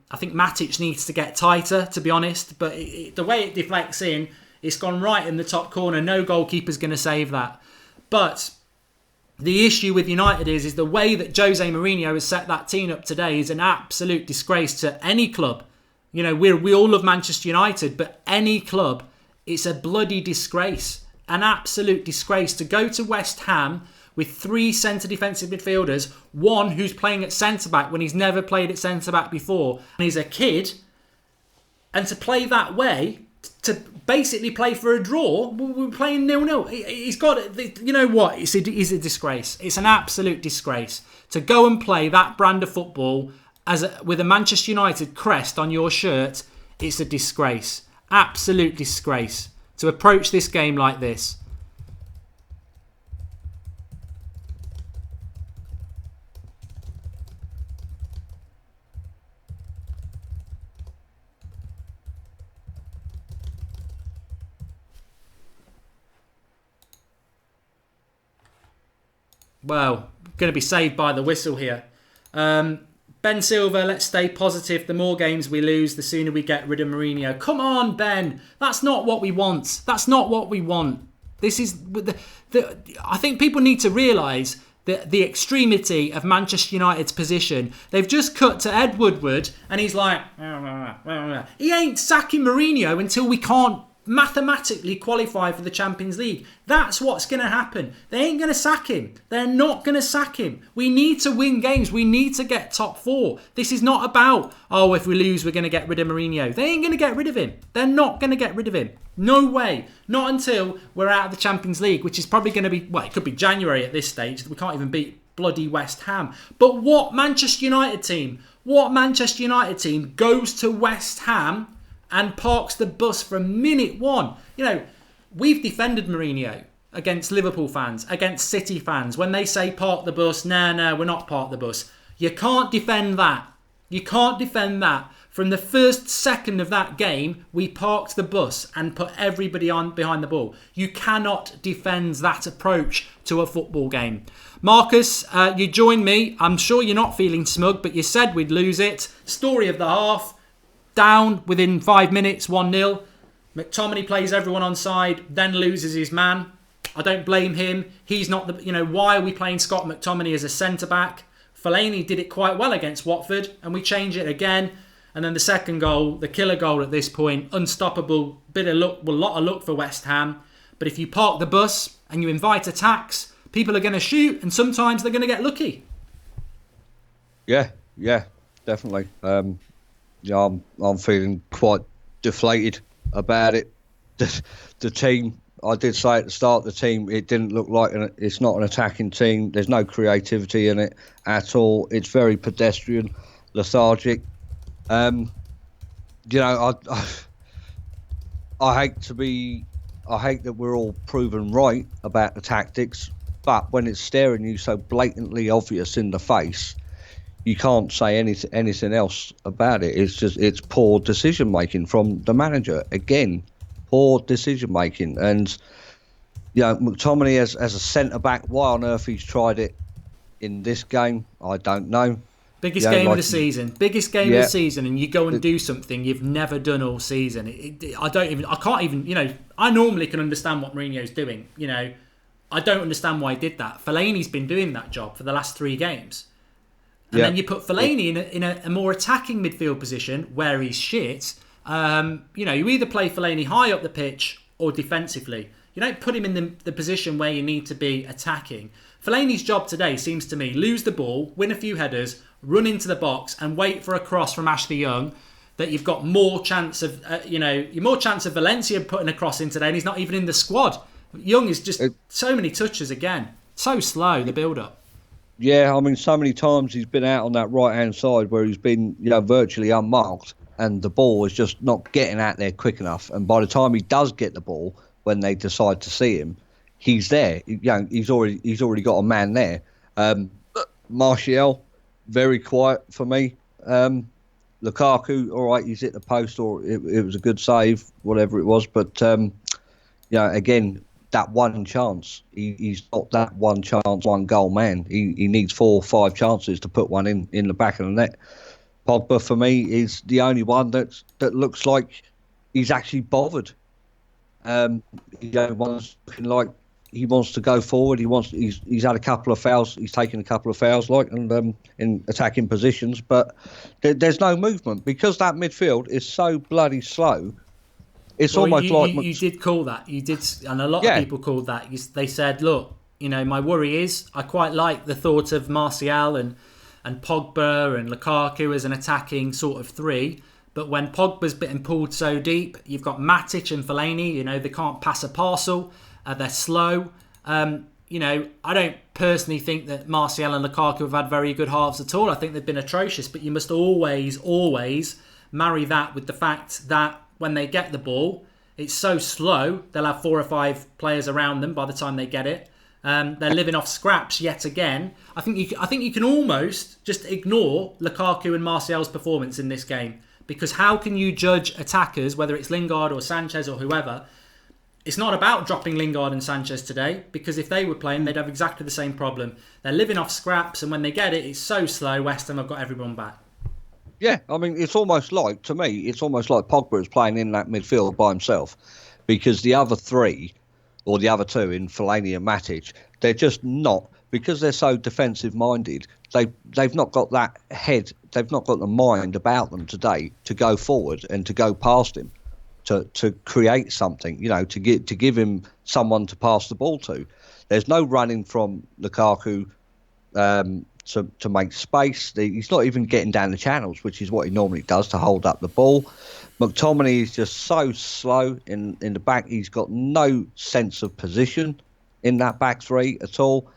I think Matic needs to get tighter, to be honest. But the way it deflects in, it's gone right in the top corner. No goalkeeper's going to save that. But the issue with United is the way that Jose Mourinho has set that team up today is an absolute disgrace to any club. You know, we all love Manchester United, but any club, it's a bloody disgrace. An absolute disgrace to go to West Ham with 3 centre defensive midfielders, one who's playing at centre-back when he's never played at centre-back before, and he's a kid, and to play that way, to basically play for a draw, we're playing 0-0. He's got, you know what, it's a disgrace. It's an absolute disgrace. To go and play that brand of football with a Manchester United crest on your shirt, it's a disgrace. Absolute disgrace. To approach this game like this. Well, going to be saved by the whistle here. Ben Silver, let's stay positive. The more games we lose, the sooner we get rid of Mourinho. Come on, Ben. That's not what we want. That's not what we want. This is I think people need to realise the extremity of Manchester United's position. They've just cut to Ed Woodward, and he's like, he ain't sacking Mourinho until we can't mathematically qualify for the Champions League. That's what's going to happen. They ain't going to sack him. They're not going to sack him. We need to win games. We need to get top 4. This is not about, oh, if we lose, we're going to get rid of Mourinho. They ain't going to get rid of him. They're not going to get rid of him. No way. Not until we're out of the Champions League, which is probably going to be, well, it could be January at this stage. We can't even beat bloody West Ham. But what Manchester United team goes to West Ham and parks the bus from minute one? You know, we've defended Mourinho against Liverpool fans, against City fans. When they say park the bus, no, we're not park the bus. You can't defend that. You can't defend that. From the first second of that game, we parked the bus and put everybody on behind the ball. You cannot defend that approach to a football game. Marcus, you joined me. I'm sure you're not feeling smug, but you said we'd lose it. Story of the half. Down within 5 minutes, 1-0. McTominay plays everyone on side, then loses his man. I don't blame him. He's not the, you know, why are we playing Scott McTominay as a centre-back? Fellaini did it quite well against Watford, and we change it again. And then the second goal, the killer goal at this point, unstoppable, bit of luck, well, a lot of luck for West Ham. But if you park the bus and you invite attacks, people are going to shoot, and sometimes they're going to get lucky. Yeah, definitely. Yeah, I'm feeling quite deflated about it. The team, I did say at the start, the team, it didn't look like it's not an attacking team. There's no creativity in it at all. It's very pedestrian, lethargic. You know, I hate that we're all proven right about the tactics, but when it's staring you so blatantly obvious in the face, you can't say anything else about it. It's poor decision making from the manager. Again, poor decision making. And you know, McTominay as a centre back, why on earth he's tried it in this game, I don't know. Biggest game of the season. Biggest game of the season, and you go and do something you've never done all season. I can't even, you know, I normally can understand what Mourinho's doing. You know, I don't understand why he did that. Fellaini's been doing that job for the last 3 games. And then you put Fellaini in a more attacking midfield position where he's shit. You know, you either play Fellaini high up the pitch or defensively. You don't put him in the position where you need to be attacking. Fellaini's job today seems to me, lose the ball, win a few headers, run into the box and wait for a cross from Ashley Young that you've got more chance of, you're more chance of Valencia putting a cross in today, and he's not even in the squad. Young is just so many touches again. So slow, the build-up. Yeah, I mean, so many times he's been out on that right-hand side where he's been, you know, virtually unmarked. and the ball is just not getting out there quick enough. And by the time he does get the ball, when they decide to see him, he's there. He's already got a man there. Martial, very quiet for me. Lukaku, all right, he's hit the post, or it was a good save, whatever it was. But again, that one chance, he's not that one chance, one goal man. He needs 4 or 5 chances to put one in the back of the net. Pogba, for me, is the only one that looks like he's actually bothered. One's looking like he wants to go forward. He's had a couple of fouls. He's taken a couple of fouls, in attacking positions, but there's no movement because that midfield is so bloody slow. It's almost like you did call that. You did, and a lot of people called that. They said, look, my worry is I quite like the thought of Martial and Pogba and Lukaku as an attacking sort of 3. But when Pogba's been pulled so deep, you've got Matic and Fellaini, they can't pass a parcel. They're slow. I don't personally think that Martial and Lukaku have had very good halves at all. I think they've been atrocious. But you must always, always marry that with the fact that when they get the ball, it's so slow, they'll have 4 or 5 players around them by the time they get it. They're living off scraps yet again. I think you can almost just ignore Lukaku and Martial's performance in this game. Because how can you judge attackers, whether it's Lingard or Sanchez or whoever? It's not about dropping Lingard and Sanchez today, because if they were playing, they'd have exactly the same problem. They're living off scraps, and when they get it, it's so slow. West Ham have got everyone back. Yeah, I mean, it's almost like Pogba is playing in that midfield by himself, because the other 3, or the other 2 in Fellaini and Matic, they're just not, because they're so defensive-minded, they've not got that head, they've not got the mind about them today to go forward and to go past him, to create something, to give him someone to pass the ball to. There's no running from Lukaku to make space. He's not even getting down the channels, which is what he normally does to hold up the ball. McTominay is just so slow in the back. He's got no sense of position in that back 3 at all.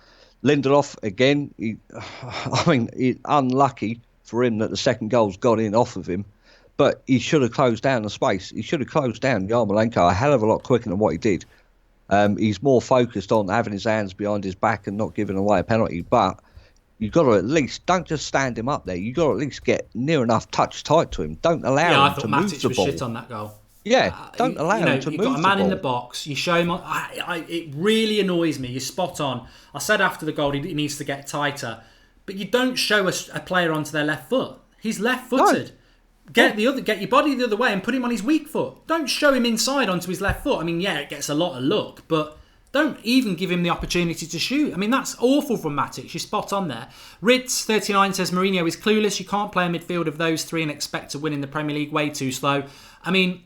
Lindelof, again, unlucky for him that the second goal's got in off of him, but he should have closed down the space. He should have closed down Yarmolenko a hell of a lot quicker than what he did. He's more focused on having his hands behind his back and not giving away a penalty, but you've got to at least, don't just stand him up there. You've got to at least get near enough touch tight to him. Don't allow him to move the ball. I thought Matic was shit on that goal. Yeah, don't allow him to move the ball. You've got a man in the box, you show him. It really annoys me. You're spot on. I said after the goal he needs to get tighter, but you don't show a player onto their left foot. He's left-footed. No. Get your body the other way and put him on his weak foot. Don't show him inside onto his left foot. I mean, it gets a lot of look, but don't even give him the opportunity to shoot. I mean, that's awful from Matic. You're spot on there. Ritz39 says Mourinho is clueless. You can't play a midfield of those 3 and expect to win in the Premier League. Way too slow. I mean,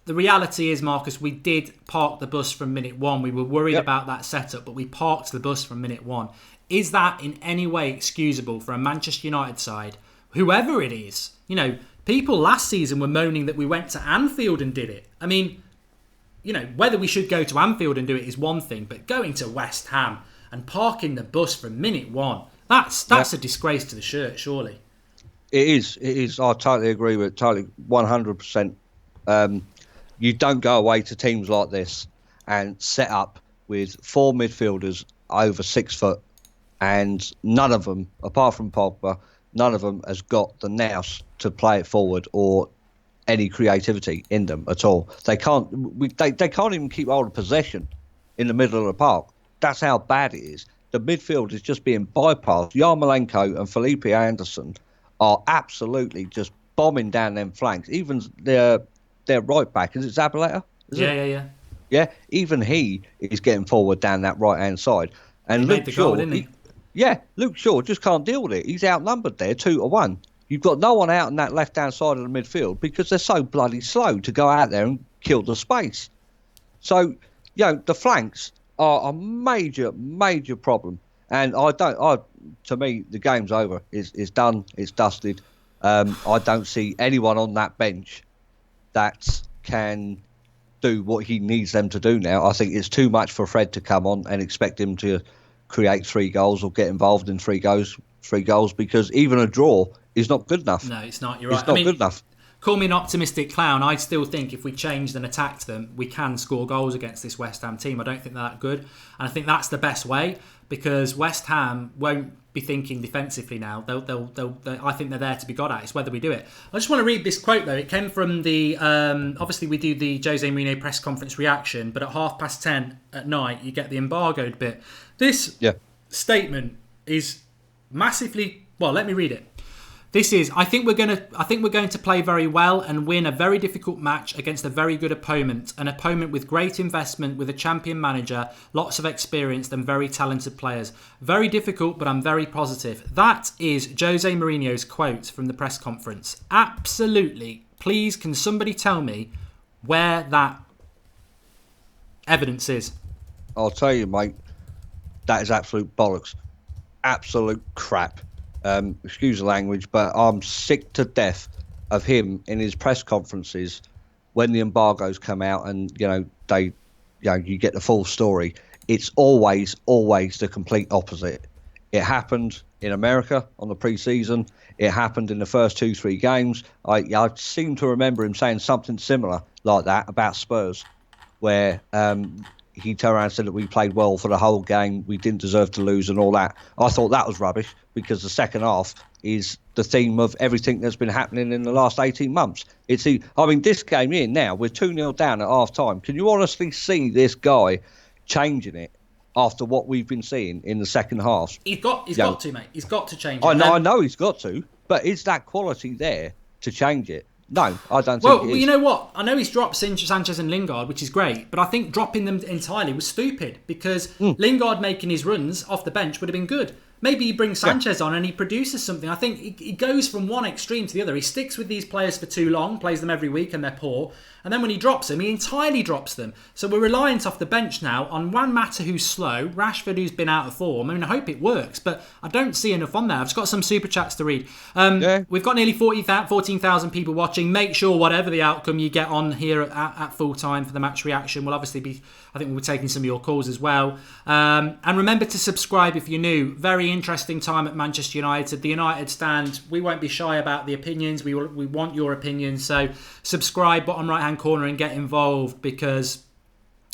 the reality is, Marcus, we did park the bus from minute 1. We were worried about that setup, but we parked the bus from minute 1. Is that in any way excusable for a Manchester United side, whoever it is? People last season were moaning that we went to Anfield and did it. I mean, whether we should go to Anfield and do it is one thing, but going to West Ham and parking the bus from minute 1, that's a disgrace to the shirt, surely. It is. I totally agree with it, totally 100%. You don't go away to teams like this and set up with 4 midfielders over 6 foot, and none of them, apart from Pogba, none of them has got the nous to play it forward or any creativity in them at all. They can't. They can't even keep hold of possession in the middle of the park. That's how bad it is. The midfield is just being bypassed. Yarmolenko and Felipe Anderson are absolutely just bombing down them flanks. Even their right back, is it Zabaleta? Yeah. Even he is getting forward down that right hand side. And Luke Shaw, Luke Shaw just can't deal with it. He's outnumbered there 2-1. You've got no one out on that left hand side of the midfield because they're so bloody slow to go out there and kill the space. So, the flanks are a major problem. And to me, the game's over. It's done. It's dusted. I don't see anyone on that bench that can do what he needs them to do now. I think it's too much for Fred to come on and expect him to create 3 goals or get involved in 3 goals, because even a draw is not good enough. No, it's not. You're right. It's not good enough. call me an optimistic clown. I still think if we changed and attacked them, we can score goals against this West Ham team. I don't think they're that good. And I think that's the best way, because West Ham won't be thinking defensively now. I think they're there to be got at. It's whether we do it. I just want to read this quote, though. It came from the... obviously, we do the Jose Mourinho press conference reaction, but at 10:30 at night, you get the embargoed bit. This statement is massively... Well, let me read it. This is, I think we're going to play very well and win a very difficult match against a very good opponent, an opponent with great investment, with a champion manager, lots of experience and very talented players. Very difficult, but I'm very positive. That is Jose Mourinho's quote from the press conference. Absolutely. Please, can somebody tell me where that evidence is? I'll tell you, mate, that is absolute bollocks. Absolute crap. Excuse the language, but I'm sick to death of him in his press conferences when the embargoes come out and, you get the full story. It's always the complete opposite. It happened in America on the pre-season. It happened in the first 2-3 games. I seem to remember him saying something similar like that about Spurs, where he turned around and said that we played well for the whole game, we didn't deserve to lose and all that. I thought that was rubbish, because the second half is the theme of everything that's been happening in the last 18 months. This game here now, we're 2-0 down at half-time. Can you honestly see this guy changing it after what we've been seeing in the second half? He's got to, mate. He's got to change it. I know he's got to, but is that quality there to change it? No, I don't think Well, it is. you know what? I know he's dropped Sanchez and Lingard, which is great, but I think dropping them entirely was stupid, because Lingard making his runs off the bench would have been good. Maybe he brings Sanchez on and he produces something. I think he goes from one extreme to the other. He sticks with these players for too long, plays them every week, and they're poor. And then when he drops them, he entirely drops them. So we're reliant off the bench now on Juan Mata, who's slow, Rashford, who's been out of form. I mean, I hope it works, but I don't see enough on there. I've just got some super chats to read. We've got nearly 14,000 people watching. Make sure whatever the outcome you get on here at full time for the match reaction will obviously be, I think we'll be taking some of your calls as well. And remember to subscribe if you're new. Very interesting time at Manchester United. The United stand, we won't be shy about the opinions. We want your opinions. So subscribe, bottom right-hand corner, and get involved, because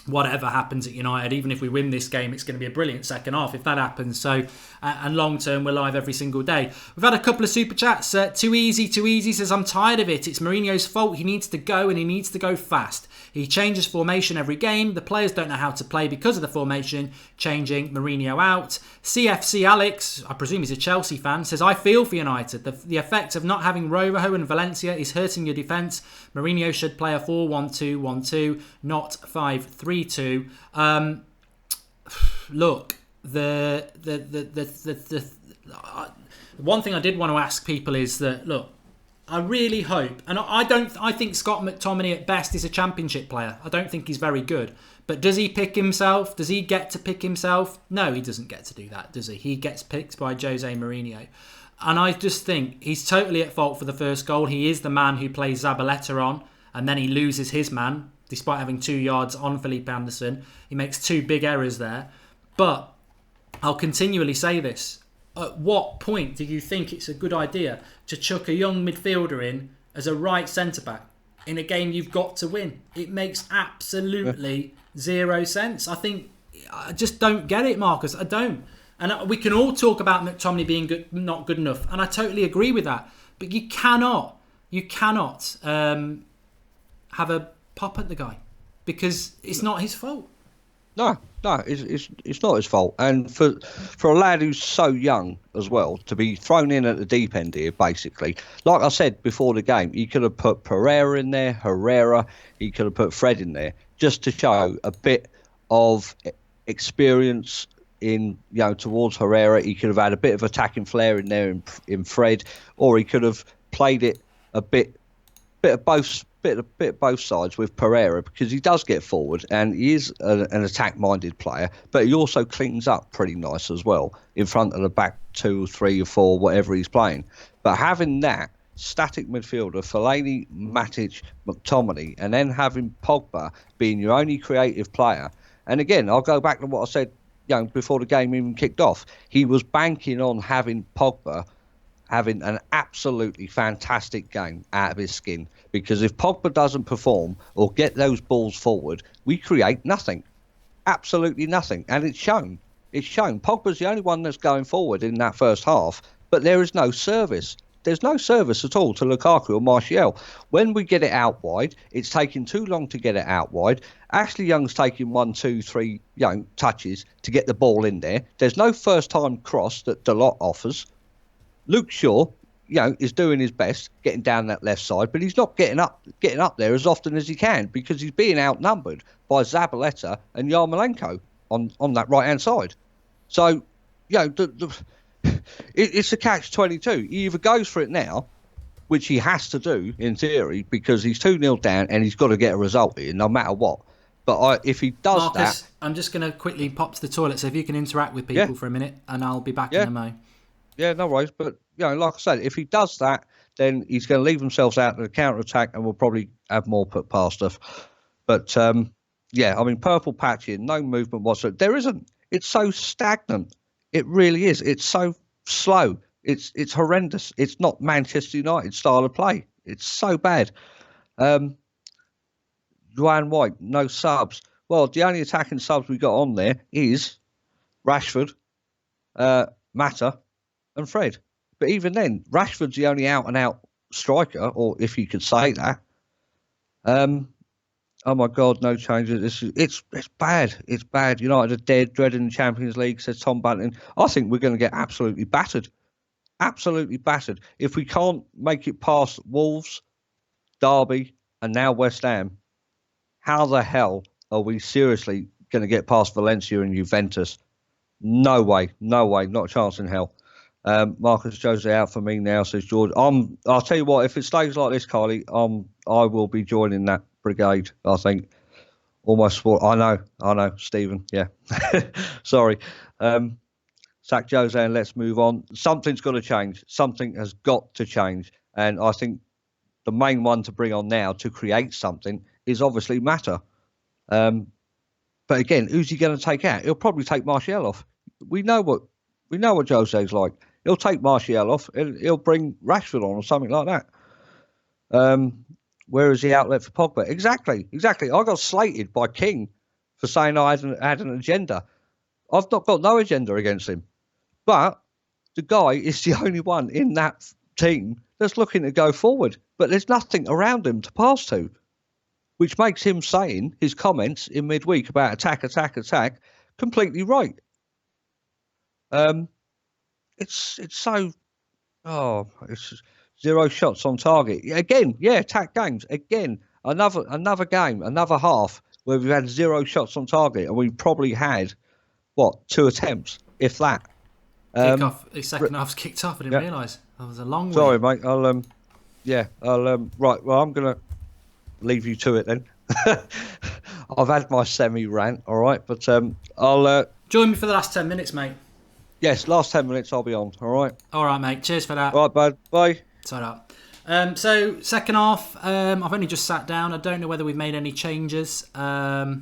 whatever happens at United, even if we win this game, it's going to be a brilliant second half if that happens. So, and long term, we're live every single day. We've had a couple of super chats. Too easy says, I'm tired of it. It's Mourinho's fault. He needs to go, and he needs to go fast. He changes formation every game. The players don't know how to play because of the formation changing. Mourinho out. CFC Alex, I presume he's a Chelsea fan, says, I feel for United. The effect of not having Rojo and Valencia is hurting your defence. Mourinho should play a 4-1-2-1-2, not 5-3-2. Look, the one thing I did want to ask people is that, look, I really hope, and I think Scott McTominay at best is a championship player. I don't think he's very good. But does he pick himself? Does he get to pick himself? No, he doesn't get to do that, does he? He gets picked by Jose Mourinho. And I just think he's totally at fault for the first goal. He is the man who plays Zabaleta on, and then he loses his man, despite having 2 yards on Felipe Anderson. He makes 2 big errors there. But I'll continually say this. At what point do you think it's a good idea to chuck a young midfielder in as a right centre-back in a game you've got to win? It makes absolutely zero sense. I just don't get it, Marcus. I don't. And we can all talk about McTominay being not good enough, and I totally agree with that. But you cannot have a pop at the guy, because it's not his fault. No, it's not his fault. And for a lad who's so young as well, to be thrown in at the deep end here, basically, like I said before the game, he could have put Pereira in there, Herrera, he could have put Fred in there, just to show a bit of experience towards Herrera. He could have had a bit of attacking flair in there in Fred, or he could have played it a bit of both sides with Pereira, because he does get forward and he is an attack-minded player, but he also cleans up pretty nice as well in front of the back 2, 3 or 4, whatever he's playing. But having that static midfielder, Fellaini, Matic, McTominay, and then having Pogba being your only creative player, and again, I'll go back to what I said before the game even kicked off. He was banking on having Pogba having an absolutely fantastic game out of his skin, because if Pogba doesn't perform or get those balls forward, we create nothing. Absolutely nothing. And it's shown. It's shown. Pogba's the only one that's going forward in that first half, but there is no service. There's no service at all to Lukaku or Martial. When we get it out wide, it's taking too long to get it out wide. Ashley Young's taking 1, 2, 3 touches to get the ball in there. There's no first-time cross that Dalot offers. Luke Shaw, is doing his best getting down that left side, but he's not getting up there as often as he can because he's being outnumbered by Zabaleta and Yarmolenko on that right-hand side. So, it's a catch-22. He either goes for it now, which he has to do in theory because he's 2-0 down and he's got to get a result here no matter what. But if he does Marcus, that... I'm just going to quickly pop to the toilet, so if you can interact with people for a minute and I'll be back in a mo. Yeah, no worries. But, like I said, if he does that, then he's going to leave himself out to the counter-attack and we'll probably have more put past us. But, purple patch here, no movement whatsoever. There isn't. It's so stagnant. It really is. It's so slow. It's horrendous. It's not Manchester United style of play. It's so bad. Dwayne White, no subs. Well, the only attacking subs we got on there is Rashford, Mata, and Fred. But even then, Rashford's the only out-and-out striker, or if you could say that. Oh my God, no changes. It's bad. It's bad. United are dead, dreading the Champions League, says Tom Bunting. I think we're going to get absolutely battered. Absolutely battered. If we can't make it past Wolves, Derby, and now West Ham, how the hell are we seriously going to get past Valencia and Juventus? No way. No way. Not a chance in hell. Marcus Jose out for me now, says George. I'll tell you what, if it stays like this, Carly, I will be joining that brigade, I think. Almost I know, Stephen. Yeah. Sorry. Sack Jose and let's move on. Something's got to change. Something has got to change. And I think the main one to bring on now to create something is obviously Mata. But again, who's he going to take out? He'll probably take Martial off. We know what Jose's like. He'll take Martial off and he'll bring Rashford on or something like that. Where is the outlet for Pogba? Exactly. I got slated by King for saying I had an agenda. I've not got no agenda against him. But the guy is the only one in that team that's looking to go forward. But there's nothing around him to pass to, which makes him saying his comments in midweek about attack completely right. It's so... it's 0 shots on target. Again, attack games. Again, another game, another half where we've had 0 shots on target and we probably had, 2 attempts, if that. The second half's kicked off. I didn't realise. That was a long way. Sorry, mate. Right, well, I'm going to leave you to it then. I've had my semi-rant, all right? But I'll... Join me for the last 10 minutes, mate. Yes, last 10 minutes I'll be on, all right? All right, mate. Cheers for that. All right, bud. Bye. So, second half, I've only just sat down. I don't know whether we've made any changes. It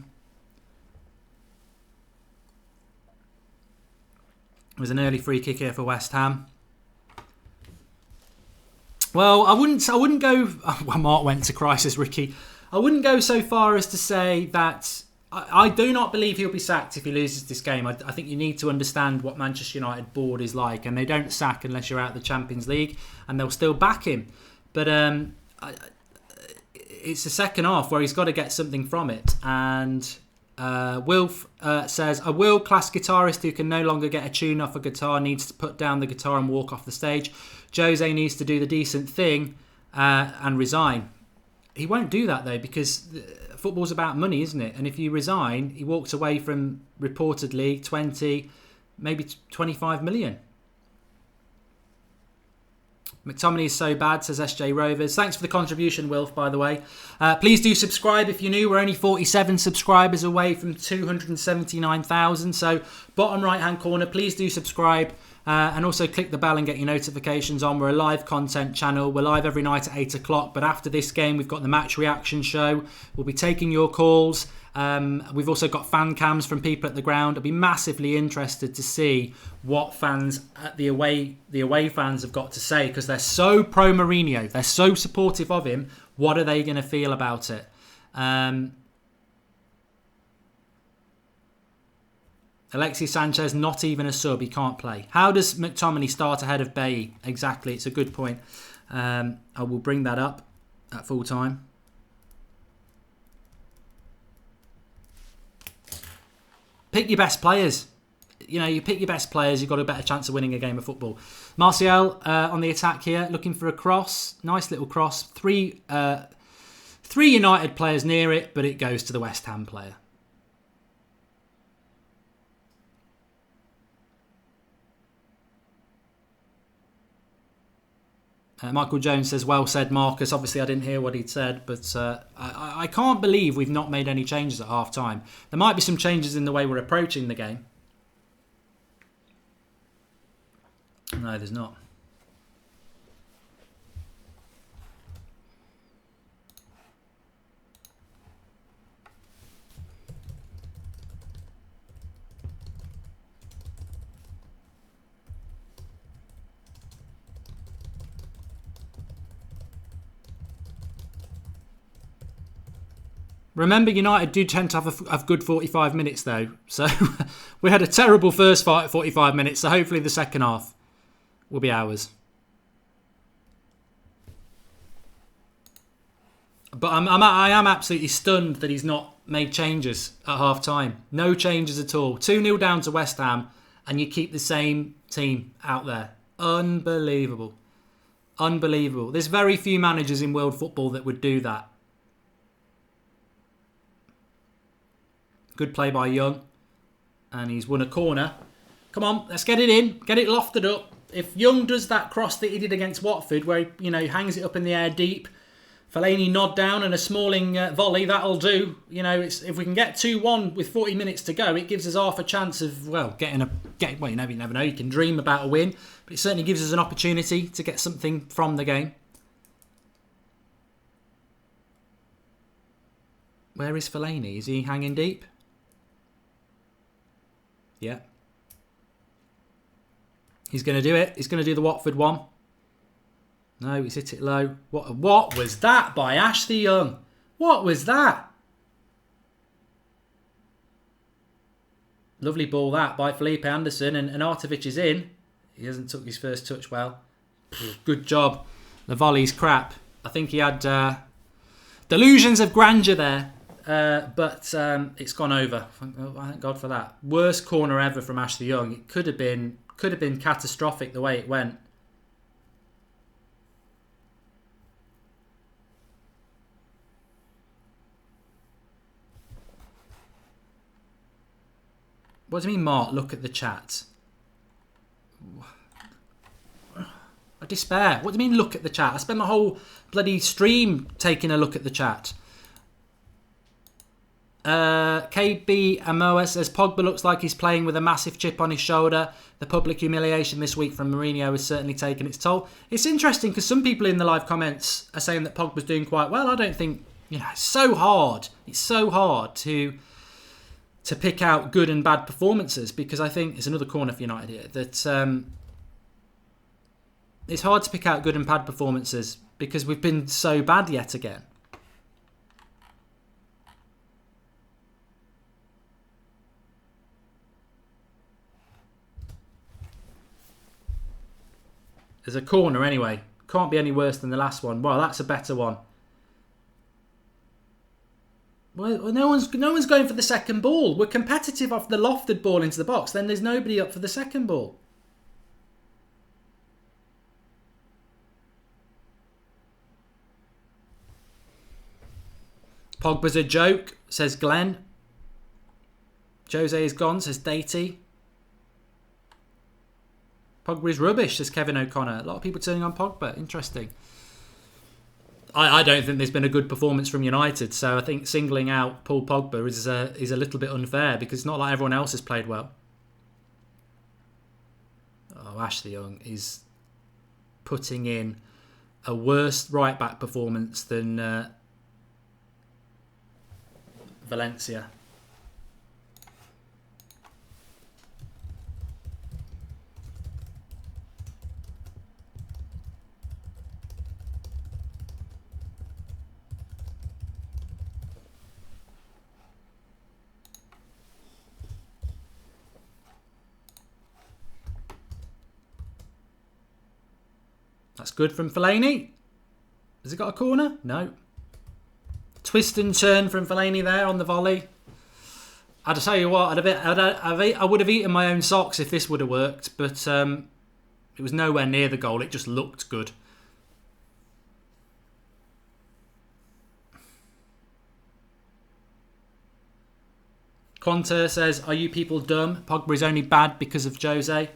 was an early free kick here for West Ham. Well, I wouldn't go... Well, Mark went to crisis, Ricky. I wouldn't go so far as to say that... I do not believe he'll be sacked if he loses this game. I think you need to understand what Manchester United board is like, and they don't sack unless you're out of the Champions League, and they'll still back him. But it's the second half where he's got to get something from it. And Wilf says, a world-class guitarist who can no longer get a tune off a guitar needs to put down the guitar and walk off the stage. Jose needs to do the decent thing and resign. He won't do that, though, because football's about money, isn't it? And if you resign, he walks away from reportedly 20, maybe 25 million. McTominay is so bad, says SJ Rovers. Thanks for the contribution, Wilf, by the way. Please do subscribe if you're new. We're only 47 subscribers away from 279,000. So bottom right-hand corner, please do subscribe. And also click the bell and get your notifications on. We're a live content channel. We're live every night at 8 o'clock. But after this game, we've got the match reaction show. We'll be taking your calls. We've also got fan cams from people at the ground. I'll be massively interested to see what fans at the away fans have got to say, because they're so pro Mourinho. They're so supportive of him. What are they going to feel about it? Alexis Sanchez, not even a sub. He can't play. How does McTominay start ahead of Bailly? Exactly. It's a good point. I will bring that up at full time. Pick your best players. You know, you pick your best players, you've got a better chance of winning a game of football. Martial on the attack here, looking for a cross. Nice little cross. Three United players near it, but it goes to the West Ham player. Michael Jones says, well said, Marcus. Obviously, I didn't hear what he'd said, but I can't believe we've not made any changes at half-time. There might be some changes in the way we're approaching the game. No, there's not. Remember, United do tend to have a good 45 minutes, though. So we had a terrible first 45 minutes, so hopefully the second half will be ours. But I am absolutely stunned that he's not made changes at half-time. No changes at all. 2-0 down to West Ham, and you keep the same team out there. Unbelievable. Unbelievable. There's very few managers in world football that would do that. Good play by Young. And he's won a corner. Come on, let's get it in. Get it lofted up. If Young does that cross that he did against Watford, where he hangs it up in the air deep, Fellaini nod down and a Smalling volley, that'll do. If we can get 2-1 with 40 minutes to go, it gives us half a chance of, you never know. You can dream about a win, but it certainly gives us an opportunity to get something from the game. Where is Fellaini? Is he hanging deep? Yeah. He's going to do it. He's going to do the Watford one. No, he's hit it low. What was that by Ashley Young? What was that? Lovely ball that by Felipe Anderson, and Artovic is in. He hasn't took his first touch well. Good job. The volley's crap. I think he had delusions of grandeur there. But it's gone over. Thank God for that. Worst corner ever from Ashley Young. It could have been catastrophic the way it went. What do you mean, Mark? Look at the chat. I despair. What do you mean, look at the chat? I spend my whole bloody stream taking a look at the chat. KB Amoa says Pogba looks like he's playing with a massive chip on his shoulder. The public humiliation this week from Mourinho has certainly taken its toll. It's interesting because some people in the live comments are saying that Pogba's doing quite well. I don't think, it's so hard. It's so hard to pick out good and bad performances, because I think it's another corner for United here, that it's hard to pick out good and bad performances because we've been so bad yet again. There's a corner anyway. Can't be any worse than the last one. Well, that's a better one. Well, no one's going for the second ball. We're competitive off the lofted ball into the box. Then there's nobody up for the second ball. Pogba's a joke, says Glenn. Jose is gone, says Datey. Pogba is rubbish, says Kevin O'Connor. A lot of people turning on Pogba. Interesting. I don't think there's been a good performance from United, so I think singling out Paul Pogba is a little bit unfair, because it's not like everyone else has played well. Oh, Oh, Ashley Young is putting in a worse right-back performance than Valencia. That's good from Fellaini. Has he got a corner? No. Twist and turn from Fellaini there on the volley. I'd tell you what, I would have eaten my own socks if this would have worked, but it was nowhere near the goal. It just looked good. Quanter says, are you people dumb? Pogba is only bad because of Jose.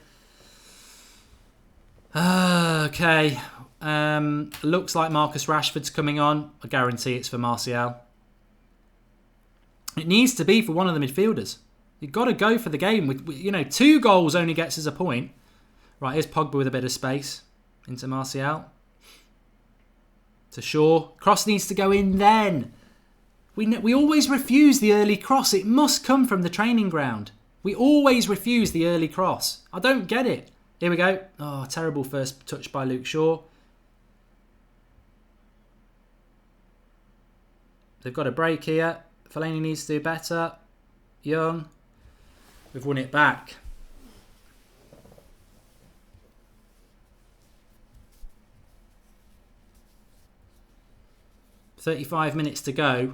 Okay. Looks like Marcus Rashford's coming on. I guarantee it's for Martial. It needs to be for one of the midfielders. You've got to go for the game. With 2 goals only gets us a point. Right, here's Pogba with a bit of space. Into Martial. To Shaw. Cross needs to go in then. We always refuse the early cross. It must come from the training ground. We always refuse the early cross. I don't get it. Here we go. Oh, terrible first touch by Luke Shaw. They've got a break here. Fellaini needs to do better. Young. We've won it back. "35 minutes to go."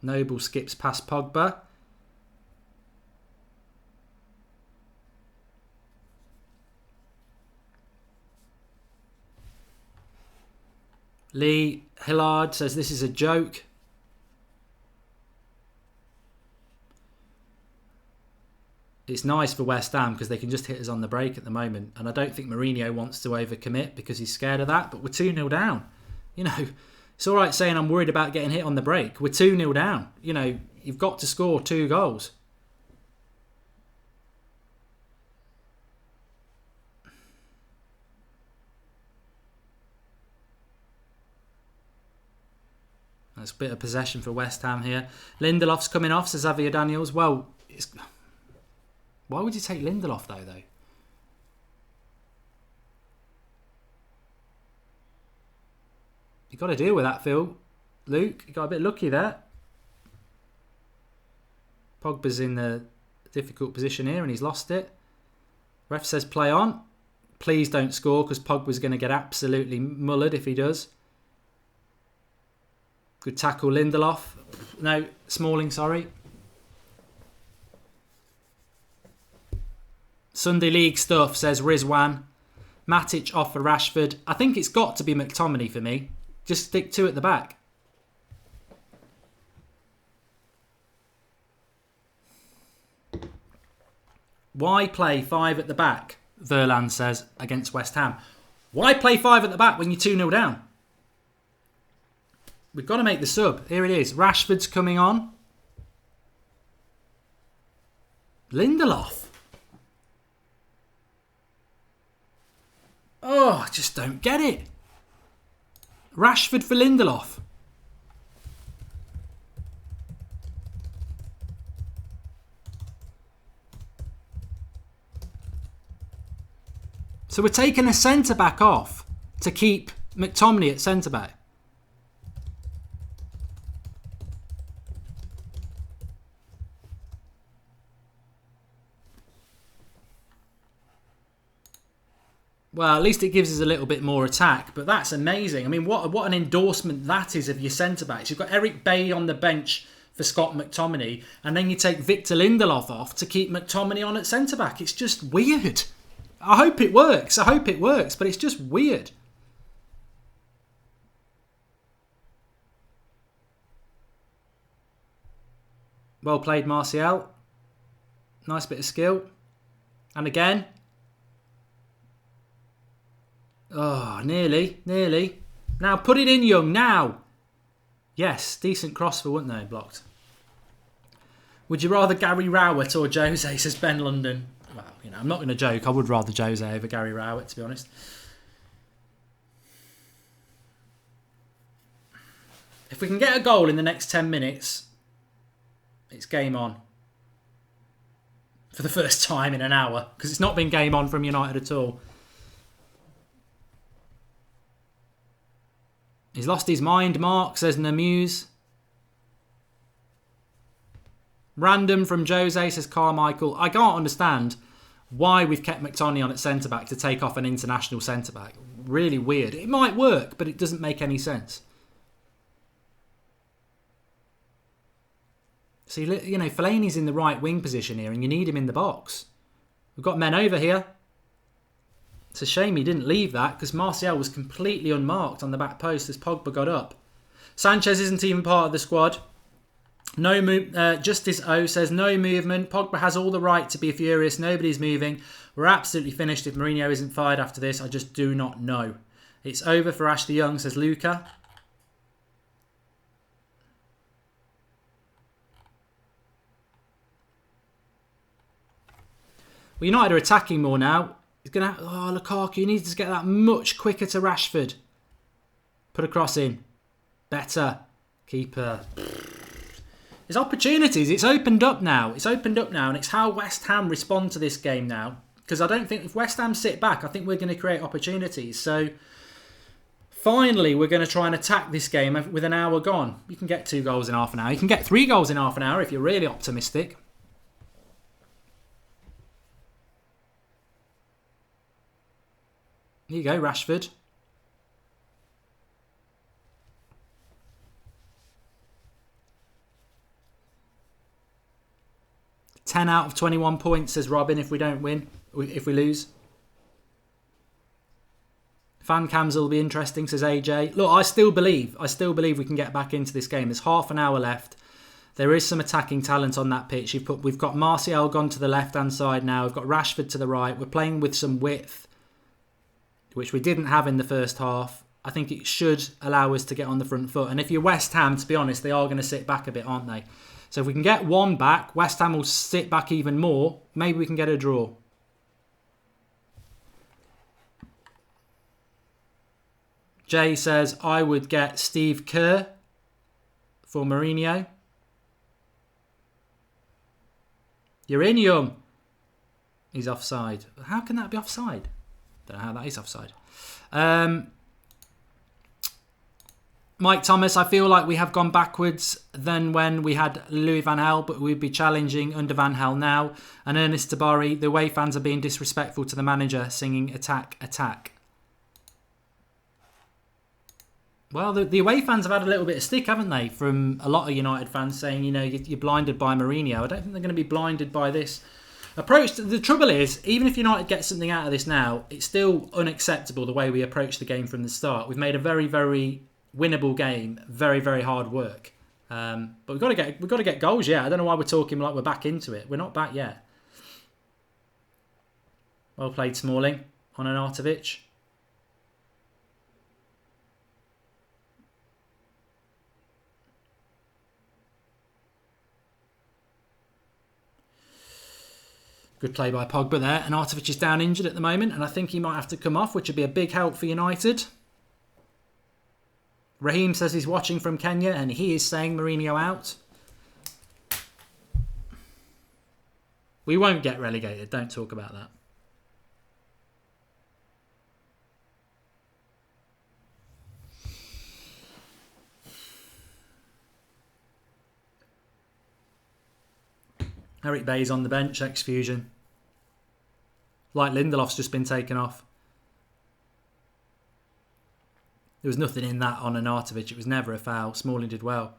Noble skips past Pogba. Lee Hillard says this is a joke. It's nice for West Ham because they can just hit us on the break at the moment. And I don't think Mourinho wants to overcommit because he's scared of that. But we're 2-0 down. It's all right saying I'm worried about getting hit on the break. We're 2-0 down. You've got to score 2 goals. That's a bit of possession for West Ham here. Lindelof's coming off, says Xavier Daniels. Well, why would you take Lindelof though? You've got to deal with that, Phil. Luke, you got a bit lucky there. Pogba's in a difficult position here and he's lost it. Ref says play on. Please don't score because Pogba's going to get absolutely mullered if he does. Good tackle, Lindelof. No, Smalling, sorry. Sunday League stuff, says Rizwan. Matic off for Rashford. I think it's got to be McTominay for me. Just stick 2 at the back. Why play 5 at the back, Verland says, against West Ham? Why play 5 at the back when you're 2-0 down? We've got to make the sub. Here it is. Rashford's coming on. Lindelof. Oh, I just don't get it. Rashford for Lindelof. So we're taking a centre-back off to keep McTominay at centre-back. Well, at least it gives us a little bit more attack, but that's amazing. I mean, what an endorsement that is of your centre-backs. You've got Eric Bailly on the bench for Scott McTominay, and then you take Victor Lindelof off to keep McTominay on at centre-back. It's just weird. I hope it works, but it's just weird. Well played, Martial. Nice bit of skill. And again. Oh, nearly. Now put it in, Young, now. Yes, decent cross for, wouldn't they? Blocked. Would you rather Gary Rowett or Jose, says Ben London? Well, you know, I'm not going to joke. I would rather Jose over Gary Rowett, to be honest. If we can get a goal in the next 10 minutes, it's game on. For the first time in an hour. Because it's not been game on from United at all. He's lost his mind, Mark, says Namuse. Random from Jose, says Carmichael. I can't understand why we've kept McTominay on at centre-back to take off an international centre-back. Really weird. It might work, but it doesn't make any sense. See, you know, Fellaini's in the right wing position here, and you need him in the box. We've got men over here. It's a shame he didn't leave that, because Martial was completely unmarked on the back post as Pogba got up. Sanchez isn't even part of the squad. No Justice O says, no movement. Pogba has all the right to be furious. Nobody's moving. We're absolutely finished if Mourinho isn't fired after this. I just do not know. It's over for Ashley Young, says Luca. Well, United are attacking more now. He's going to... Oh, Lukaku needs to get that much quicker to Rashford. Put a cross in. Better. Keeper. There's opportunities. It's opened up now. It's opened up now, and it's how West Ham respond to this game now. Because I don't think... If West Ham sit back, I think we're going to create opportunities. So, finally, we're going to try and attack this game with an hour gone. You can get 2 goals in half an hour. You can get 3 goals in half an hour if you're really optimistic. Here you go, Rashford. "10 out of 21 points," says Robin, if we don't win, if we lose. Fan cams will be interesting, says AJ. Look, I still believe we can get back into this game. There's half an hour left. There is some attacking talent on that pitch. We've got Martial gone to the left-hand side now. We've got Rashford to the right. We're playing with some width, which we didn't have in the first half. I think it should allow us to get on the front foot. And if you're West Ham, to be honest, they are going to sit back a bit, aren't they? So if we can get 1 back, West Ham will sit back even more. Maybe we can get a draw. Jay says, I would get Steve Kerr for Mourinho. You're in, Young. He's offside. How can that be offside? Don't know how that is offside. Mike Thomas, I feel like we have gone backwards than when we had Louis van Gaal, but we'd be challenging under Van Gaal now. And Ernest Tabari, the away fans are being disrespectful to the manager, singing attack, attack. Well, the away fans have had a little bit of stick, haven't they? From a lot of United fans saying, you know, you're blinded by Mourinho. I don't think they're going to be blinded by this approach. The trouble is, even if United get something out of this now, it's still unacceptable the way we approach the game from the start. We've made a very, very winnable game, very, very hard work. But we've got to get goals. Yeah, I don't know why we're talking like we're back into it. We're not back yet. Well played, Smalling on Arnautovic. Good play by Pogba there. And Arnautovic is down injured at the moment, and I think he might have to come off, which would be a big help for United. Raheem says he's watching from Kenya, and he is saying Mourinho out. We won't get relegated. Don't talk about that. Eric Bay's on the bench, ex-Fusion. Like Lindelof's just been taken off. There was nothing in that on Arnautovic. It was never a foul. Smalling did well.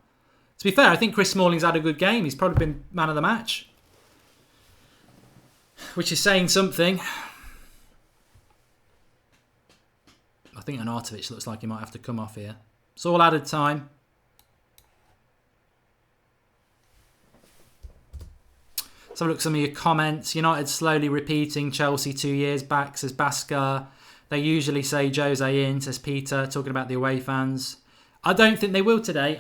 To be fair, I think Chris Smalling's had a good game. He's probably been man of the match, which is saying something. I think Arnautovic looks like he might have to come off here. It's all added time. Let's have a look at some of your comments. United slowly repeating Chelsea 2 years back, says Baskar. They usually say Jose in, says Peter, talking about the away fans. I don't think they will today.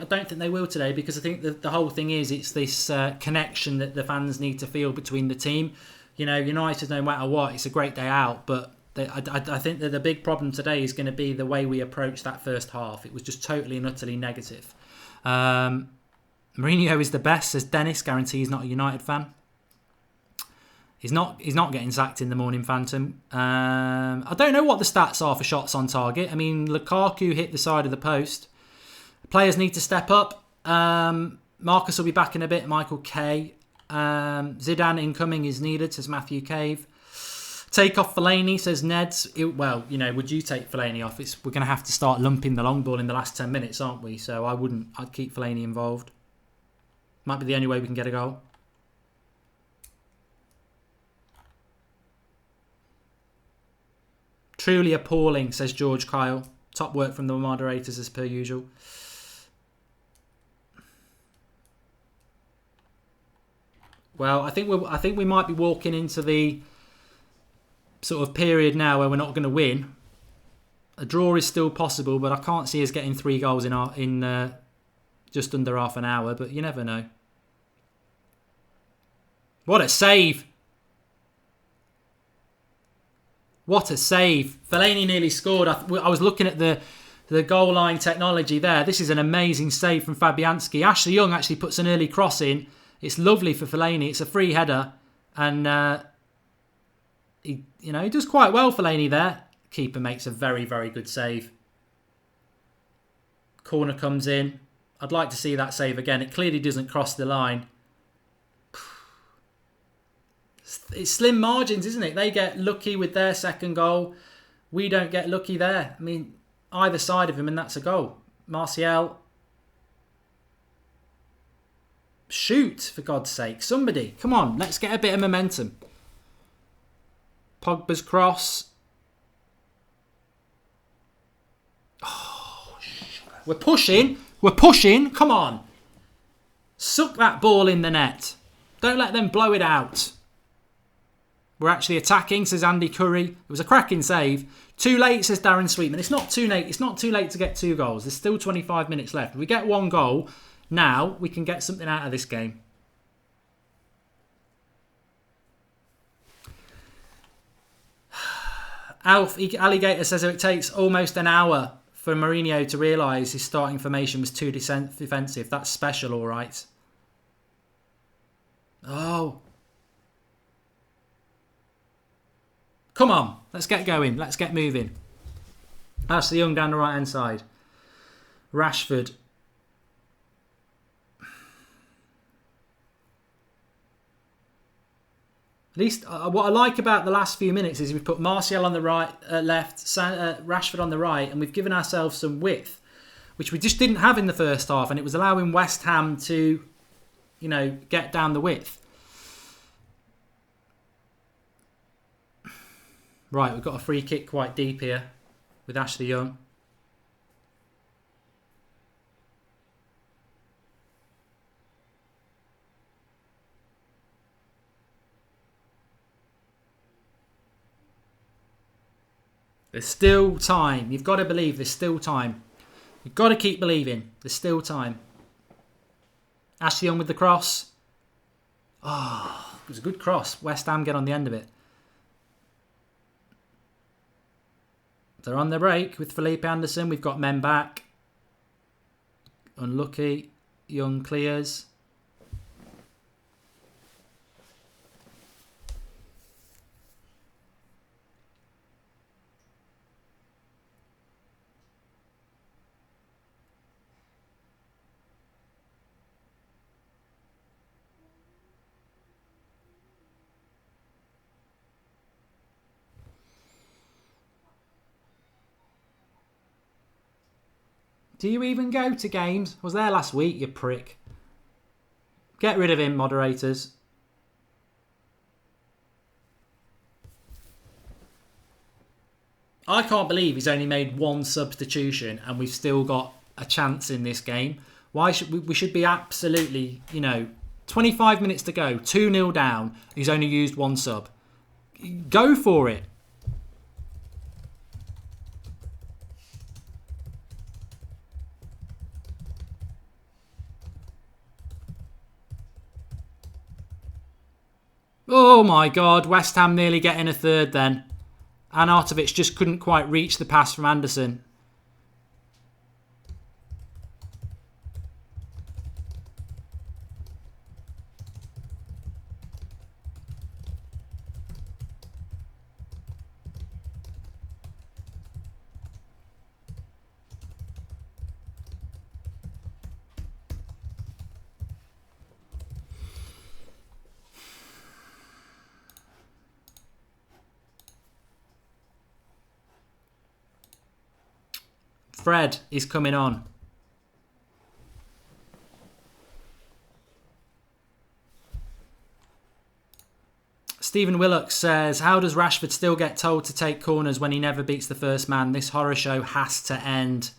Because I think the whole thing is it's this connection that the fans need to feel between the team. You know, United, no matter what, it's a great day out, but I think that the big problem today is going to be the way we approach that first half. It was just totally and utterly negative. Mourinho is the best, says Dennis. Guarantee he's not a United fan. He's not getting sacked in the Morning Phantom. I don't know what the stats are for shots on target. I mean, Lukaku hit the side of the post. Players need to step up. Marcus will be back in a bit. Michael K. Zidane incoming is needed, says Matthew Cave. Take off Fellaini, says Neds. Would you take Fellaini off? We're going to have to start lumping the long ball in the last 10 minutes, aren't we? So I'd keep Fellaini involved. Might be the only way we can get a goal. Truly appalling, says George Kyle. Top work from the moderators as per usual. Well, I think we might be walking into the sort of period now where we're not going to win. A draw is still possible, but I can't see us getting 3 goals in just under half an hour. But you never know. What a save! What a save! Fellaini nearly scored. I was looking at the goal line technology there. This is an amazing save from Fabianski. Ashley Young actually puts an early cross in. It's lovely for Fellaini. It's a free header, and he does quite well. Fellaini there. Keeper makes a very, very good save. Corner comes in. I'd like to see that save again. It clearly doesn't cross the line. It's slim margins, isn't it? They get lucky with their second goal. We don't get lucky there. I mean, either side of him, and that's a goal. Martial. Shoot, for God's sake. Somebody. Come on, let's get a bit of momentum. Pogba's cross. Oh, we're pushing. Come on. Suck that ball in the net. Don't let them blow it out. We're actually attacking, says Andy Curry. It was a cracking save. Too late, says Darren Sweetman. It's not too late. It's not too late to get 2 goals. There's still 25 minutes left. If we get 1 goal, now we can get something out of this game. Alf Alligator says it takes almost an hour for Mourinho to realise his starting formation was too defensive. That's special, all right. Oh. Come on, let's get going. Let's get moving. Ashley Young down the right-hand side. Rashford. At least what I like about the last few minutes is we've put Martial on the right, left, Rashford on the right, and we've given ourselves some width, which we just didn't have in the first half, and it was allowing West Ham to, get down the width. Right, we've got a free kick quite deep here with Ashley Young. There's still time. You've got to believe there's still time. You've got to keep believing. There's still time. Ashley Young with the cross. Oh, it was a good cross. West Ham get on the end of it. They're on the break with Felipe Anderson. We've got men back. Unlucky. Young clears. Do you even go to games? I was there last week, you prick. Get rid of him, moderators. I can't believe he's only made 1 substitution and we've still got a chance in this game. Why should we should be absolutely, 25 minutes to go, 2-0 down. He's only used 1 sub. Go for it. Oh my God, West Ham nearly getting a third then. And Artovich just couldn't quite reach the pass from Anderson. Fred is coming on. Stephen Willock says, how does Rashford still get told to take corners when he never beats the first man? This horror show has to end.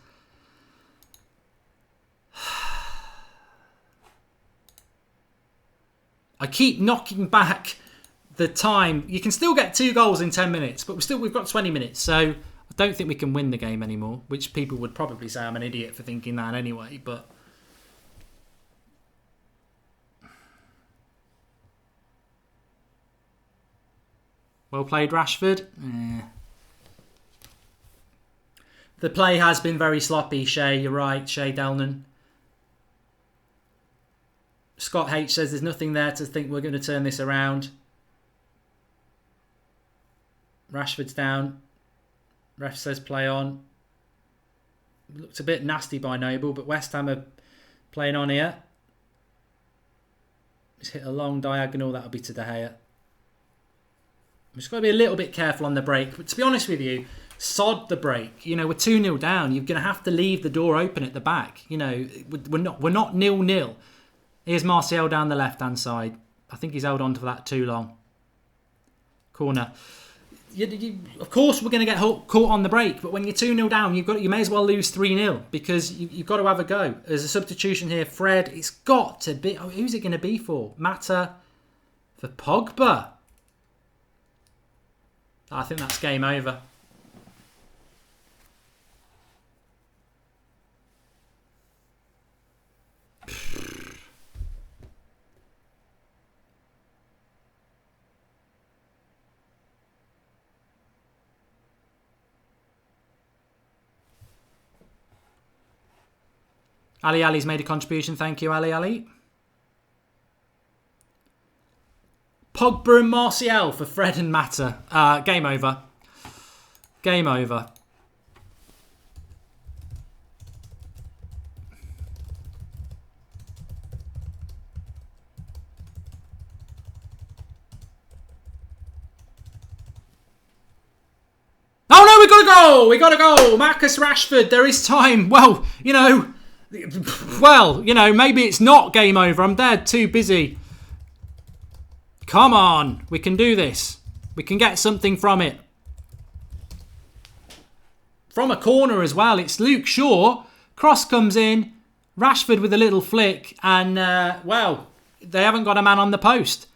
I keep knocking back the time. You can still get 2 goals in 10 minutes, but we've got 20 minutes, so I don't think we can win the game anymore, which people would probably say I'm an idiot for thinking that anyway, but... Well played, Rashford. The play has been very sloppy, Shay. You're right, Shay Delnan. Scott H says there's nothing there to think we're going to turn this around. Rashford's down. Ref says play on. Looked a bit nasty by Noble, but West Ham are playing on here. Just hit a long diagonal. That'll be to De Gea. We've just got to be a little bit careful on the break. But to be honest with you, sod the break. You know, we're 2-0 down. You're going to have to leave the door open at the back. You know, we're not 0-0. Here's Martial down the left-hand side. I think he's held on to that too long. Corner. Of course, we're going to get caught on the break. But when you're 2-0 down, you may as well lose 3-0 because you've got to have a go. There's a substitution here. Fred, it's got to be... Oh, who's it going to be for? Mata for Pogba. I think that's game over. Ali Ali's made a contribution. Thank you, Ali Ali. Pogba and Martial for Fred and Mata. Game over. Game over. Oh no, we got to go! We got to go! Marcus Rashford, there is time. Well, you know, maybe it's not game over. I'm dead, too busy. Come on, we can do this. We can get something from it. From a corner as well. It's Luke Shaw. Cross comes in. Rashford with a little flick. And, they haven't got a man on the post.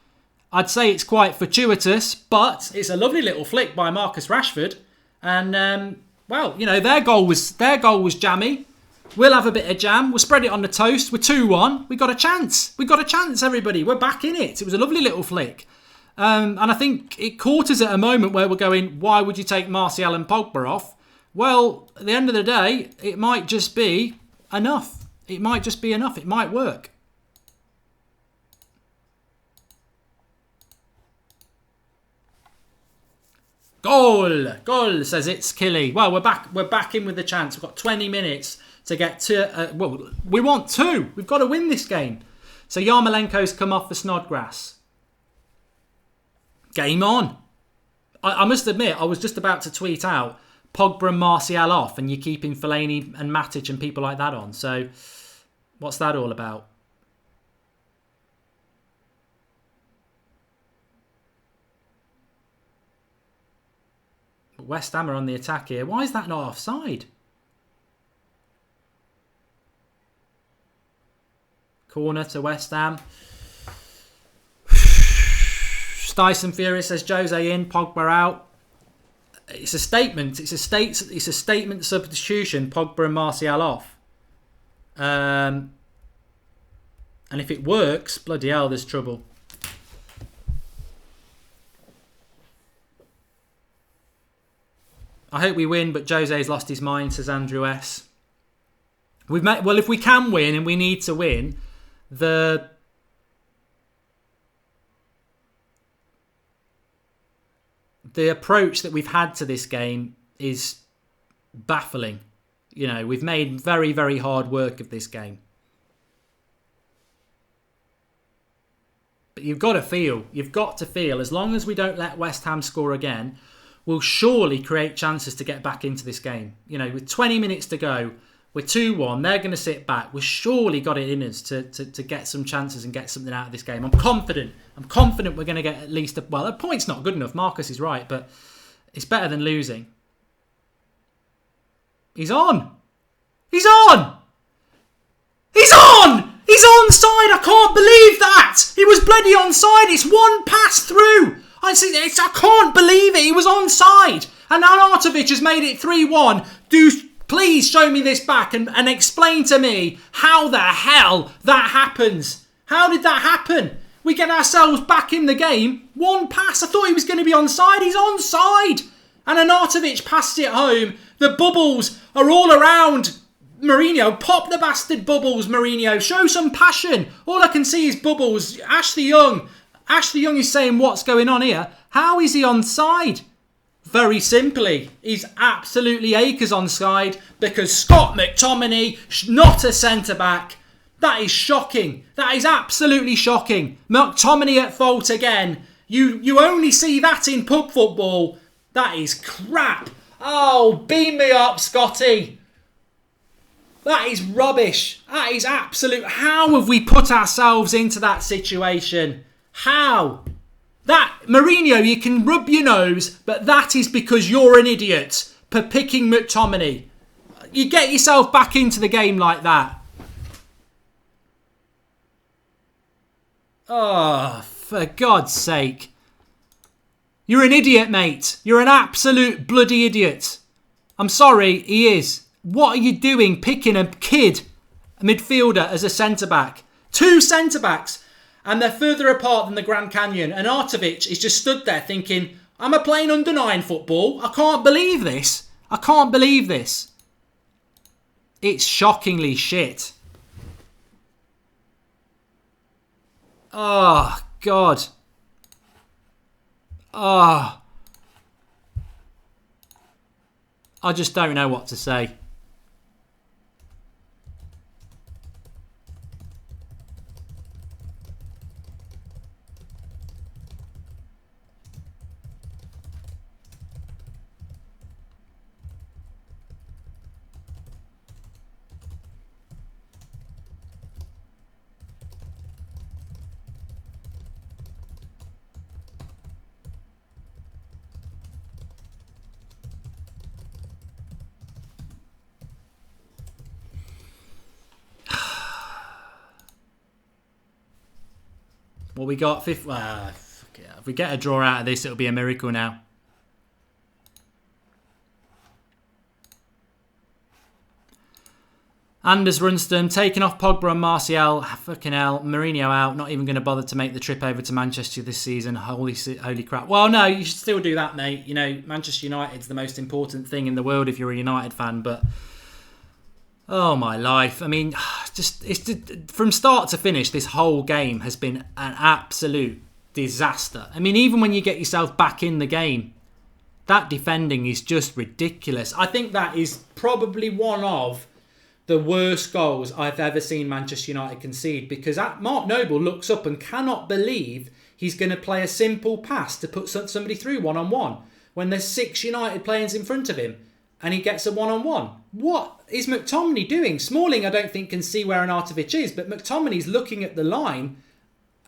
I'd say it's quite fortuitous, but it's a lovely little flick by Marcus Rashford. And, their goal was jammy. We'll have a bit of jam. We'll spread it on the toast. We're 2-1. We got a chance. We got a chance, everybody. We're back in it. It was a lovely little flick. And I think it caught us at a moment where we're going, why would you take Martial and Pogba off? Well, at the end of the day, it might just be enough. It might just be enough. It might work. Goal! Goal, says it's Killy. Well, we're back in with the chance. We've got 20 minutes to get to... we want 2. We've got to win this game. So Yarmolenko's come off for Snodgrass. Game on. I must admit, I was just about to tweet out Pogba and Martial off and you're keeping Fellaini and Matic and people like that on. So what's that all about? West Ham are on the attack here. Why is that not offside? Corner to West Ham. Dyson Fury says Jose in, Pogba out. It's a statement. It's a statement substitution. Pogba and Martial off. And if it works, bloody hell, there's trouble. I hope we win, but Jose's lost his mind, says Andrew S. Well, if we can win and we need to win, the approach that we've had to this game is baffling. You know, we've made very, very hard work of this game. But you've got to feel, as long as we don't let West Ham score again, we'll surely create chances to get back into this game. You know, with 20 minutes to go, we're 2-1, they're going to sit back. We've surely got it in us to get some chances and get something out of this game. I'm confident we're going to get at least a point's not good enough. Marcus is right, but it's better than losing. He's on! He's on! He's on! He's onside! I can't believe that! He was bloody onside! It's one pass through! I can't believe it! He was onside! And now Arnautovic has made it 3-1. Please show me this back and explain to me how the hell that happens. How did that happen? We get ourselves back in the game. One pass. I thought he was going to be onside. He's onside. And Arnautovic passed it home. The bubbles are all around Mourinho. Pop the bastard bubbles, Mourinho. Show some passion. All I can see is bubbles. Ashley Young is saying, what's going on here? How is he onside? Very simply, he's absolutely acres onside because Scott McTominay, not a centre-back. That is shocking. That is absolutely shocking. McTominay at fault again. You only see that in pub football. That is crap. Oh, beam me up, Scotty. That is rubbish. That is absolute. How have we put ourselves into that situation? How? That, Mourinho, you can rub your nose, but that is because you're an idiot for picking McTominay. You get yourself back into the game like that. Oh, for God's sake. You're an idiot, mate. You're an absolute bloody idiot. I'm sorry, he is. What are you doing picking a kid, a midfielder, as a centre-back? 2 centre-backs. And they're further apart than the Grand Canyon. And Arnautovic is just stood there thinking, am I playing under 9 football? I can't believe this. I can't believe this. It's shockingly shit. Oh, God. Oh. I just don't know what to say. Well, we got 5th. If we get a draw out of this, it'll be a miracle now. Anders Runstrom taking off Pogba and Martial. Fucking hell, Mourinho out. Not even going to bother to make the trip over to Manchester this season. Holy crap. Well, no, you should still do that, mate. You know, Manchester United's the most important thing in the world if you're a United fan, but oh my life. I mean, from start to finish, this whole game has been an absolute disaster. I mean, even when you get yourself back in the game, that defending is just ridiculous. I think that is probably one of the worst goals I've ever seen Manchester United concede, because Mark Noble looks up and cannot believe he's going to play a simple pass to put somebody through one-on-one when there's 6 United players in front of him. And he gets a one-on-one. What is McTominay doing? Smalling, I don't think, can see where Arnautovic is, but McTominay's looking at the line.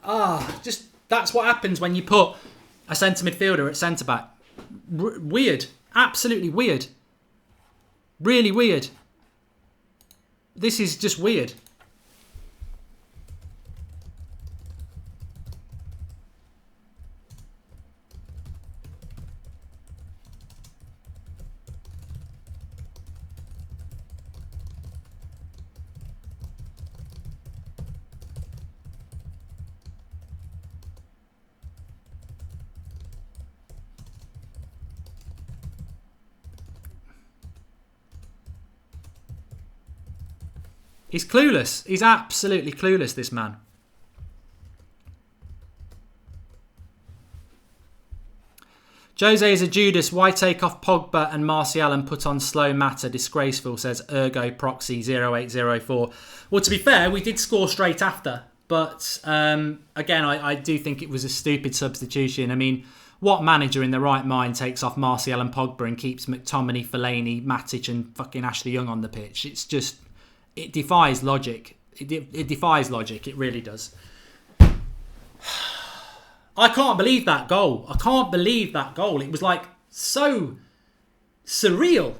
That's what happens when you put a centre midfielder at centre-back. Weird. Absolutely weird. Really weird. This is just weird. He's clueless. He's absolutely clueless, this man. Jose is a Judas. Why take off Pogba and Martial and put on slow Mata? Disgraceful, says Ergo Proxy 0804. Well, to be fair, we did score straight after. But again, I do think it was a stupid substitution. I mean, what manager in their right mind takes off Martial and Pogba and keeps McTominay, Fellaini, Matic and fucking Ashley Young on the pitch? It's just, it defies logic. It defies logic. It really does. I can't believe that goal. I can't believe that goal. It was like so surreal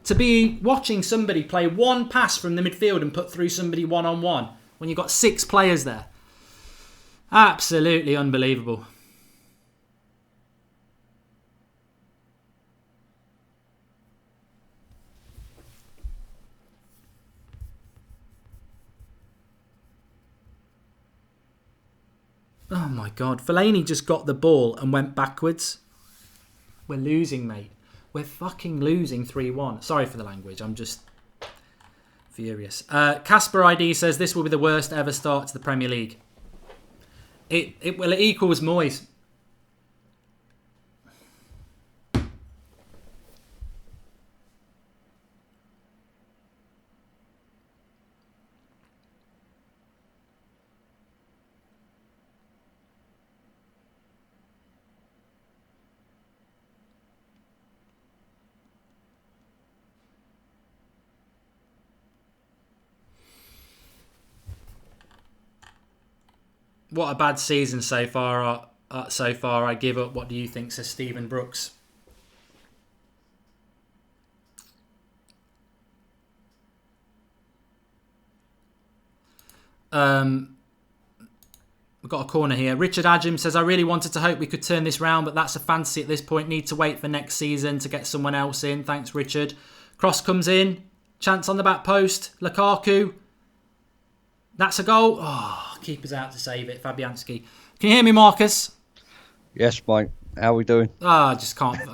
to be watching somebody play one pass from the midfield and put through somebody one-on-one when you've got 6 players there. Absolutely unbelievable. Oh my God. Fellaini just got the ball and went backwards. We're losing, mate. We're fucking losing 3-1. Sorry for the language. I'm just furious. Casper ID says this will be the worst ever start to the Premier League. It equals Moyes. What a bad season so far. I give up. What do you think, says Stephen Brooks? We've got a corner here. Richard Adjim says, I really wanted to hope we could turn this round, but that's a fantasy at this point. Need to wait for next season to get someone else in. Thanks, Richard. Cross comes in. Chance on the back post. Lukaku. That's a goal. Oh, keeper's out to save it. Fabianski. Can you hear me, Marcus? Yes, mate. How are we doing? I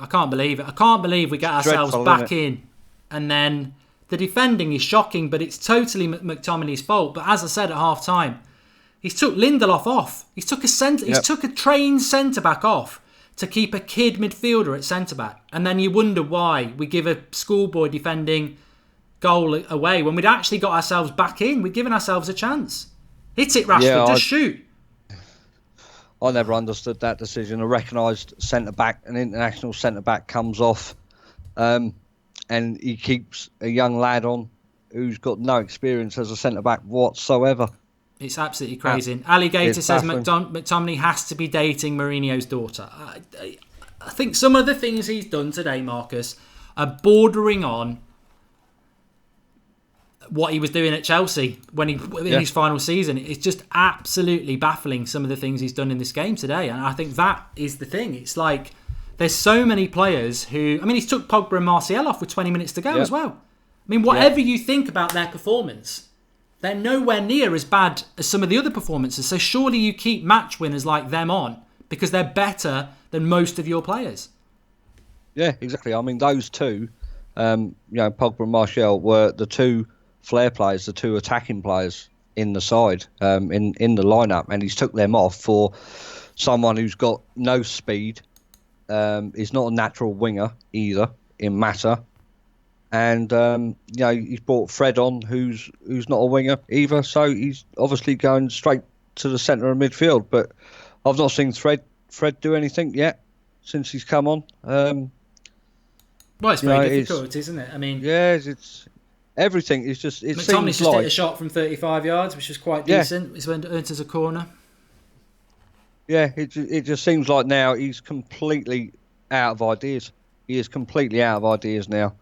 can't believe it. I can't believe we get ourselves back in. And then the defending is shocking, but it's totally McTominay's fault. But as I said at half time, he's took Lindelof off. He's took a trained centre-back off to keep a kid midfielder at centre-back. And then you wonder why we give a schoolboy defending goal away when we'd actually got ourselves back in. We'd given ourselves a chance. Hit it, Rashford. Just shoot. I never understood that decision. A recognised centre-back, an international centre-back comes off and he keeps a young lad on who's got no experience as a centre-back whatsoever. It's absolutely crazy. Alligator says McTominay has to be dating Mourinho's daughter. I think some of the things he's done today, Marcus, are bordering on what he was doing at Chelsea in his final season. It's just absolutely baffling, some of the things he's done in this game today. And I think that is the thing. It's like there's so many players who... I mean, he's took Pogba and Martial off with 20 minutes to go as well. I mean, whatever you think about their performance, they're nowhere near as bad as some of the other performances. So surely you keep match winners like them on because they're better than most of your players. Yeah, exactly. I mean, those two, Pogba and Martial were the two flair players, the two attacking players in the side, in the lineup, and he's took them off for someone who's got no speed, is not a natural winger either in Mata, and he's brought Fred on, who's not a winger either, so he's obviously going straight to the centre of midfield. But I've not seen Fred do anything yet since he's come on. Well, it's very difficult, isn't it? I mean, it's. Everything is just... McTominay's just hit a shot from 35 yards, which was quite decent. It's when it enters a corner. Yeah, it just seems like now he's completely out of ideas. He is completely out of ideas now.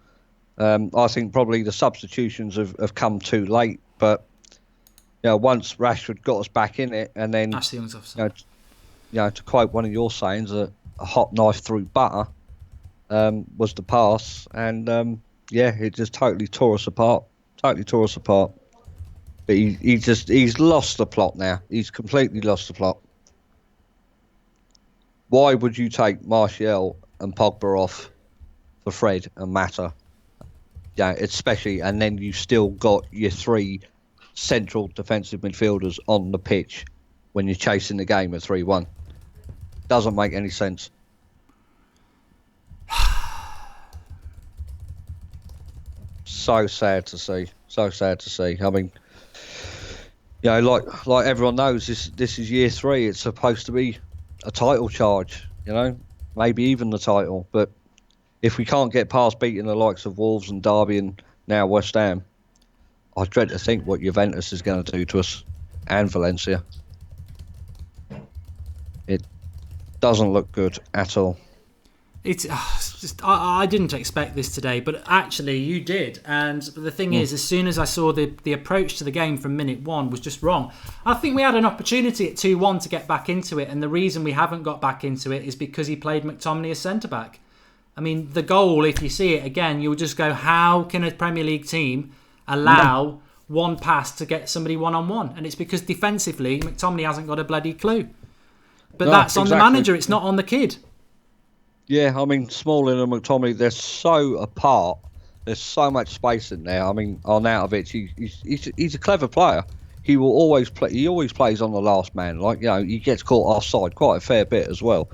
I think probably the substitutions have come too late. But once Rashford got us back in it, and then Ashley Young's offside. To quote one of your sayings, a hot knife through butter was the pass, and it just totally tore us apart. But he's lost the plot now. He's completely lost the plot. Why would you take Martial and Pogba off for Fred and Mata? Yeah, especially, and then you still got your three central defensive midfielders on the pitch when you're chasing the game at 3-1. Doesn't make any sense. So sad to see. So sad to see. I mean, like everyone knows, this is year 3. It's supposed to be a title charge, maybe even the title. But if we can't get past beating the likes of Wolves and Derby and now West Ham, I dread to think what Juventus is going to do to us and Valencia. It doesn't look good at all. It's just I didn't expect this today, but actually you did. And the thing is, as soon as I saw the approach to the game from minute 1 was just wrong. I think we had an opportunity at 2-1 to get back into it, and the reason we haven't got back into it is because he played McTominay as centre-back. I mean, the goal, if you see it again, you'll just go, how can a Premier League team allow one pass to get somebody one-on-one? And it's because defensively, McTominay hasn't got a bloody clue. But that's on the manager, it's not on the kid. Yeah, I mean, Smalling and McTominay, they're so apart. There's so much space in there. I mean, Arnautovic, he's a clever player. He will always play. He always plays on the last man. He gets caught offside quite a fair bit as well.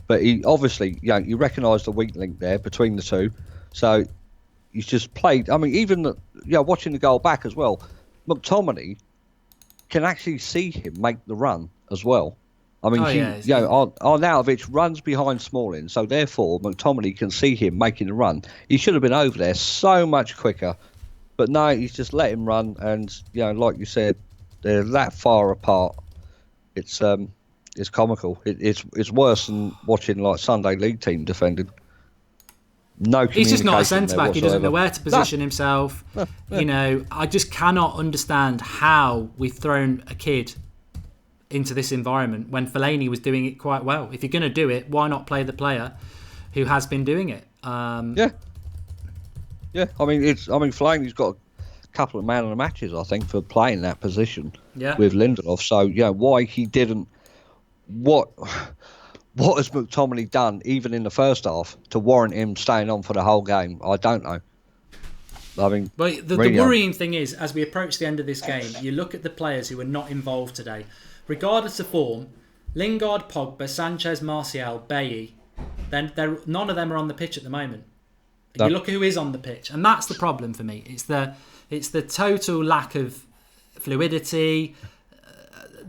But he obviously, you recognise the weak link there between the two. So he's just played. I mean, even watching the goal back as well, McTominay can actually see him make the run as well. I mean, Arnautovic runs behind Smalling, so therefore McTominay can see him making the run. He should have been over there so much quicker, but no, he's just let him run. And like you said, they're that far apart. It's comical. It's worse than watching like Sunday League team defending. No, he's just not a centre back. He doesn't know where to position himself. I just cannot understand how we've thrown a kid into this environment when Fellaini was doing it quite well. If you're going to do it, why not play the player who has been doing it? Yeah. I mean, Fellaini's got a couple of man of the matches, I think, for playing that position with Lindelof. So why he didn't? What has McTominay done, even in the first half, to warrant him staying on for the whole game? I don't know. I mean, but the worrying thing is, as we approach the end of this game, you look at the players who were not involved today. Regardless of form, Lingard, Pogba, Sanchez, Martial, Bailly, then none of them are on the pitch at the moment. No. You look at who is on the pitch, and that's the problem for me. It's the total lack of fluidity,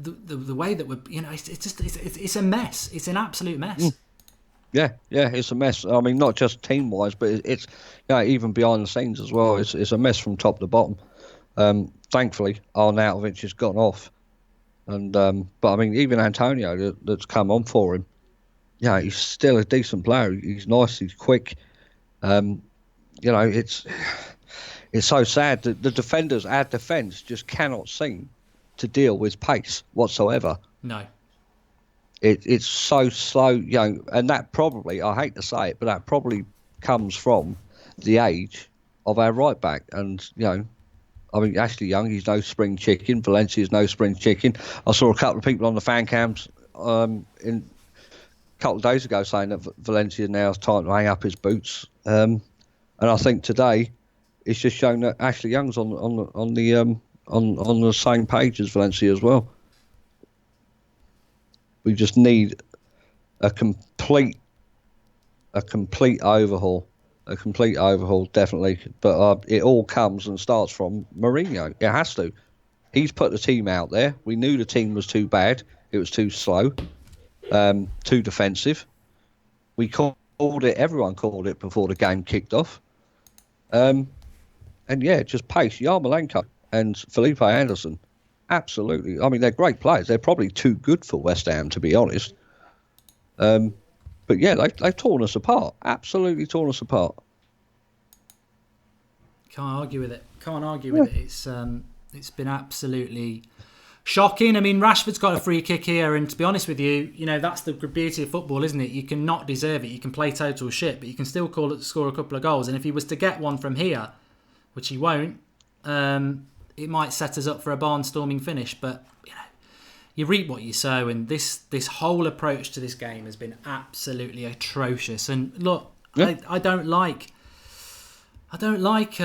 the way that we're, it's a mess. It's an absolute mess. Yeah, it's a mess. I mean, not just team wise, but it's even behind the scenes as well. It's a mess from top to bottom. Thankfully, Arnautovic has gone off. And but I mean, even Antonio that's come on for him, he's still a decent player. He's nice, he's quick. It's so sad that the defenders, our defence, just cannot seem to deal with pace whatsoever. No, it's so slow, and that probably, I hate to say it, but that probably comes from the age of our right back, and I mean, Ashley Young, he's no spring chicken. Valencia's no spring chicken. I saw a couple of people on the fan cams a couple of days ago saying that Valencia now is time to hang up his boots. And I think today it's just shown that Ashley Young's on the same page as Valencia as well. We just need a complete overhaul. A complete overhaul, definitely. But it all comes and starts from Mourinho. It has to. He's put the team out there. We knew the team was too bad. It was too slow, too defensive. We called it. Everyone called it before the game kicked off. And just pace. Yarmolenko and Felipe Anderson. Absolutely. I mean, they're great players. They're probably too good for West Ham, to be honest. But they've torn us apart. Absolutely torn us apart. Can't argue with it. It's been absolutely shocking. I mean, Rashford's got a free kick here, and to be honest with you, that's the beauty of football, isn't it? You can not deserve it. You can play total shit, but you can still score a couple of goals. And if he was to get one from here, which he won't, it might set us up for a barnstorming finish. But you reap what you sow, and this whole approach to this game has been absolutely atrocious. And look, I don't like I don't like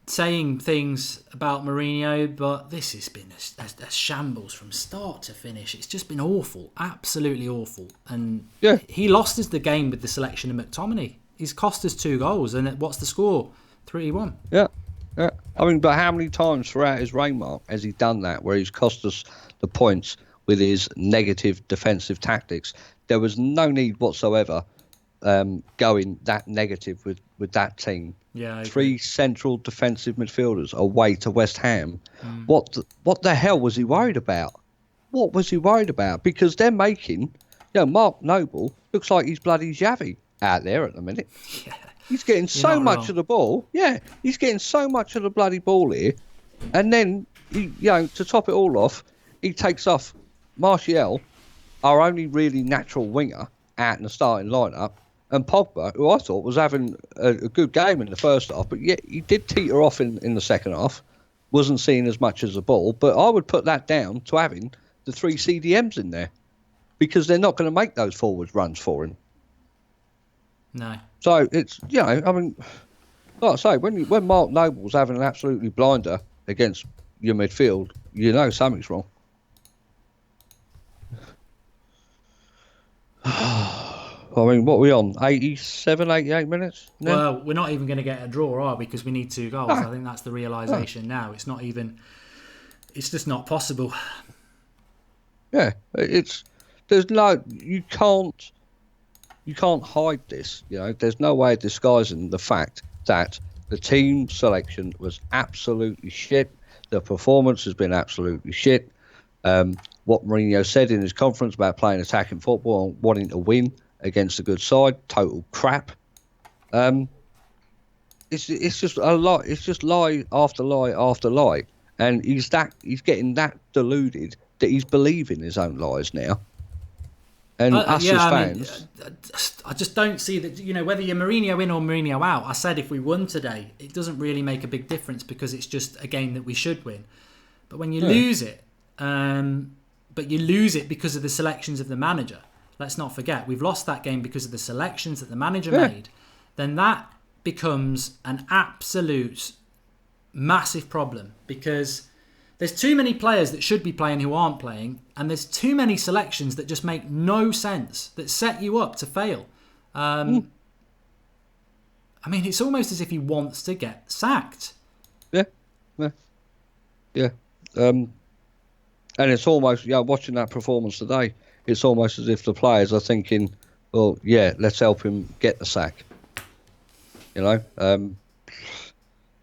saying things about Mourinho, but this has been a shambles from start to finish. It's just been awful, absolutely awful. And he lost us the game with the selection of McTominay. He's cost us 2 goals, and what's the score? 3-1. Yeah. I mean, but how many times throughout his reign, Mark, has he done that, where he's cost us the points with his negative defensive tactics? There was no need whatsoever going that negative with that team. Yeah, 3 central defensive midfielders away to West Ham. What the hell was he worried about? What was he worried about? Because they're making, Mark Noble looks like he's bloody Xavi out there at the minute. Yeah. He's getting so much of the ball. Yeah, he's getting so much of the bloody ball here. And then, to top it all off, he takes off Martial, our only really natural winger, out in the starting lineup, and Pogba, who I thought was having a good game in the first half, but yet he did teeter off in the second half, wasn't seeing as much as the ball. But I would put that down to having the 3 CDMs in there, because they're not going to make those forwards runs for him. No. So it's, I mean, like I say, when Mark Noble's having an absolutely blinder against your midfield, something's wrong. I mean, what are we on? 87, 88 minutes? No? Well, we're not even going to get a draw, are we? Because we need 2 goals. I think that's the realisation now. It's not even... It's just not possible. Yeah, you can't hide this. There's no way of disguising the fact that the team selection was absolutely shit. The performance has been absolutely shit. What Mourinho said in his conference about playing attacking football and wanting to win against a good side, total crap. It's just a lot. It's just lie after lie after lie, and he's getting that deluded that he's believing his own lies now. And us as fans, I just don't see that. Whether you're Mourinho in or Mourinho out. I said if we won today, it doesn't really make a big difference because it's just a game that we should win. But when you lose it, but you lose it because of the selections of the manager. Let's not forget, we've lost that game because of the selections that the manager made. Then that becomes an absolute massive problem because there's too many players that should be playing who aren't playing, and there's too many selections that just make no sense, that set you up to fail. I mean, it's almost as if he wants to get sacked. Yeah. And it's almost, watching that performance today, it's almost as if the players are thinking, well, let's help him get the sack.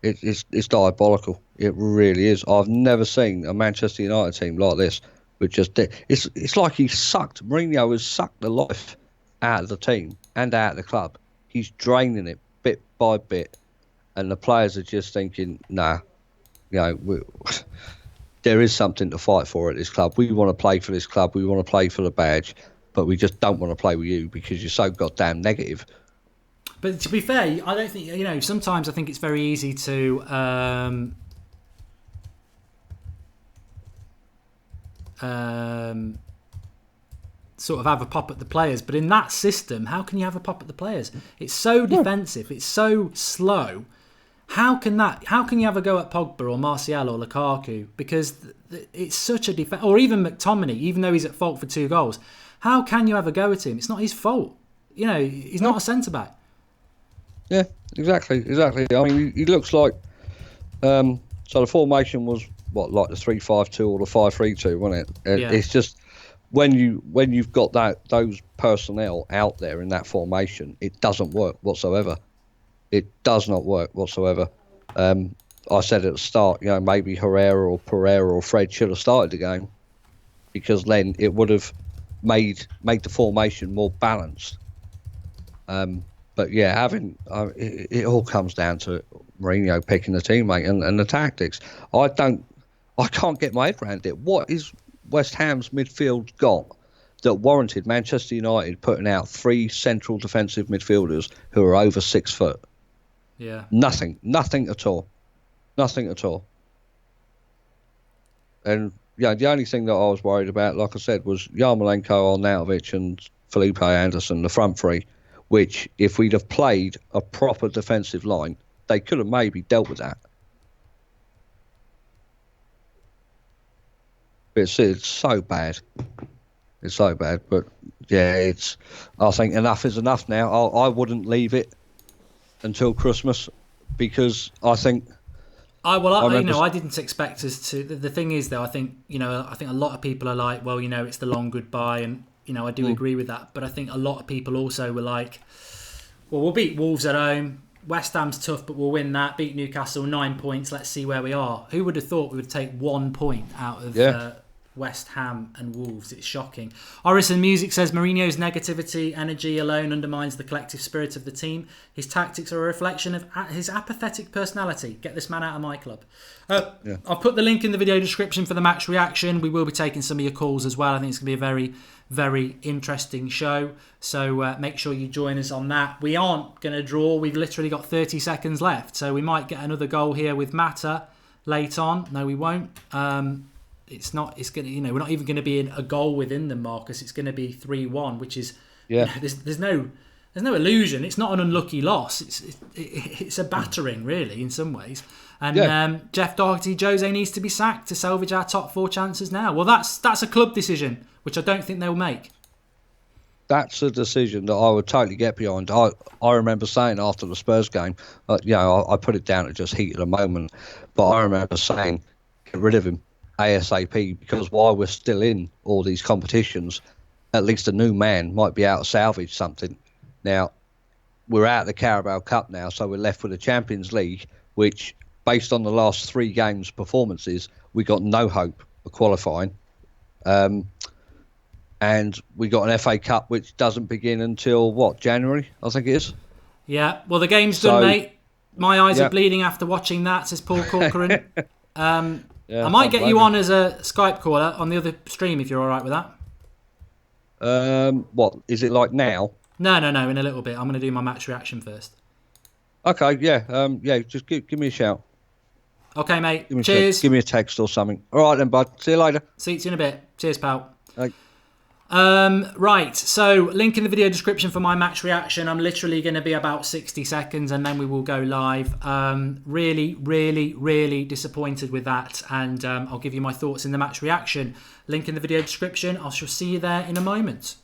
It's diabolical. It really is. I've never seen a Manchester United team like this. It's like Mourinho has sucked the life out of the team and out of the club. He's draining it bit by bit, and the players are just thinking, nah, there is something to fight for at this club. We want to play for this club. We want to play for the badge, but we just don't want to play with you because you're so goddamn negative. But to be fair, I don't think, sometimes I think it's very easy to sort of have a pop at the players. But in that system, how can you have a pop at the players? It's so defensive. It's so slow. How can you have a go at Pogba or Martial or Lukaku? Because it's such a defense, or even McTominay, even though he's at fault for 2 goals. How can you have a go at him? It's not his fault. He's not a centre back. Yeah, exactly. I mean, he looks like. So the formation was like the 3-5-2 or the 5-3-2, wasn't it? Yeah. It's just when you've got those personnel out there in that formation, it doesn't work whatsoever. It does not work whatsoever. I said at the start, maybe Herrera or Pereira or Fred should have started the game, because then it would have made the formation more balanced. But it all comes down to Mourinho picking the teammate and the tactics. I can't get my head around it. What is West Ham's midfield got that warranted Manchester United putting out 3 central defensive midfielders who are over 6 foot? Yeah. Nothing at all. And the only thing that I was worried about, like I said, was Yarmolenko, Arnautovic and Felipe Anderson, the front 3. which if we'd have played a proper defensive line, they could have maybe dealt with that. It's so bad. It's so bad. But yeah, I think enough is enough now. I wouldn't leave it until Christmas because I think. I didn't expect us to. The thing is, though, I think a lot of people are like, well, it's the long goodbye, and I do agree with that. But I think a lot of people also were like, well, we'll beat Wolves at home. West Ham's tough, but we'll win that. Beat Newcastle 9 points. Let's see where we are. Who would have thought we would take 1 point out of West Ham and Wolves? It's shocking. Orison Music says Mourinho's negativity, energy alone undermines the collective spirit of the team. His tactics are a reflection of his apathetic personality. Get this man out of my club. I'll put the link in the video description for the match reaction. We will be taking some of your calls as well. I think it's going to be a very, very interesting show. So make sure you join us on that. We aren't going to draw. We've literally got 30 seconds left. So we might get another goal here with Mata late on. No, we won't. It's not. It's gonna. We're not even going to be in a goal within them, Marcus. It's going to be 3-1, which is. There's no illusion. It's not an unlucky loss. It's a battering, really, in some ways. And Jeff Doherty, Jose needs to be sacked to salvage our top 4 chances now. Well, that's a club decision, which I don't think they'll make. That's a decision that I would totally get behind. I remember saying after the Spurs game, I put it down at just heat of the moment, but I remember saying, get rid of him ASAP, because while we're still in all these competitions, at least a new man might be able to salvage something. Now, we're out of the Carabao Cup now, so we're left with the Champions League, which, based on the last 3 games' performances, we got no hope of qualifying. And we got an FA Cup, which doesn't begin until, January, I think it is? Yeah, well, the game's done, mate. My eyes are bleeding after watching that, says Paul Corcoran. I might get you on as a Skype caller on the other stream if you're all right with that. What, is it like now? No, in a little bit. I'm going to do my match reaction first. Okay, just give me a shout. Okay, mate. Cheers. Give me a text or something. All right then, bud. See you later. See you in a bit. Cheers, pal. Hey. Right, so link in the video description for my match reaction. I'm literally going to be about 60 seconds and then we will go live. Really, really, really disappointed with that, and I'll give you my thoughts in the match reaction. Link in the video description. I shall see you there in a moment.